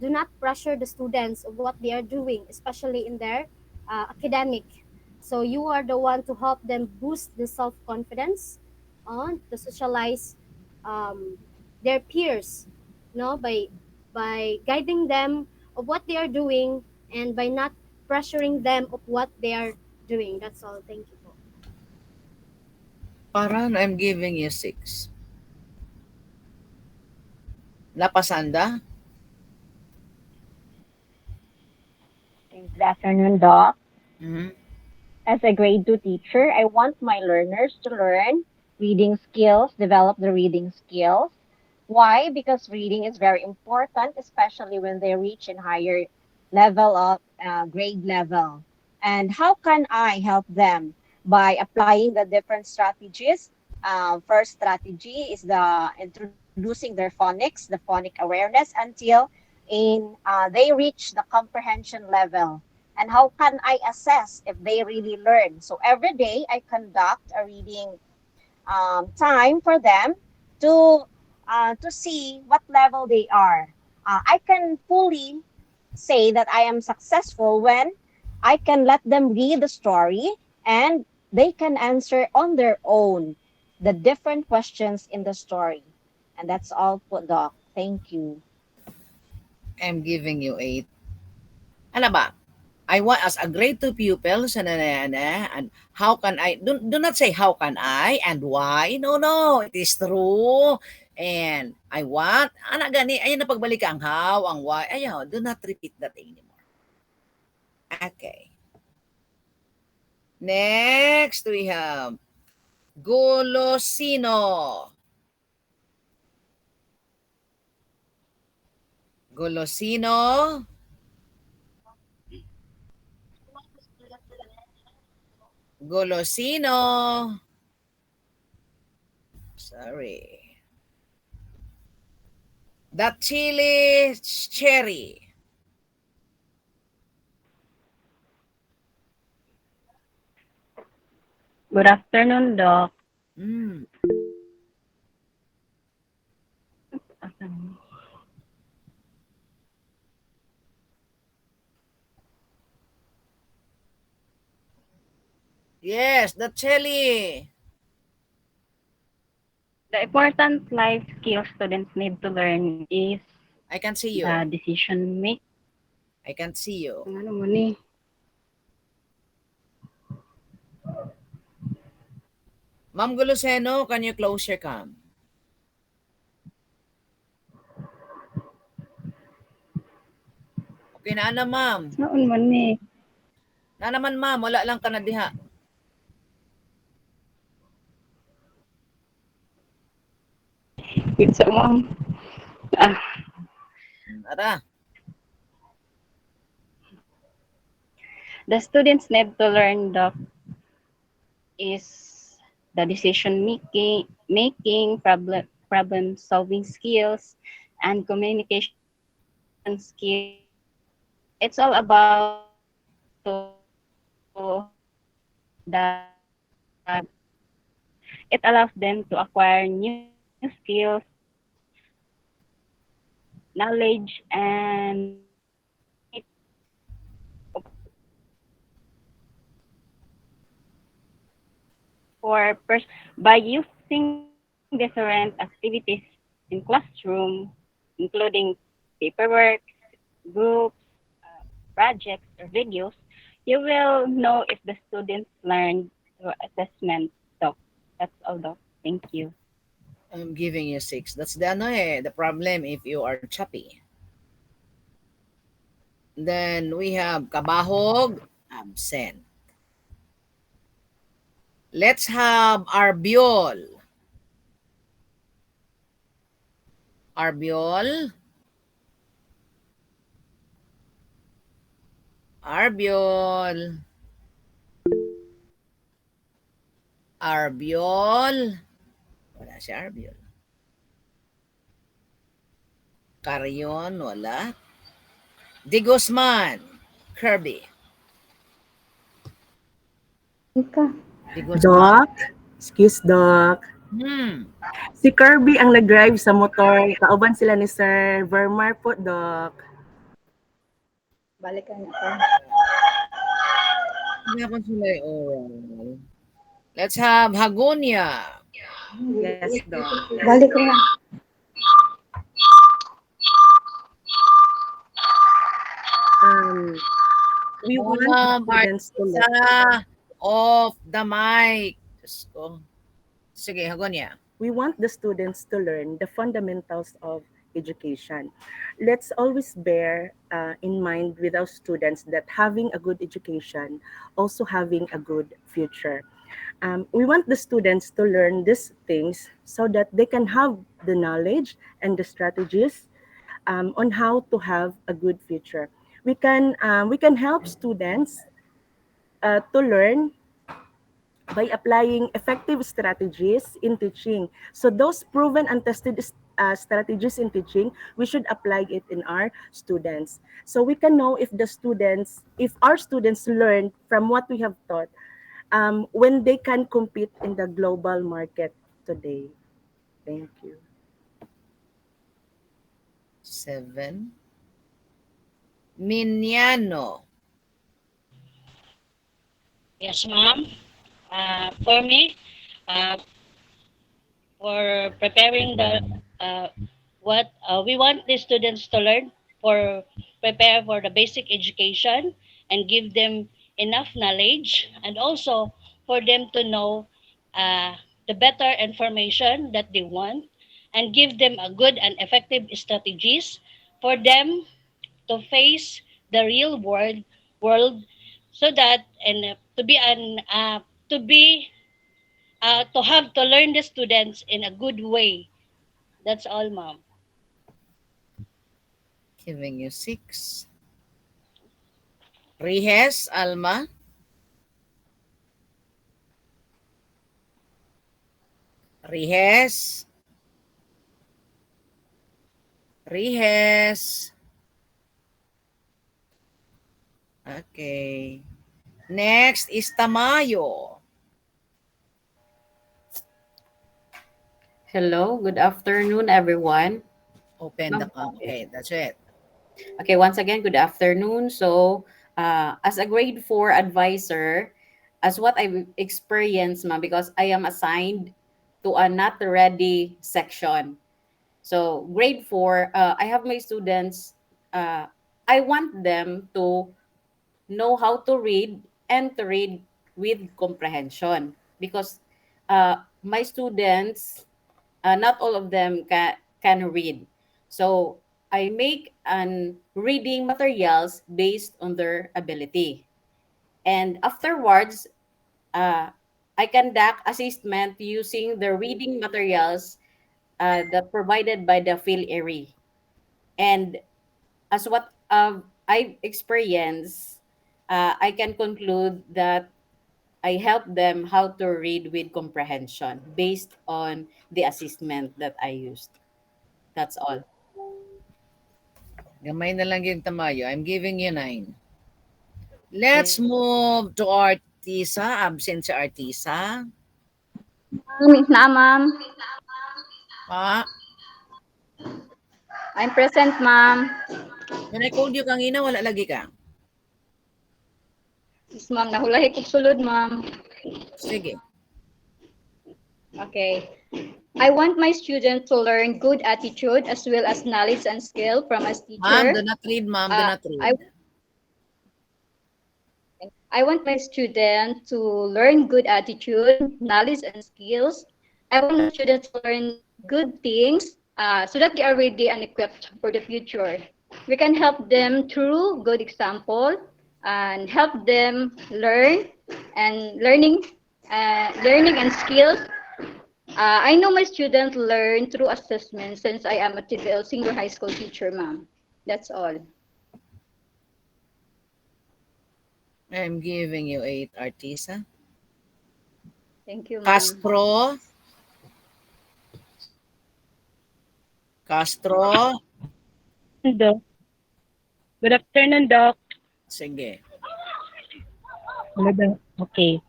do not pressure the students of what they are doing, especially in their academic. So you are the one to help them boost the self-confidence, to socialize um, their peers, no, by guiding them of what they are doing and by not pressuring them of what they are doing. That's all. Thank you po. Paran, I'm giving you 6. Napasanda? Good afternoon, Doc. Mm-hmm. As a grade 2 teacher, I want my learners to learn reading skills, develop the reading skills. Why? Because reading is very important, especially when they reach in higher level of grade level. And how can I help them? By applying the different strategies. First strategy is the introducing their phonics, the phonic awareness until they reach the comprehension level. And how can I assess if they really learn? So every day I conduct a reading time for them to to see what level they are. I can fully say that I am successful when I can let them read the story and they can answer on their own the different questions in the story. And that's all, po, Doc. Thank you. I'm giving you 8. Ano ba? I want as a grade 2 pupils and how can I do not say how can I and why. No, no, it is true. And I want ana gani ayun na pagbalik ang how, ang why. Ayaw, do not repeat that anymore. Okay. Next we have Golosino. Golosino. Golosino. Sorry. That chili cherry. Good afternoon, Doc. Mm. Yes, the Chelly. The important life skills students need to learn is I can see the you. decision make. I can see you. Ano mo ni? Ma'am Goloseno, can you close your cam? Okay na ma'am. Noon man ni. Na naman ma'am, wala lang ka na diha. Pizza mom. Ah, Ara. the students need to learn the is the decision making, problem solving skills, and communication skills. It's all about to have the it allows them to acquire new skills, knowledge, and meet for by using different activities in classroom, including paperwork, groups, projects, or videos, you will know if the students learned through assessment. So that's all, though. Thank you. I'm giving you 6. That's the ano the problem if you are choppy. Then we have kabahog, absent. Let's have arbiol. Arbiol. Arbiol. Arbiol. Wala si Arbiol. Carrion, wala. Di Guzman. Kirby. Di Guzman. Doc, excuse Doc. Si Kirby ang nag-drive sa motor. Kauban sila ni Sir Vermar po, Doc. Balik ka na. Hindi ako sila oral. Let's have Hagonia. Yes, Doc. Balik ko na. We want the students to Marisa, learn. off the mic. Diyos ko. Sige, Hagonia. We want the students to learn the fundamentals of education. Let's always bear in mind with our students that having a good education, also having a good future. We want the students to learn these things so that they can have the knowledge and the strategies on how to have a good future. We can help students to learn by applying effective strategies in teaching. So those proven and tested strategies in teaching, we should apply it in our students. So we can know if our students learn from what we have taught, when they can compete in the global market today. Thank you. 7. Miniano. Yes, ma'am. For me, uh, for preparing the what we want the students to learn for prepare for the basic education and give them enough knowledge and also for them to know the better information that they want and give them a good and effective strategies for them to face the real world so that and to be to have to learn the students in a good way. That's all, ma'am. Giving you 6. Rihes, Alma. Rihes. Rihes. Okay. Next is Tamayo. Hello, good afternoon, everyone. Open the cam. Okay, that's it. Okay, once again, good afternoon. So, as a grade 4 advisor, as what I've experienced, ma'am, because I am assigned to a not ready section. So grade 4, I have my students, uh, I want them to know how to read and to read with comprehension because my students, not all of them can read. So I make an reading materials based on their ability. And afterwards, uh, I conduct assessment using the reading materials that provided by the field area. And as what I've experienced, I can conclude that I help them how to read with comprehension based on the assessment that I used. That's all. Gamay na lang yung tamayo. I'm giving you 9. Let's move to Artisa. Absent si Artisa. Na, ma'am. Pa, I'm present, ma'am. when I called you kanina, wala lagi ka. Yes, ma'am. Nahulahi kong sulod, ma'am. Sige. Okay. I want my students to learn good attitude as well as knowledge and skill from us Ma'am, teacher. do not read, ma'am. Do not I read. I want my student to learn good attitude, knowledge, and skills. I want my students to learn good things so that they are ready and equipped for the future. We can help them through good example and help them learn and learning and skills. I know my students learn through assessment since I am a TVL senior high school teacher, ma'am. That's all. I'm giving you 8, Artisa. Thank you, ma'am. Castro. Castro. Doc. Good afternoon, Doc. Sige. Okay.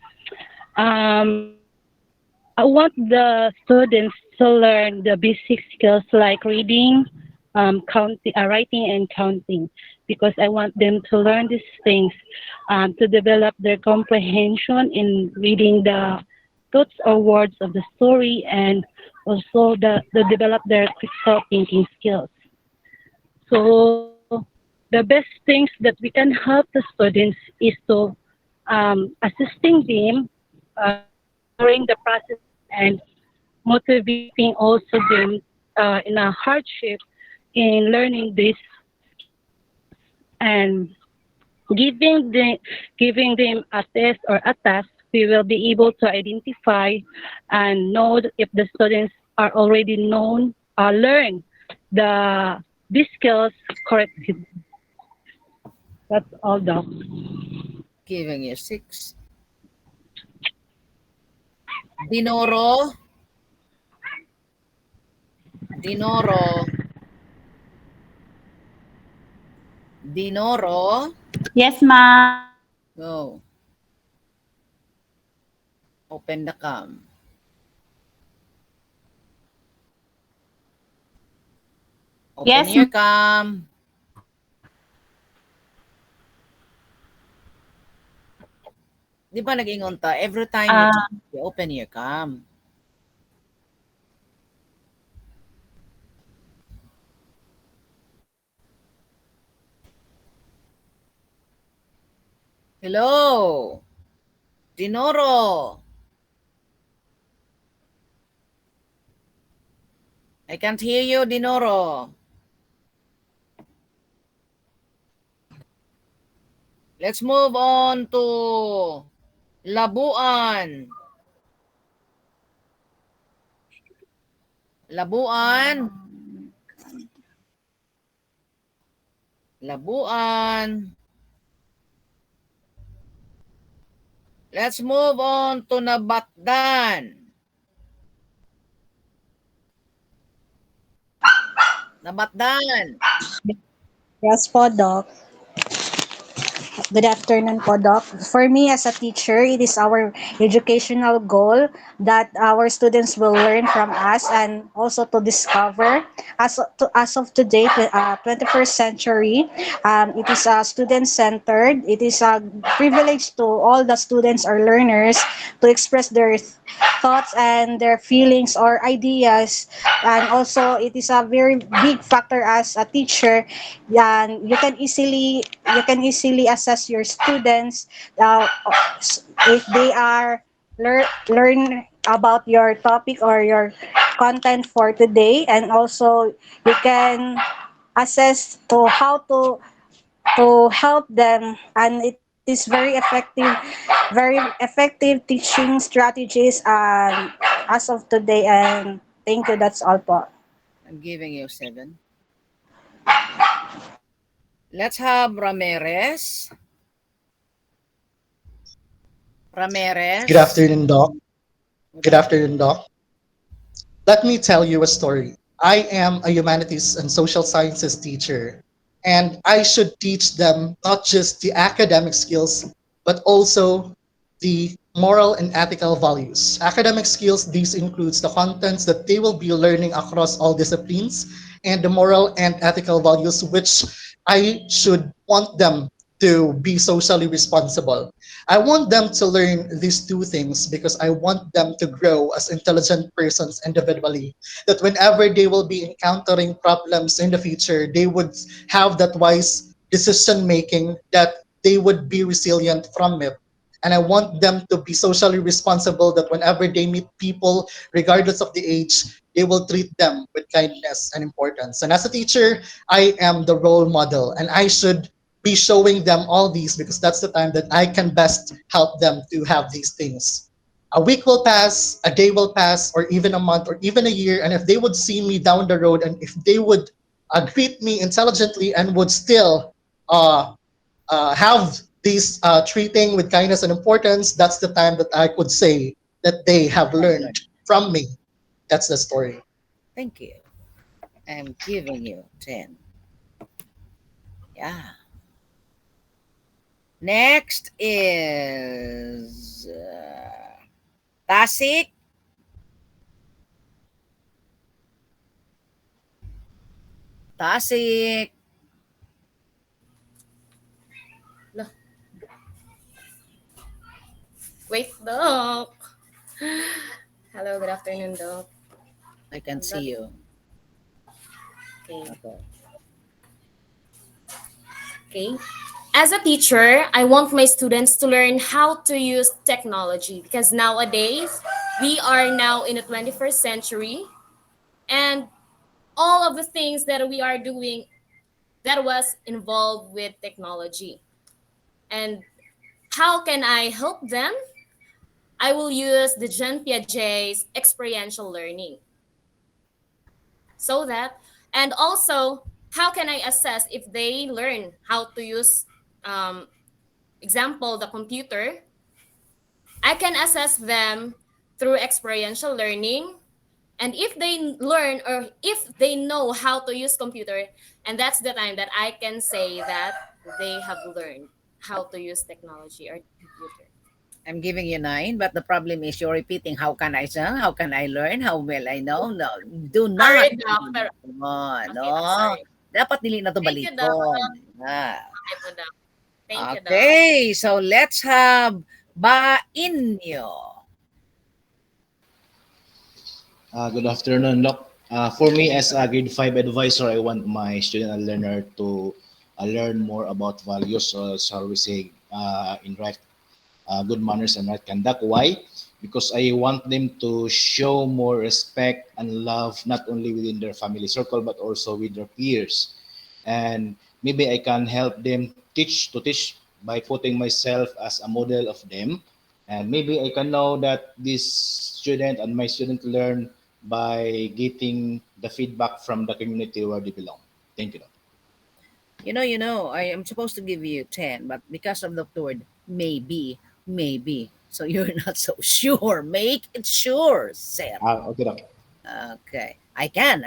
I want the students to learn the basic skills like reading, counting, writing, and counting, because I want them to learn these things to develop their comprehension in reading the thoughts or words of the story, and also the develop their critical thinking skills. So the best things that we can help the students is to assisting them during the process and motivating also them in a hardship in learning these skills and giving them a test or a task. We will be able to identify and know if the students are already learn the these skills correctly. That's all, Doc. Giving you 6. Dinoro. Dinoro. Dinoro. Yes, ma'am. Go. Open the cam. Open Yes, your cam. Di ba nag-ingon ta? Every time you talk, you open your cam. Hello. Dinoro. I can't hear you, Dinoro. Let's move on to Labuan. Labuan. Labuan. Let's move on to Nabatdan. Nabatdan. Yes po, Doc. Good afternoon po, Doc. For me as a teacher, it is our educational goal that our students will learn from us and also to discover. As of today, 21st century, it is student-centered. It is a privilege to all the students or learners to express their thoughts and their feelings or ideas. And also, it is a very big factor as a teacher. And you can easily assess your students uh, if they are learn about your topic or your content for today, and also you can assess to how to help them, and it is very effective teaching strategies as of today. And thank you, that's all po. I'm giving you 7. Let's have Ramirez. Good Ramirez. afternoon, Doc. Good Good afternoon. afternoon, Doc. Let me tell you a story. I am a humanities and social sciences teacher, and I should teach them not just the academic skills, but also the moral and ethical values. Academic skills, these includes the contents that they will be learning across all disciplines, and the moral and ethical values which I should want them to be socially responsible. I want them to learn these two things because I want them to grow as intelligent persons individually. That whenever they will be encountering problems in the future, they would have that wise decision making, that they would be resilient from it. And I want them to be socially responsible, that whenever they meet people, regardless of the age, they will treat them with kindness and importance. And as a teacher, I am the role model, and I should be showing them all these because that's the time that I can best help them to have these things. A week will pass, a day will pass, or even a month, or even a year. And if they would see me down the road, and if they would greet me intelligently and would still uh, have these treating with kindness and importance, that's the time that I could say that they have Have learned learned. from me. That's the story. Thank you. I'm giving you 10. Yeah. Next is Tasik. Tasik. Loh, wait, Doc. Hello, good afternoon, Doc. I can I'm see not you. okay. Okay. Okay. As a teacher, I want my students to learn how to use technology because nowadays we are now in the 21st century, and all of the things that we are doing that was involved with technology. And how can I help them? I will use the Jean Piaget's experiential learning. So that, and also, how can I assess if they learn how to use, um, example, the computer? I can assess them through experiential learning. And if they learn or if they know how to use computer, and that's the time that I can say that they have learned how to use technology or computer. I'm giving you 9, but the problem is you're repeating, how can I say, how can I learn, how will I know? No, do not. Sorry, Doc. Pero, Come on, okay, Doc, no. sorry. Dapat dili na to Thank you, Doc. baliton. Ah. Okay po, Doc. Thank you, Doc. Okay, so let's have Bainyo. Good afternoon, Doc. For me, as a grade 5 advisor, I want my student and learner to learn more about values, or shall we say, in right, good manners and right conduct. Why? Because I want them to show more respect and love, not only within their family circle, but also with their peers. And maybe I can help them teach by putting myself as a model of them, and maybe I can know that this student and my student learn by getting the feedback from the community where they belong. Thank you. I am supposed to give you 10, but because of the word maybe, maybe. So you're not so sure. Make it sure, sir. Okay, Doc. Okay. I can.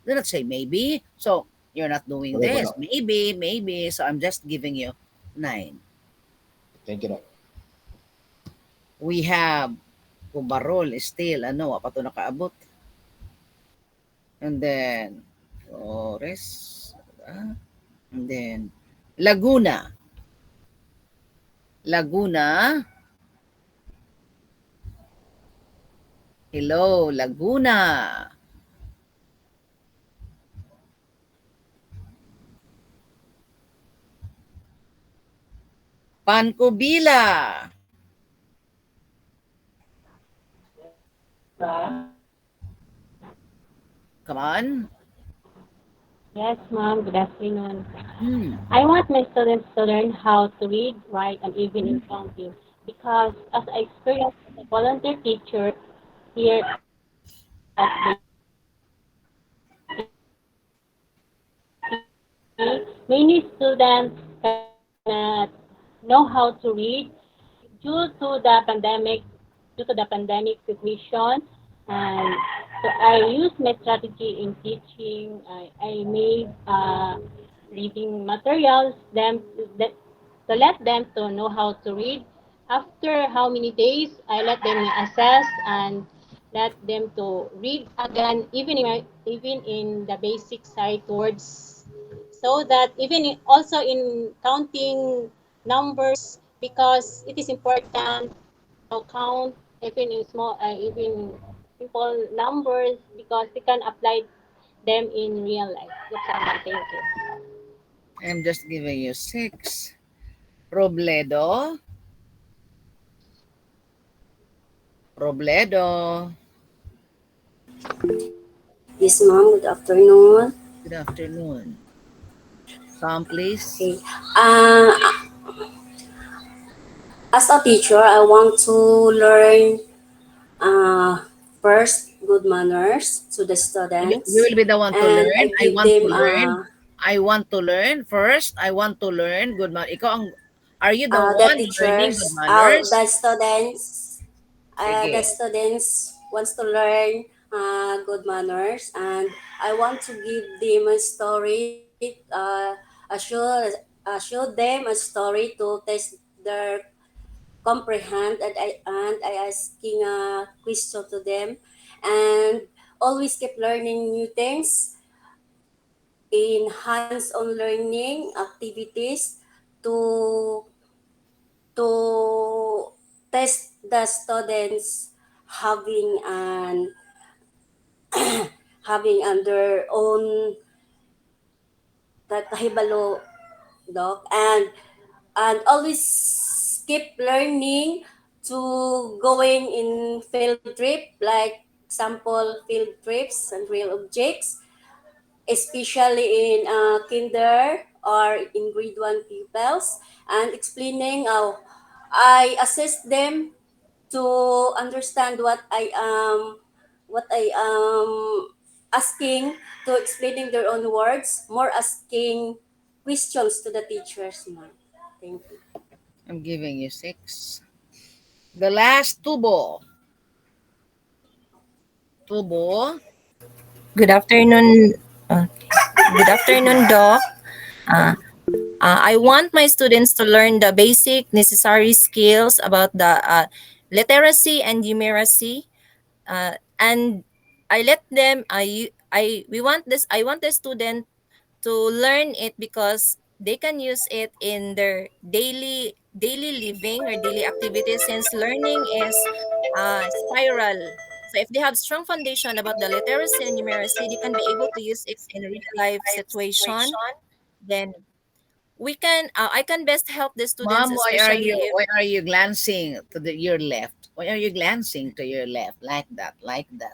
Do not say maybe. So you're not doing Okay po, this. Doc. Maybe, maybe. So I'm just giving you 9. Thank you, Doc. We have Kubarol still, ano, wa pa to nakaabot. And then, Flores. And then, Laguna. Laguna. Hello, Laguna. Pancubila. Come on. Yes, ma'am. Good afternoon. Hmm. I want my students to learn how to read, write, and even in counting because as I experienced as a volunteer teacher here at many students cannot know how to read due to the pandemic situation. And so I use my strategy in teaching. I made reading materials that to let them to know how to read. After how many days, I let them assess and let them to read again, even in the basic sight words, so that even also in counting numbers, because it is important to count even in even simple numbers because they can apply them in real life. That's all. Thank you. I'm just giving you 6. Robledo. Robledo. Yes, ma'am. Good afternoon. Good afternoon. Come, please. Okay. Uh, as a teacher, I want to learn first good manners to the You students, will be the one to and learn. I I give want to them learn. I want to learn first. I want to learn good manners. Ikaw ang, are you the the one learning good teachers, manners? the Sige. students wants to learn good manners, and I want to give them a story. Show them a story to test their comprehend, and I asking a question to them, and always keep learning new things in hands-on learning activities to to test the students having an having on their own kahibalo, doc, and always keep learning to going in field trip, like sample field trips and real objects, especially in kinder or in grade 1 pupils, and explaining how I assist them to understand what I am asking, to explaining their own words, more asking questions to the teachers, ma'am. Thank you. I'm giving you 6. The last tubo. Tubo. Good afternoon. Good afternoon, Doc. Uh, I want my students to learn the basic necessary skills about the literacy and numeracy, and I let them. I we want this. I want the student to learn it because they can use it in their daily living or daily activities, since learning is spiral. So if they have strong foundation about the literacy and numeracy, they can be able to use it in real life situation. Then I can best help the students, Mom, especially if why are you glancing to your left? Why are you glancing to your left like that? Like that.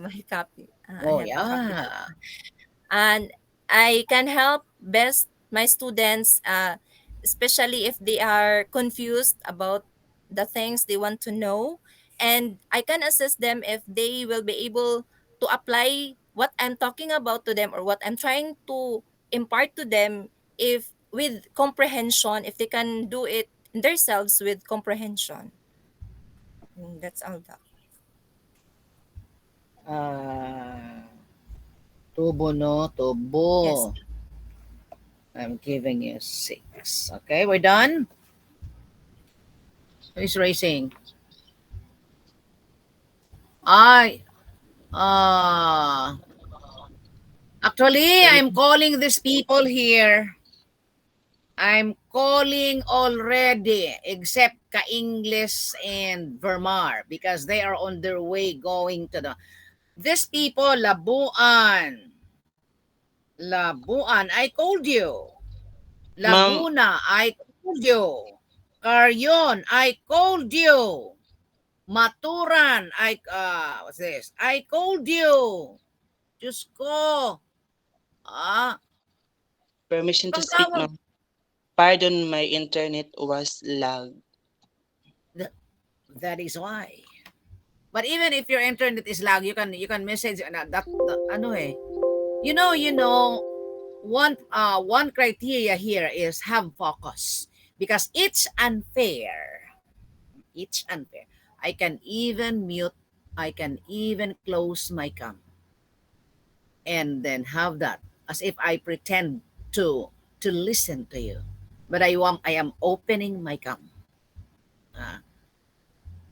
my copy. I Oh have a copy book. yeah. And I can help best my students, especially if they are confused about the things they want to know, and I can assist them if they will be able to apply what I'm talking about to them or what I'm trying to impart to them, if with comprehension, if they can do it themselves with comprehension. That's all that. Uh, tubo no, tubo. Yes. I'm giving you 6. Okay, we're done. Who is raising? I actually I'm calling these people here. I'm calling already, except Ka-Ingles and Vermar, because they are on their way going to the... These people, Labuan. Labuan, I called you. Ma'am, Laguna, I called you. Carrion, I called you. Maturan, what's this? I called you. Diyos ko. Ah, permission to ibang speak, tawag. ma'am. Pardon, my internet was lag. That is why. But even if your internet is lag, you can message that ano eh. You know, one criteria here is have focus because it's unfair. It's unfair. I can even mute. I can even close my cam and then have that as if I pretend to listen to you. But I am opening my cam. Ah,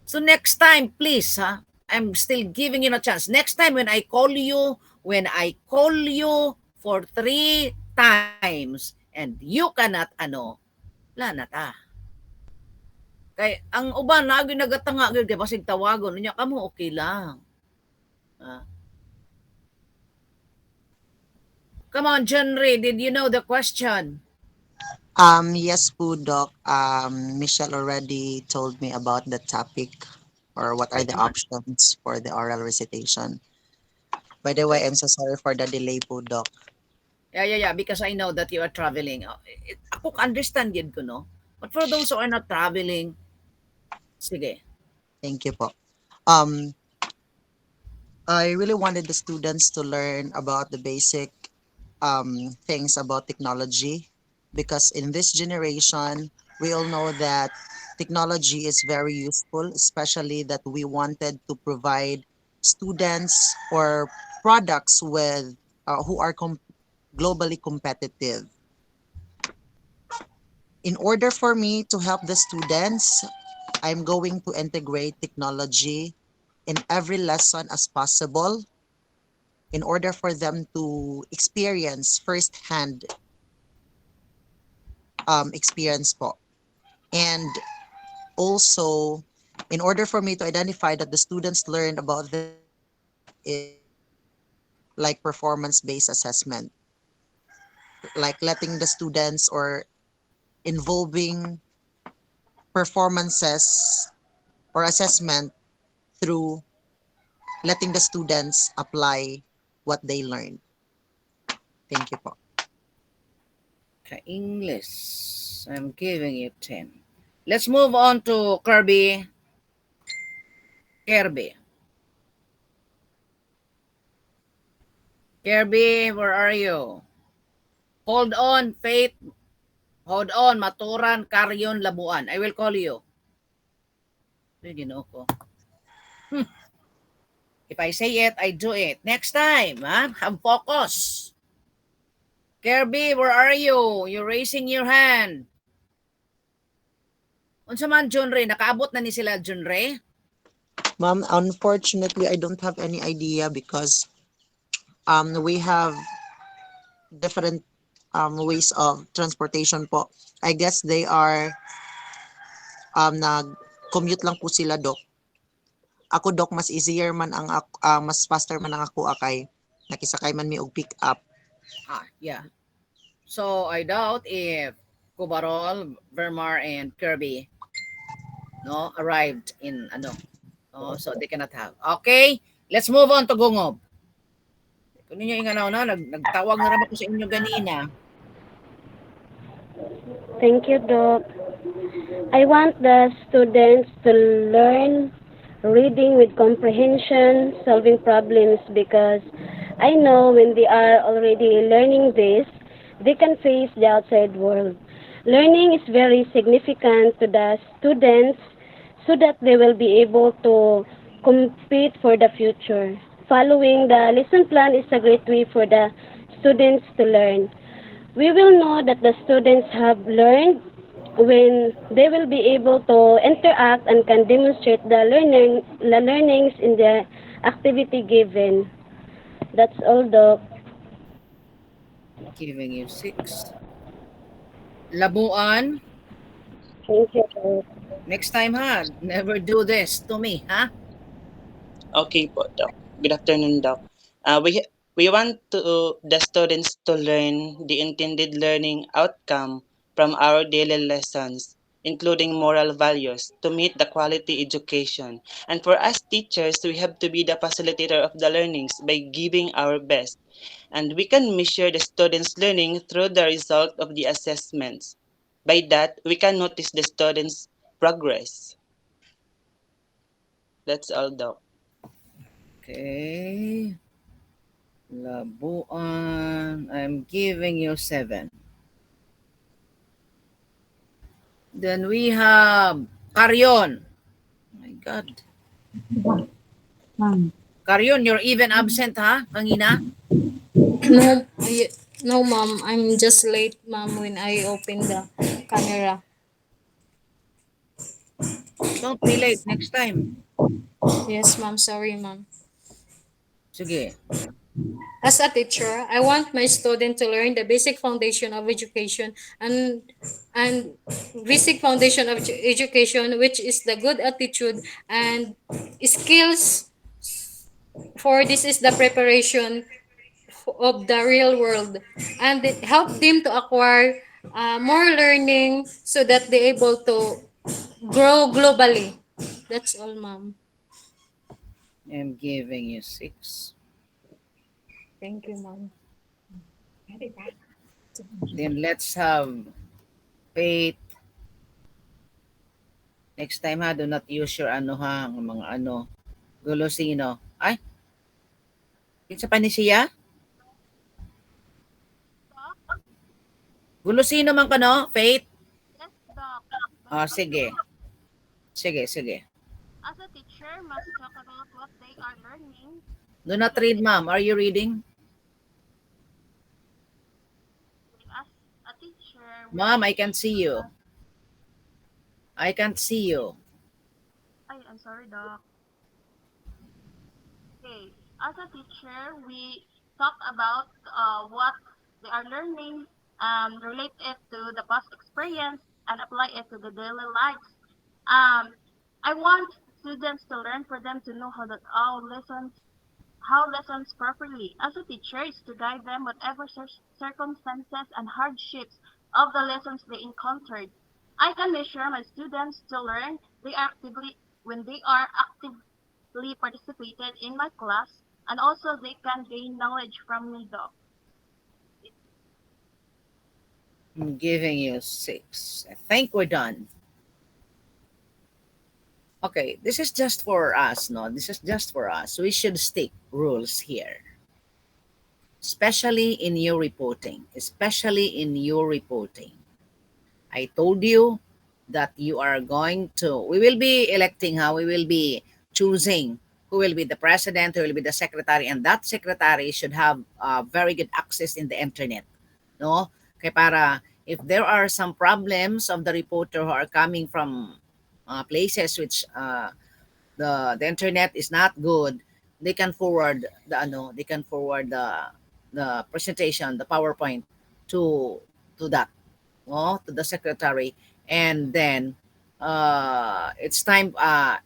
so next time, please, I'm still giving you a chance. Next time when I call you for 3 times and you cannot wala na ta. Kay ang uban na gyud nagatanga gyud kay basig tawagon unya kamo okay lang. Ah, come on, Jenry, did you know the question? Yes po, Doc. Michelle already told me about the topic or what are Okay, the come on. options for the oral recitation. By the way, Okay. I'm so sorry for the delay po, Doc. Yeah, because I know that you are traveling. Ako understand yun ko, no? But for those who are not traveling, sige. Thank you po. Um, I really wanted the students to learn about the basic things about technology because in this generation, we all know that technology is very useful, especially that we wanted to provide students or products with who are globally competitive. In order for me to help the students, I'm going to integrate technology in every lesson as possible in order for them to experience firsthand experience po. And also, in order for me to identify that the students learned about this like performance-based assessment, like letting the students or involving performances or assessment through letting the students apply what they learned. Thank you po. English. I'm giving you 10. Let's move on to Kirby. Kirby. Kirby, where are you? Hold on, Faith. Hold on, Maturan, Carrion, Labuan. I will call you. Ginoo ko. If I say it, I do it. Next time, have focus. Kirby, where are you? You're raising your hand. Unsa man, John Ray? Nakaabot na ni sila, John Ray? Ma'am, unfortunately, I don't have any idea because we have different ways of transportation po. I guess they are nag-commute lang po sila, Dok. Ako, Dok, mas easier man ang mas faster man ang ako akay nakisakay man mi og pick up. Yeah. So, I doubt if Kubarol, Vermar, and Kirby arrived in so they cannot have. Okay, let's move on to Gungob. Kung ninyo inganaw na, nagtawag na naman ko sa inyo ganina. Thank you, Doc. I want the students to learn reading with comprehension, solving problems because I know when they are already learning this, they can face the outside world. Learning is very significant to the students so that they will be able to compete for the future. Following the lesson plan is a great way for the students to learn. We will know that the students have learned when they will be able to interact and can demonstrate the learnings in the activity given. That's all, Doc. Giving you 6. Labuan, Thank you, Doc. next time ha, never do this to me, ha? Okay po, Doc. Good afternoon, Doc. We want the students to learn the intended learning outcome from our daily lessons, including moral values, to meet the quality education. And for us teachers, we have to be the facilitator of the learnings by giving our best. And we can measure the students' learning through the result of the assessments. By that, we can notice the students' progress. That's all, Doc. Okay. Labuan, I'm giving you 7. Then we have Carrion. My God. Ma'am. Carrion, you're even absent, ha? Kanina? No, no, ma'am. I'm just late, ma'am, when I open the camera. Don't be late next time. Yes, ma'am. Sorry, ma'am. Sige. As a teacher, I want my student to learn the basic foundation of education and basic foundation of education, which is the good attitude and skills. For this is the preparation of the real world, and it help them to acquire more learning so that they're able to grow globally. That's all, ma'am. I'm giving you 6. Thank you, ma'am. Then let's have Faith. Next time ha, do not use your ano ha, mga ano, gulosino. Ay, kinsa pa ni siya? Gulosino man ka no, Faith? Yes, Doc. But Ah, also, sige. Sige, sige. as a teacher, must talk about what they are learning. Do not read, ma'am. Are you reading? As a teacher, we Ma'am, I teach can't see you. I can't see you. I'm sorry, Doc. Okay. As a teacher, we talk about what they are learning, relate it to the past experience, and apply it to the daily lives. I want students to learn for them to know how lessons properly. As a teacher, is to guide them whatever circumstances and hardships of the lessons they encountered. I can measure my students to learn they actively when they are actively participated in my class, and also they can gain knowledge from me, though. I'm giving you 6. I think we're done. Okay, this is just for us, no? This is just for us. We should stick rules here. Especially in your reporting. Especially in your reporting. I told you that you are going to, we will be electing, how we will be choosing who will be the president, who will be the secretary, and that secretary should have very good access in the internet. No? Kaya para if there are some problems of the reporter who are coming from places which the internet is not good, they can forward the they can forward the presentation, the PowerPoint to that, no, to the secretary, and then it's time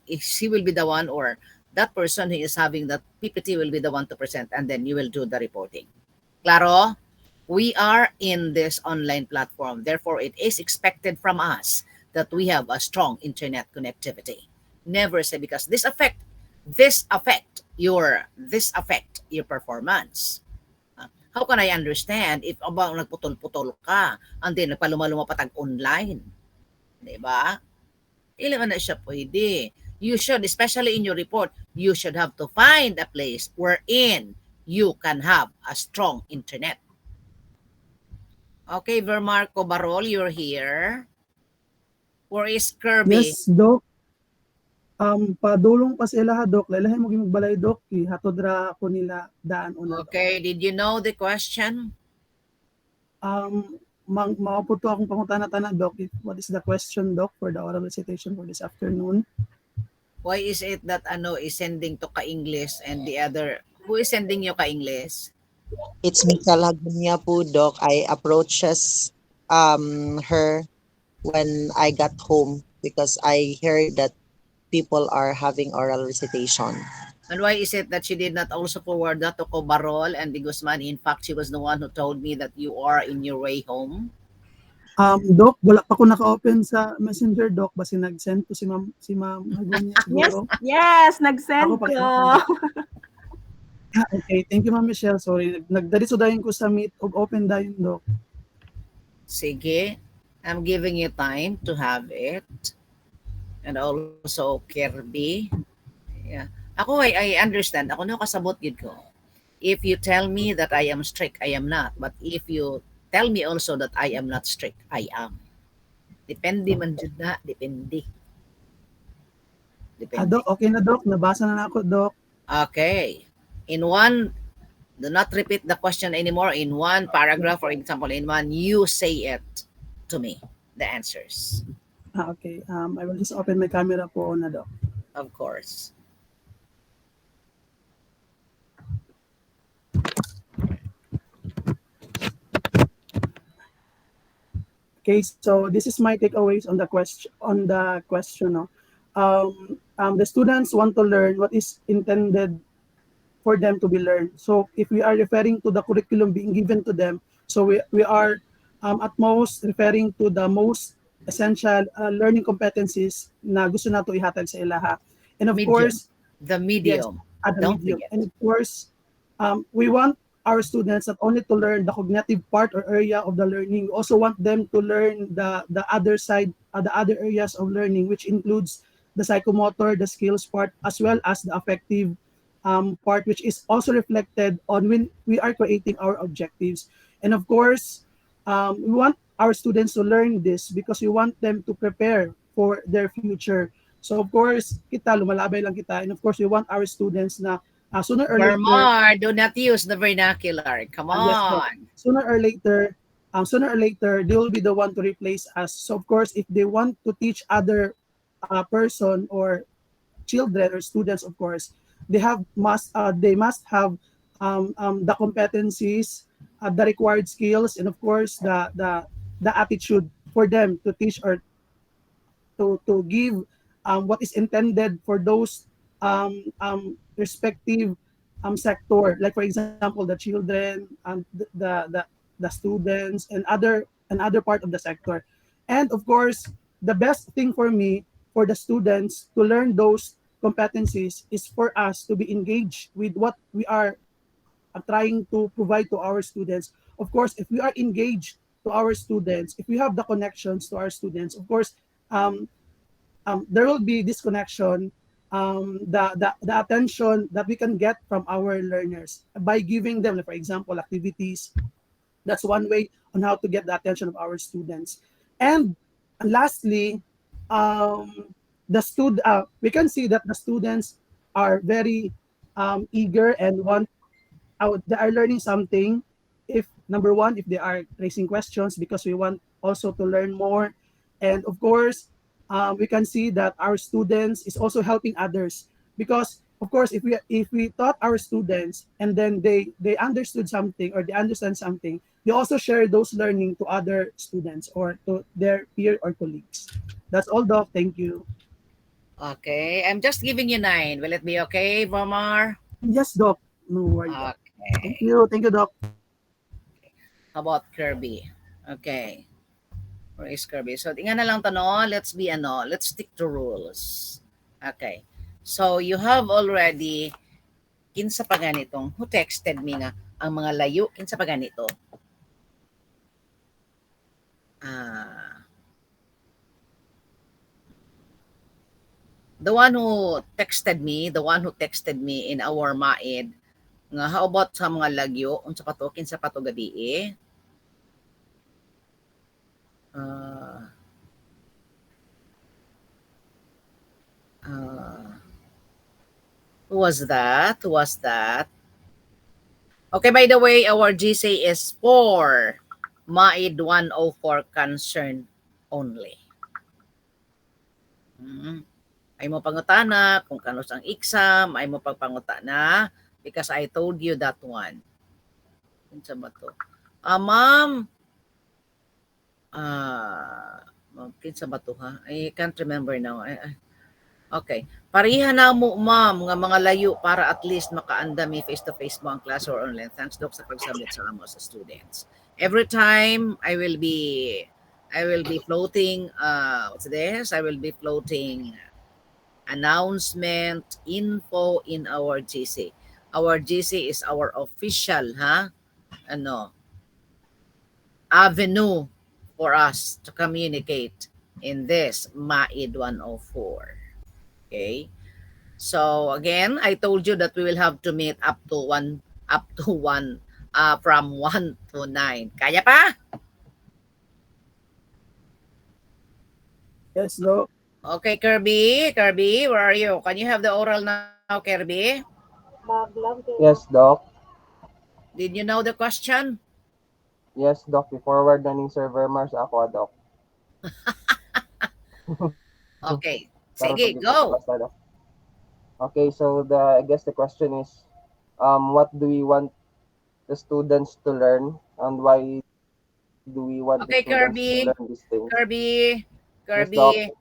if she will be the one, or that person who is having that PPT will be the one to present, and then you will do the reporting. Claro? We are in this online platform. Therefore, it is expected from us that we have a strong internet connectivity. Never say because this affect your performance. How can I understand if abang nagputol-putol ka and then nagpaluma-luma patag online? Di ba? Ilan na siya pwede. You should, especially in your report, you should have to find a place wherein you can have a strong internet. Okay, Vermarco Barol, you're here. Where is Kirby? Yes, Doc. Padulong pa sila ha, Doc. Lalahin mo gimagbalay, Doc. Hatod ra ko nila daan una, Doc. Okay, did you know the question? maupo to akong pangutana-tana, Doc. What is the question, Doc, for the oral recitation for this afternoon? Why is it that ano is sending to ka-English and the other, who is sending you ka-English? It's Michelle Hagunya po, Doc. I approaches her when I got home because I heard that people are having oral recitation. And why is it that she did not also forward that to Cobarol and the Guzman? In fact, she was the one who told me that you are in your way home. Doc, wala pa ko naka-open sa Messenger, Doc. Basi nag-send to si Ma'am Hagonya Yes, siguro. yes, Ako nag-send pag ko. Okay, thank you Ma'am Michelle. Sorry, nagdiretso dayon ko sa meet og open dayon, Doc. Sige, I'm giving you time to have it. And also Kirby. Yeah. Ako I understand. Ako no kasabot gid ko. If you tell me that I am strict, I am not. But if you tell me also that I am not strict, I am. Depende man jud na, depende. Doc, Depende. okay na, Doc. Nabasa na ako, Doc. Okay. In one, do not repeat the question anymore. In one paragraph, for example, in one, you say it to me, the answers. Okay. I will just open my camera po na, Doc. Of course. Okay, so this is my takeaways on the question. No? The students want to learn what is intended for them to be learned. So if we are referring to the curriculum being given to them, so we are at most referring to the most essential learning competencies na gusto nato ihatag sa ilaha. And of Medium. course, The yes, medium. at the Don't medium. forget. And of course, we want our students not only to learn the cognitive part or area of the learning, we also want them to learn the other side, the other areas of learning, which includes the psychomotor, the skills part, as well as the affective part, which is also reflected on when we are creating our objectives. And of course, we want our students to learn this because we want them to prepare for their future. So of course, kita lumalabay lang kita, and of course, we want our students na sooner or later, Vermar, do not use the vernacular. Come yes, Doc, on. sooner or later, they will be the one to replace us. So of course, if they want to teach other person or children or students, of course, they must have the competencies, the required skills, and of course, the attitude for them to teach or to give what is intended for those respective sector, like for example the children, the students, and other part of the sector. And of course, the best thing for me, for the students to learn those competencies, is for us to be engaged with what we are trying to provide to our students. Of course, if we are engaged to our students, if we have the connections to our students, of course, um, there will be this connection, the attention that we can get from our learners by giving them, like, for example, activities. That's one way on how to get the attention of our students. And lastly, we can see that the students are very eager and want they are learning something. If number one, if they are raising questions, because we want also to learn more. And of course, we can see that our students is also helping others, because of course, if we taught our students and then they understood something or they understand something, they also share those learning to other students or to their peer or colleagues. That's all, Doc. Thank you. Okay, I'm just giving you 9. Will it be okay, Vermar? Yes, Doc. No worry, Doc. Thank Okay. you. Thank you, Doc. How about Kirby? Okay. Where is Kirby? So, tingnan na lang to, no? Let's be, let's stick to rules. Okay. So, you have already, kinsa pa ganitong, who texted me nga, ang mga layo, kinsa pa ganito? Ah, the one who texted me in our maed, nga, how about sa mga lagyo, unsa pa to, kinsa pa to gabi eh? Ah, ah, who was that? Who was that? Okay, by the way, our GC is 4. maed 104 concern only. Mm. Ay mo pangutana kung kanus ang exam, ay mo pagpangutana because I told you that one. Kinsa ba to? Ma'am, kinsa ba to ha? I can't remember now. Okay. Pariha na mo, ma'am, nga mga layo para at least makaandami face-to-face mo ang class or online. Thanks, Doc, sa pagsabit sa amo sa students. Every time, I will be floating, what's this? I will be floating announcement, info in our GC. Our GC is our official, ano, avenue for us to communicate in this MAID 104. Okay? So again, I told you that we will have to meet up to one from 1 to 9. Kaya pa? Yes, Doc. Okay, Kirby. Kirby, where are you? Can you have the oral now, Kirby? Yes, Doc. Did you know the question? Yes, Doc. I-forward na ning Server Mars ako, Doc. Okay. Karon Sige, pag go. ipapasa, Doc. Okay, so I guess the question is, what do we want the students to learn, and why do we want the Okay, students to Kirby. learn these things? Kirby. Yes, Doc. Kirby.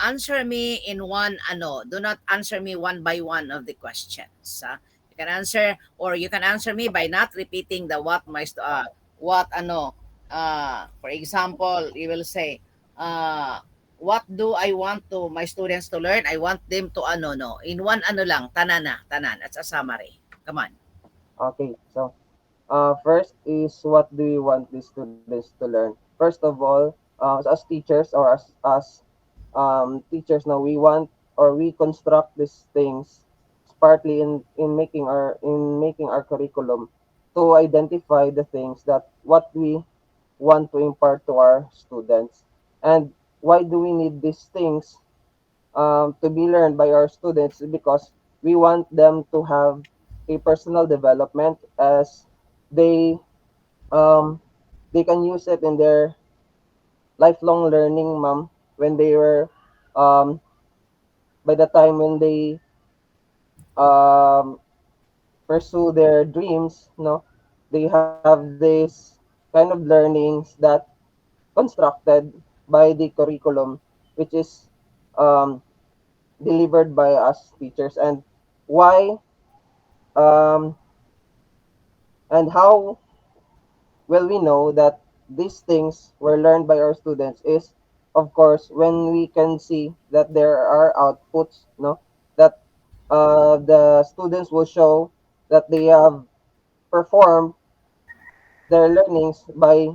Answer me in one ano. Do not answer me one by one of the questions. You can answer or you can answer me by not repeating the what ano. For example, you will say what do I want to my students to learn? I want them to ano no. In one ano lang, tanan. That's a summary. Come on. Okay, so first is what do we want the students to learn? First of all, as teachers or as teachers now, we want or we construct these things partly in making our curriculum to identify the things that what we want to impart to our students. And why do we need these things to be learned by our students? Because we want them to have a personal development as they um, they can use it in their lifelong learning, ma'am, when they were um, by the time when they um, pursue their dreams, no, they have this kind of learnings that constructed by the curriculum, which is um, delivered by us teachers. And why um, and how will we know that these things were learned by our students is, of course, when we can see that there are outputs, no, that the students will show that they have performed their learnings by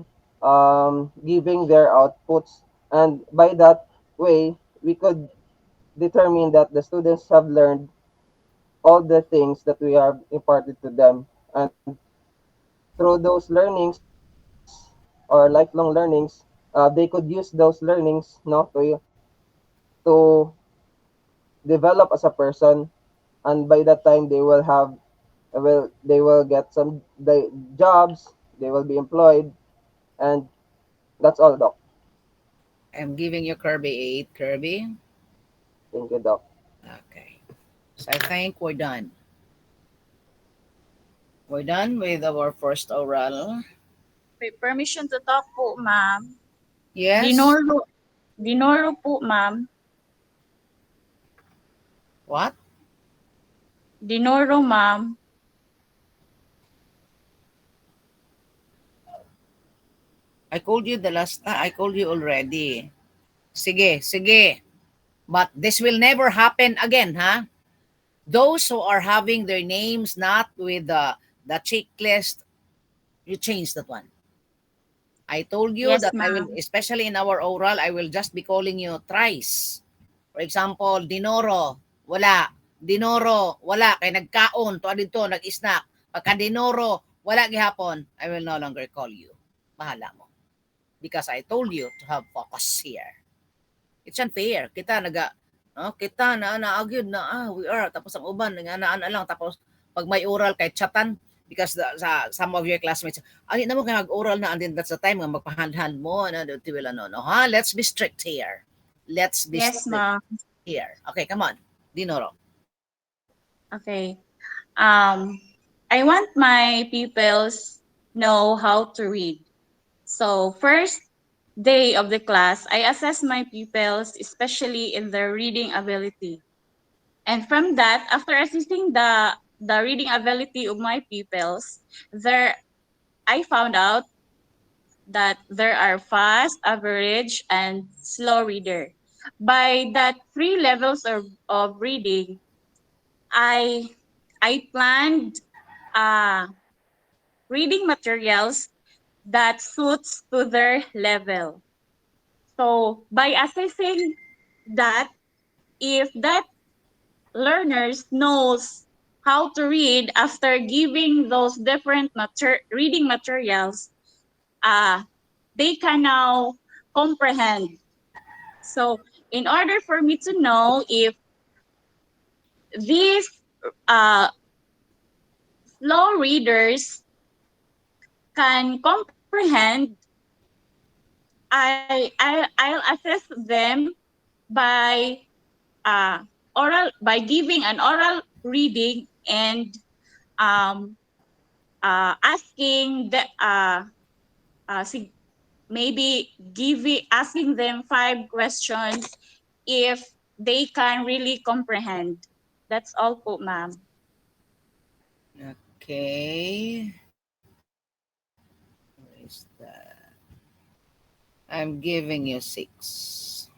giving their outputs. And by that way, we could determine that the students have learned all the things that we have imparted to them. And through those learnings or lifelong learnings, they could use those learnings, no, to develop as a person. And by that time, they will get some jobs, they will be employed, and that's all, Doc. I'm giving you Kirby 8, Kirby. Thank you, Doc. Okay. So I think we're done. We're done with our first oral. With permission to talk po, ma'am. Yes? Dinoro po, ma'am. What? Dinoro, ma'am. I called you the last time. I called you already. Sige. But this will never happen again, huh? Those who are having their names not with the checklist, you change that one. I told you Yes, that I will, ma'am. especially in our oral, I will just be calling you thrice. For example, Dinoro, wala. Dinoro, wala. Kay nagkaon, to dito, nag-snack. Pagka Dinoro, wala gihapon, I will no longer call you. Bahala mo. Because I told you to have focus here. It's unfair. Kita na naagyod na we are tapos ang uban nga naa lang tapos pag may oral kay chatan because some of your classmates, ay, na mo kayo mag-oral na, and then that's the time nga magpahand-hand mo, ano, do will ano, no, ha? Let's be strict here. Let's be Yes, strict ma'am. here. Okay, come on. Dinoro. Okay. I want my pupils know how to read. So first day of the class, I assess my pupils, especially in their reading ability. And from that, after assessing the reading ability of my pupils, there I found out that there are fast, average, and slow reader. By that three levels of reading, I I planned uh, reading materials that suits to their level. So by assessing that, if that learners knows how to read after giving those different reading materials, uh, they can now comprehend. So in order for me to know if these uh, slow readers can comprehend, I'll assess them by by giving an oral reading and um, asking sig- maybe asking them 5 questions if they can really comprehend. That's all po, ma'am. Okay. Where is that? I'm giving you 6.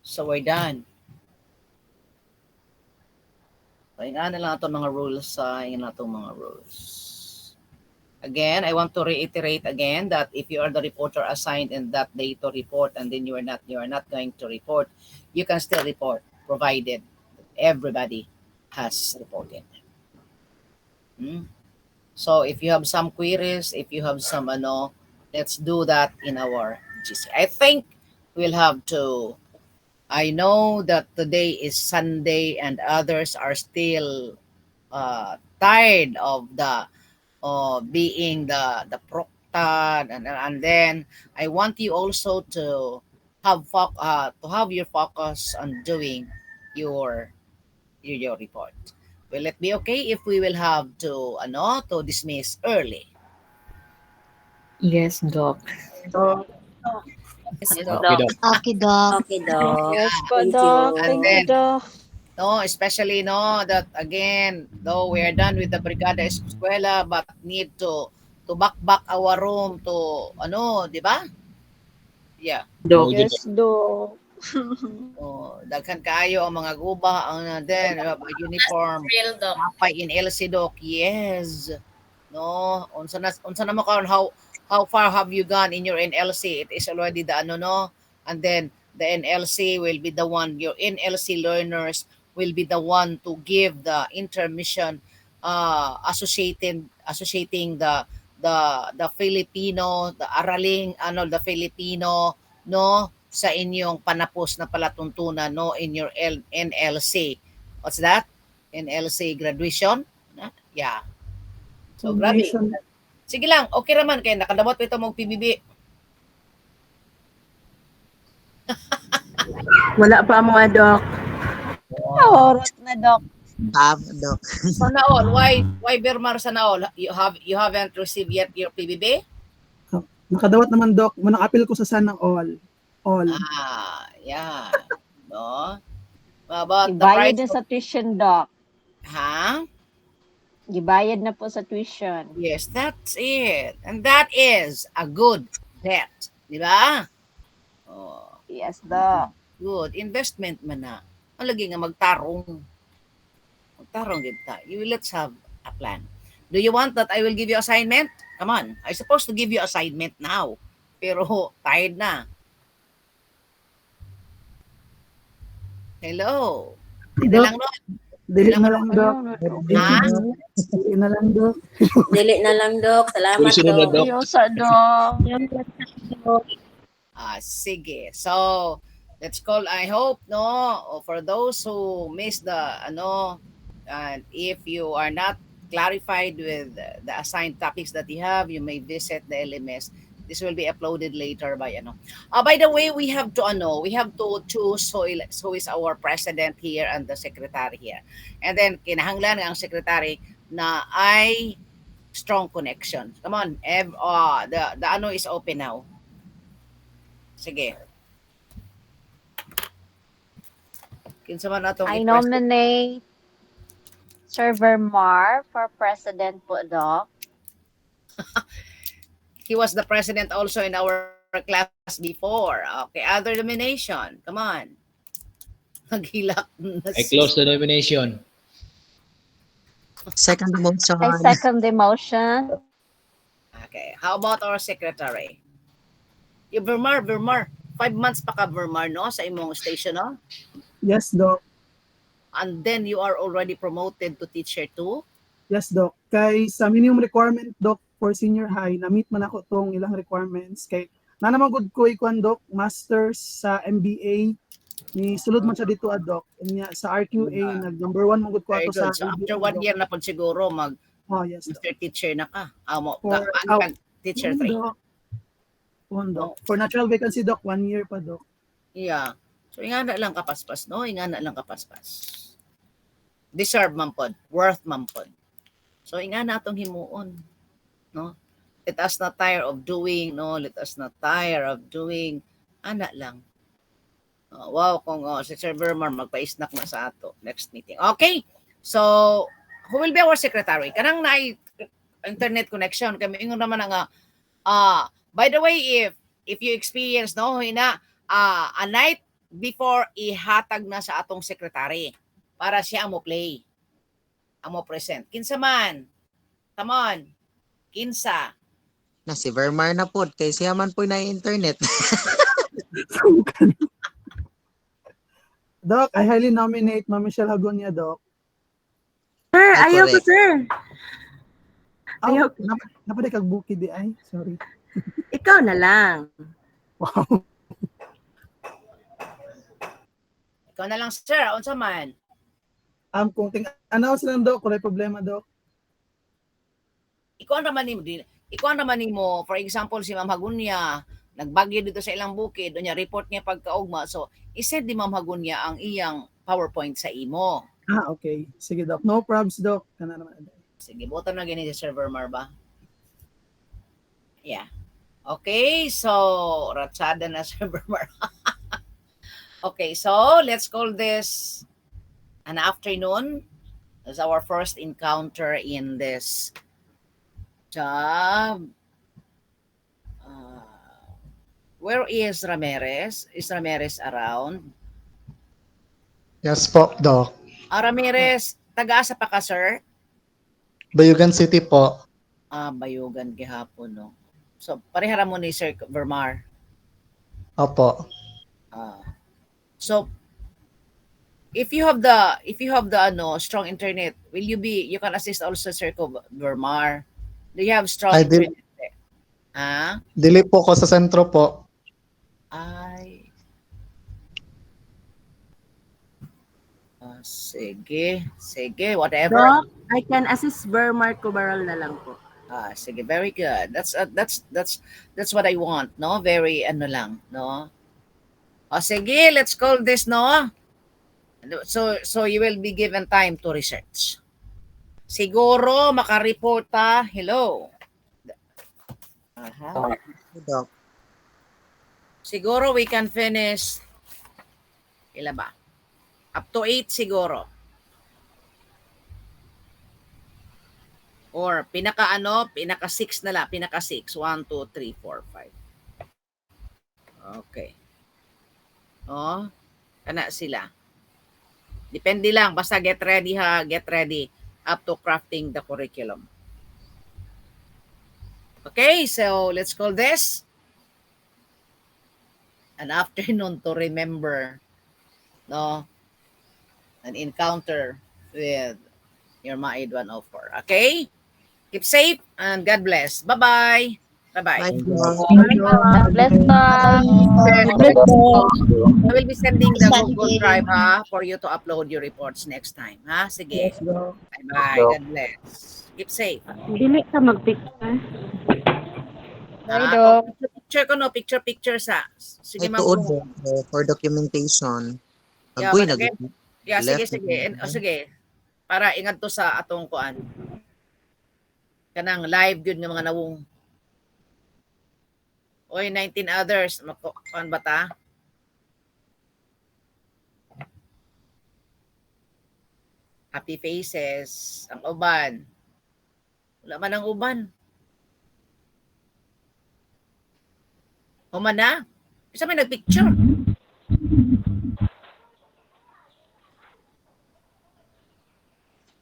So we're done. So, na lang itong mga rules sa itong mga rules. Again, I want to reiterate again that if you are the reporter assigned in that day to report, and then you are not going to report, you can still report, provided everybody has reported. Hmm? So if you have some queries, if you have some ano, let's do that in our GC. I think we'll have to. I know that today is Sunday and others are still tired of the being the proctor, and then I want you also to to have your focus on doing your your report. Will it be okay if we will have to to dismiss early? Yes, Doc. So, Yes, Yes, Doc. Okay, Doc. Doc. Okay, Doc. Okay, Doc. Yeah. Yes po, Thank Doc. And you. Thank you, then Doc. no, especially no that again, though we are done with the Brigada Escuela, but need to back our room to di ba? Yeah. No, Doc. good, Doc. Yes, Doc. Oh, daghan kaayo ang mga guba ang then uniform. Real, Doc. Napay in LC Doc. Yes. No, unsa na mo karon, how far have you gone in your NLC? It is already the no, and then the NLC will be the one, your NLC learners will be the one to give the intermission associating the Filipino, the araling the Filipino no sa inyong panapos na palatuntunan no in your NLC. What's that? NLC graduation? Yeah. So, grabe. graduation. Sige lang, okay raman kay nakadawat ito mong PBB. Wala pa mga Doc. Wow. Orot na, Doc. Doc. Sana all. Why Bermar sana all? You haven't received yet your PBB? Nakadawat naman, Doc. Manang apil ko sa sana all. All. Yeah. No. About the Ibayad price na of, sa tuition, Doc. ha? Gibayad na po sa tuition. Yes, that's it. And that is a good bet. Di ba? Oh, Yes, Doc. good. Investment man na. Ang lagi nga magtarong. Magtarong gid ta. Let's have a plan. Do you want that I will give you assignment? Come on. I supposed to give you assignment now. Pero tired na. Hello. Dili Doc, lang no. dili Dili lang na no. lang, Doc. Ha? Dili na lang, Doc. Dili na lang, Doc. Uy, Salamat, sunod na, Doc. Doc. Seryosa, Doc. Sige. So, let's call, I hope, no, for those who missed the, and if you are not clarified with the assigned topics that you have, you may visit the LMS. This will be uploaded later by ano. By the way, we have to choose who is our president here and the secretary here. And then kinahanglan ang secretary na ay strong connection. Come on, the ano is open now. Sige. Kinsa man atong I i-president? nominate Server Mar for President po, Doc. He was the president also in our class before. Okay, other nomination. Come on. Naghilak na I close the nomination. Second motion. I second the motion. Okay, how about our secretary? You, Vermar. 5 months pa ka, Vermar, no? Sa imong station, no? Yes, Doc. And then you are already promoted to teacher 2? Yes, Doc. Kay sa minimum requirement, Doc, for senior high, na-meet man ako tong ilang requirements. Kay nanamagod ko ikuan, Doc, masters sa MBA. Ni sulod man siya dito, Doc. Nya sa RQA, nag-number 1 magod ko Very ato sa good. So after ABA, 1 year na po siguro, yes, Mr. Teacher na ka. For Teacher 3. Doc. For natural vacancy, Doc, 1 year pa, Doc. Yeah. So, ingana lang kapaspas, no? Ingana lang kapaspas. Deserve man pod. Worth man pod. So, ingana atong himuon. No? Let us not tire of doing, no? Let us not tire of doing. Ana lang. Wow, kung si Sir Vermar magpa-snack na sa ato next meeting. Okay. So, who will be our secretary? Kanang na internet connection. Kami ingon naman nga, by the way, if you experience, no, a night before ihatag na sa atong secretary para siya amo play. Amo present. Kinsa man. Come on. Kinsa. Na si Vermar na po. Kay siya man po na internet. Doc, I highly nominate Ma'am Michelle Hagonia, Doc. Sir, Ay, ayaw ko, correct. sir. Ayaw. Napaday kag buki di ay. Sorry. Ikaw na lang. Wow. Ikaw na lang, sir. Unsa man. Kung announce lang, Doc, wala problema, Doc. Ikaw naman nimo, for example, si Ma'am Hagunya, nagbagyo dito sa ilang bukid, unya report niya pagkaugma. So, isend ni Ma'am Hagunya ang iyang PowerPoint sa imo. Okay. Sige, Doc. No probs, Doc. Kana naman. Sige, butan na gini si Sir Vermar ba? Yeah. Okay, so ratsada na Sir Vermar. Okay, so let's call this an afternoon. As our first encounter in this job. Where is Ramirez? Is Ramirez around? Yes po, Doc. Ramirez, taga-asa pa ka, sir? Bayugan City po. Bayugan gihapon, no? So, parehara mo ni Sir Vermar. Opo. So, if you have the strong internet, you can assist also Sir Vermar. Do you have strong internet? Dili po ko sa sentro po. Ay. Sige, whatever. Doc, I can assist Vermar Cubaral na lang po. Sige, very good. That's what I want, no? Very ano lang, no? Sige, let's call this, no? So you will be given time to research. Siguro makareport ta. Hello. Siguro we can finish ila ba? Up to 8 siguro. Or pinaka 6 na lang, pinaka 6. 1, 2, 3, 4, 5. Okay. Kana sila. Depende lang, basta get ready up to crafting the curriculum. Okay, so let's call this an afternoon to remember, no? An encounter with your maed 104. Okay? Keep safe and God bless. Bye-bye. Bye-bye. Bye, Thank you, Doc. Doc. God bless Doc. God bless po. I will be sending the Study Google day. Drive for you to upload your reports next time. Ha? Sige. Yes, Doc. Yes, Bye-bye. Doc. God bless. Keep safe. Dili ka mag-picture. Bye, Oh, Doc. picture ko no, picture sa. Sige, Ay, Ma'am tuod, Bunga. Doc. For documentation. Yeah, Agoy, but again, yeah, sige, left. sige. Sige. Para ingat to sa atong kuan. Kanang live gyud nga mga nawong. Oy, 19 others. Kuan ba ta? Happy faces. Ang uban. Wala man ang uban. Human na. Isa may nagpicture.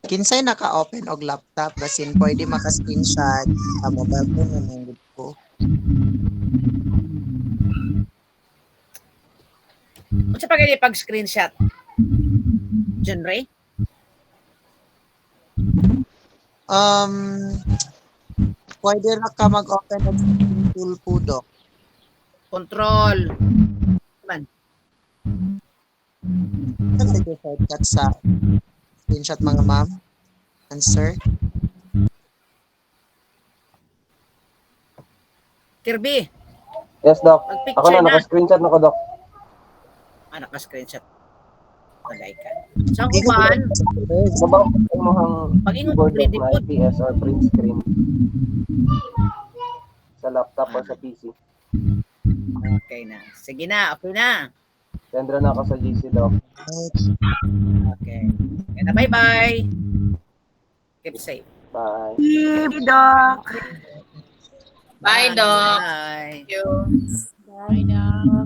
Kinsay naka-open og laptop basin pwede maka-screenshot sa mobile phone nga manggod ko. Unsa pa kay pag-screenshot? John Ray? Um, pwede ra ka mag-open og screen tool po, Doc. Control. Man. Ano sa shortcut sa screenshot mga ma'am and sir? Kirby. Yes, Doc. Ako Mag-picture na, na. naka-screenshot na ko, Doc. Naka-screenshot. Walay ka. So, ang uban, Sabang mo ang pag-ingon keyboard, Doc, ready na po. IPS or print screen. Sa laptop or sa PC. Okay na. Sige na, okay na. Sendra na ako sa GC, Doc. Okay. Okay na, bye-bye. Keep safe. Bye. Doc. Bye, Doc. Bye. Thank you. Bye, Doc.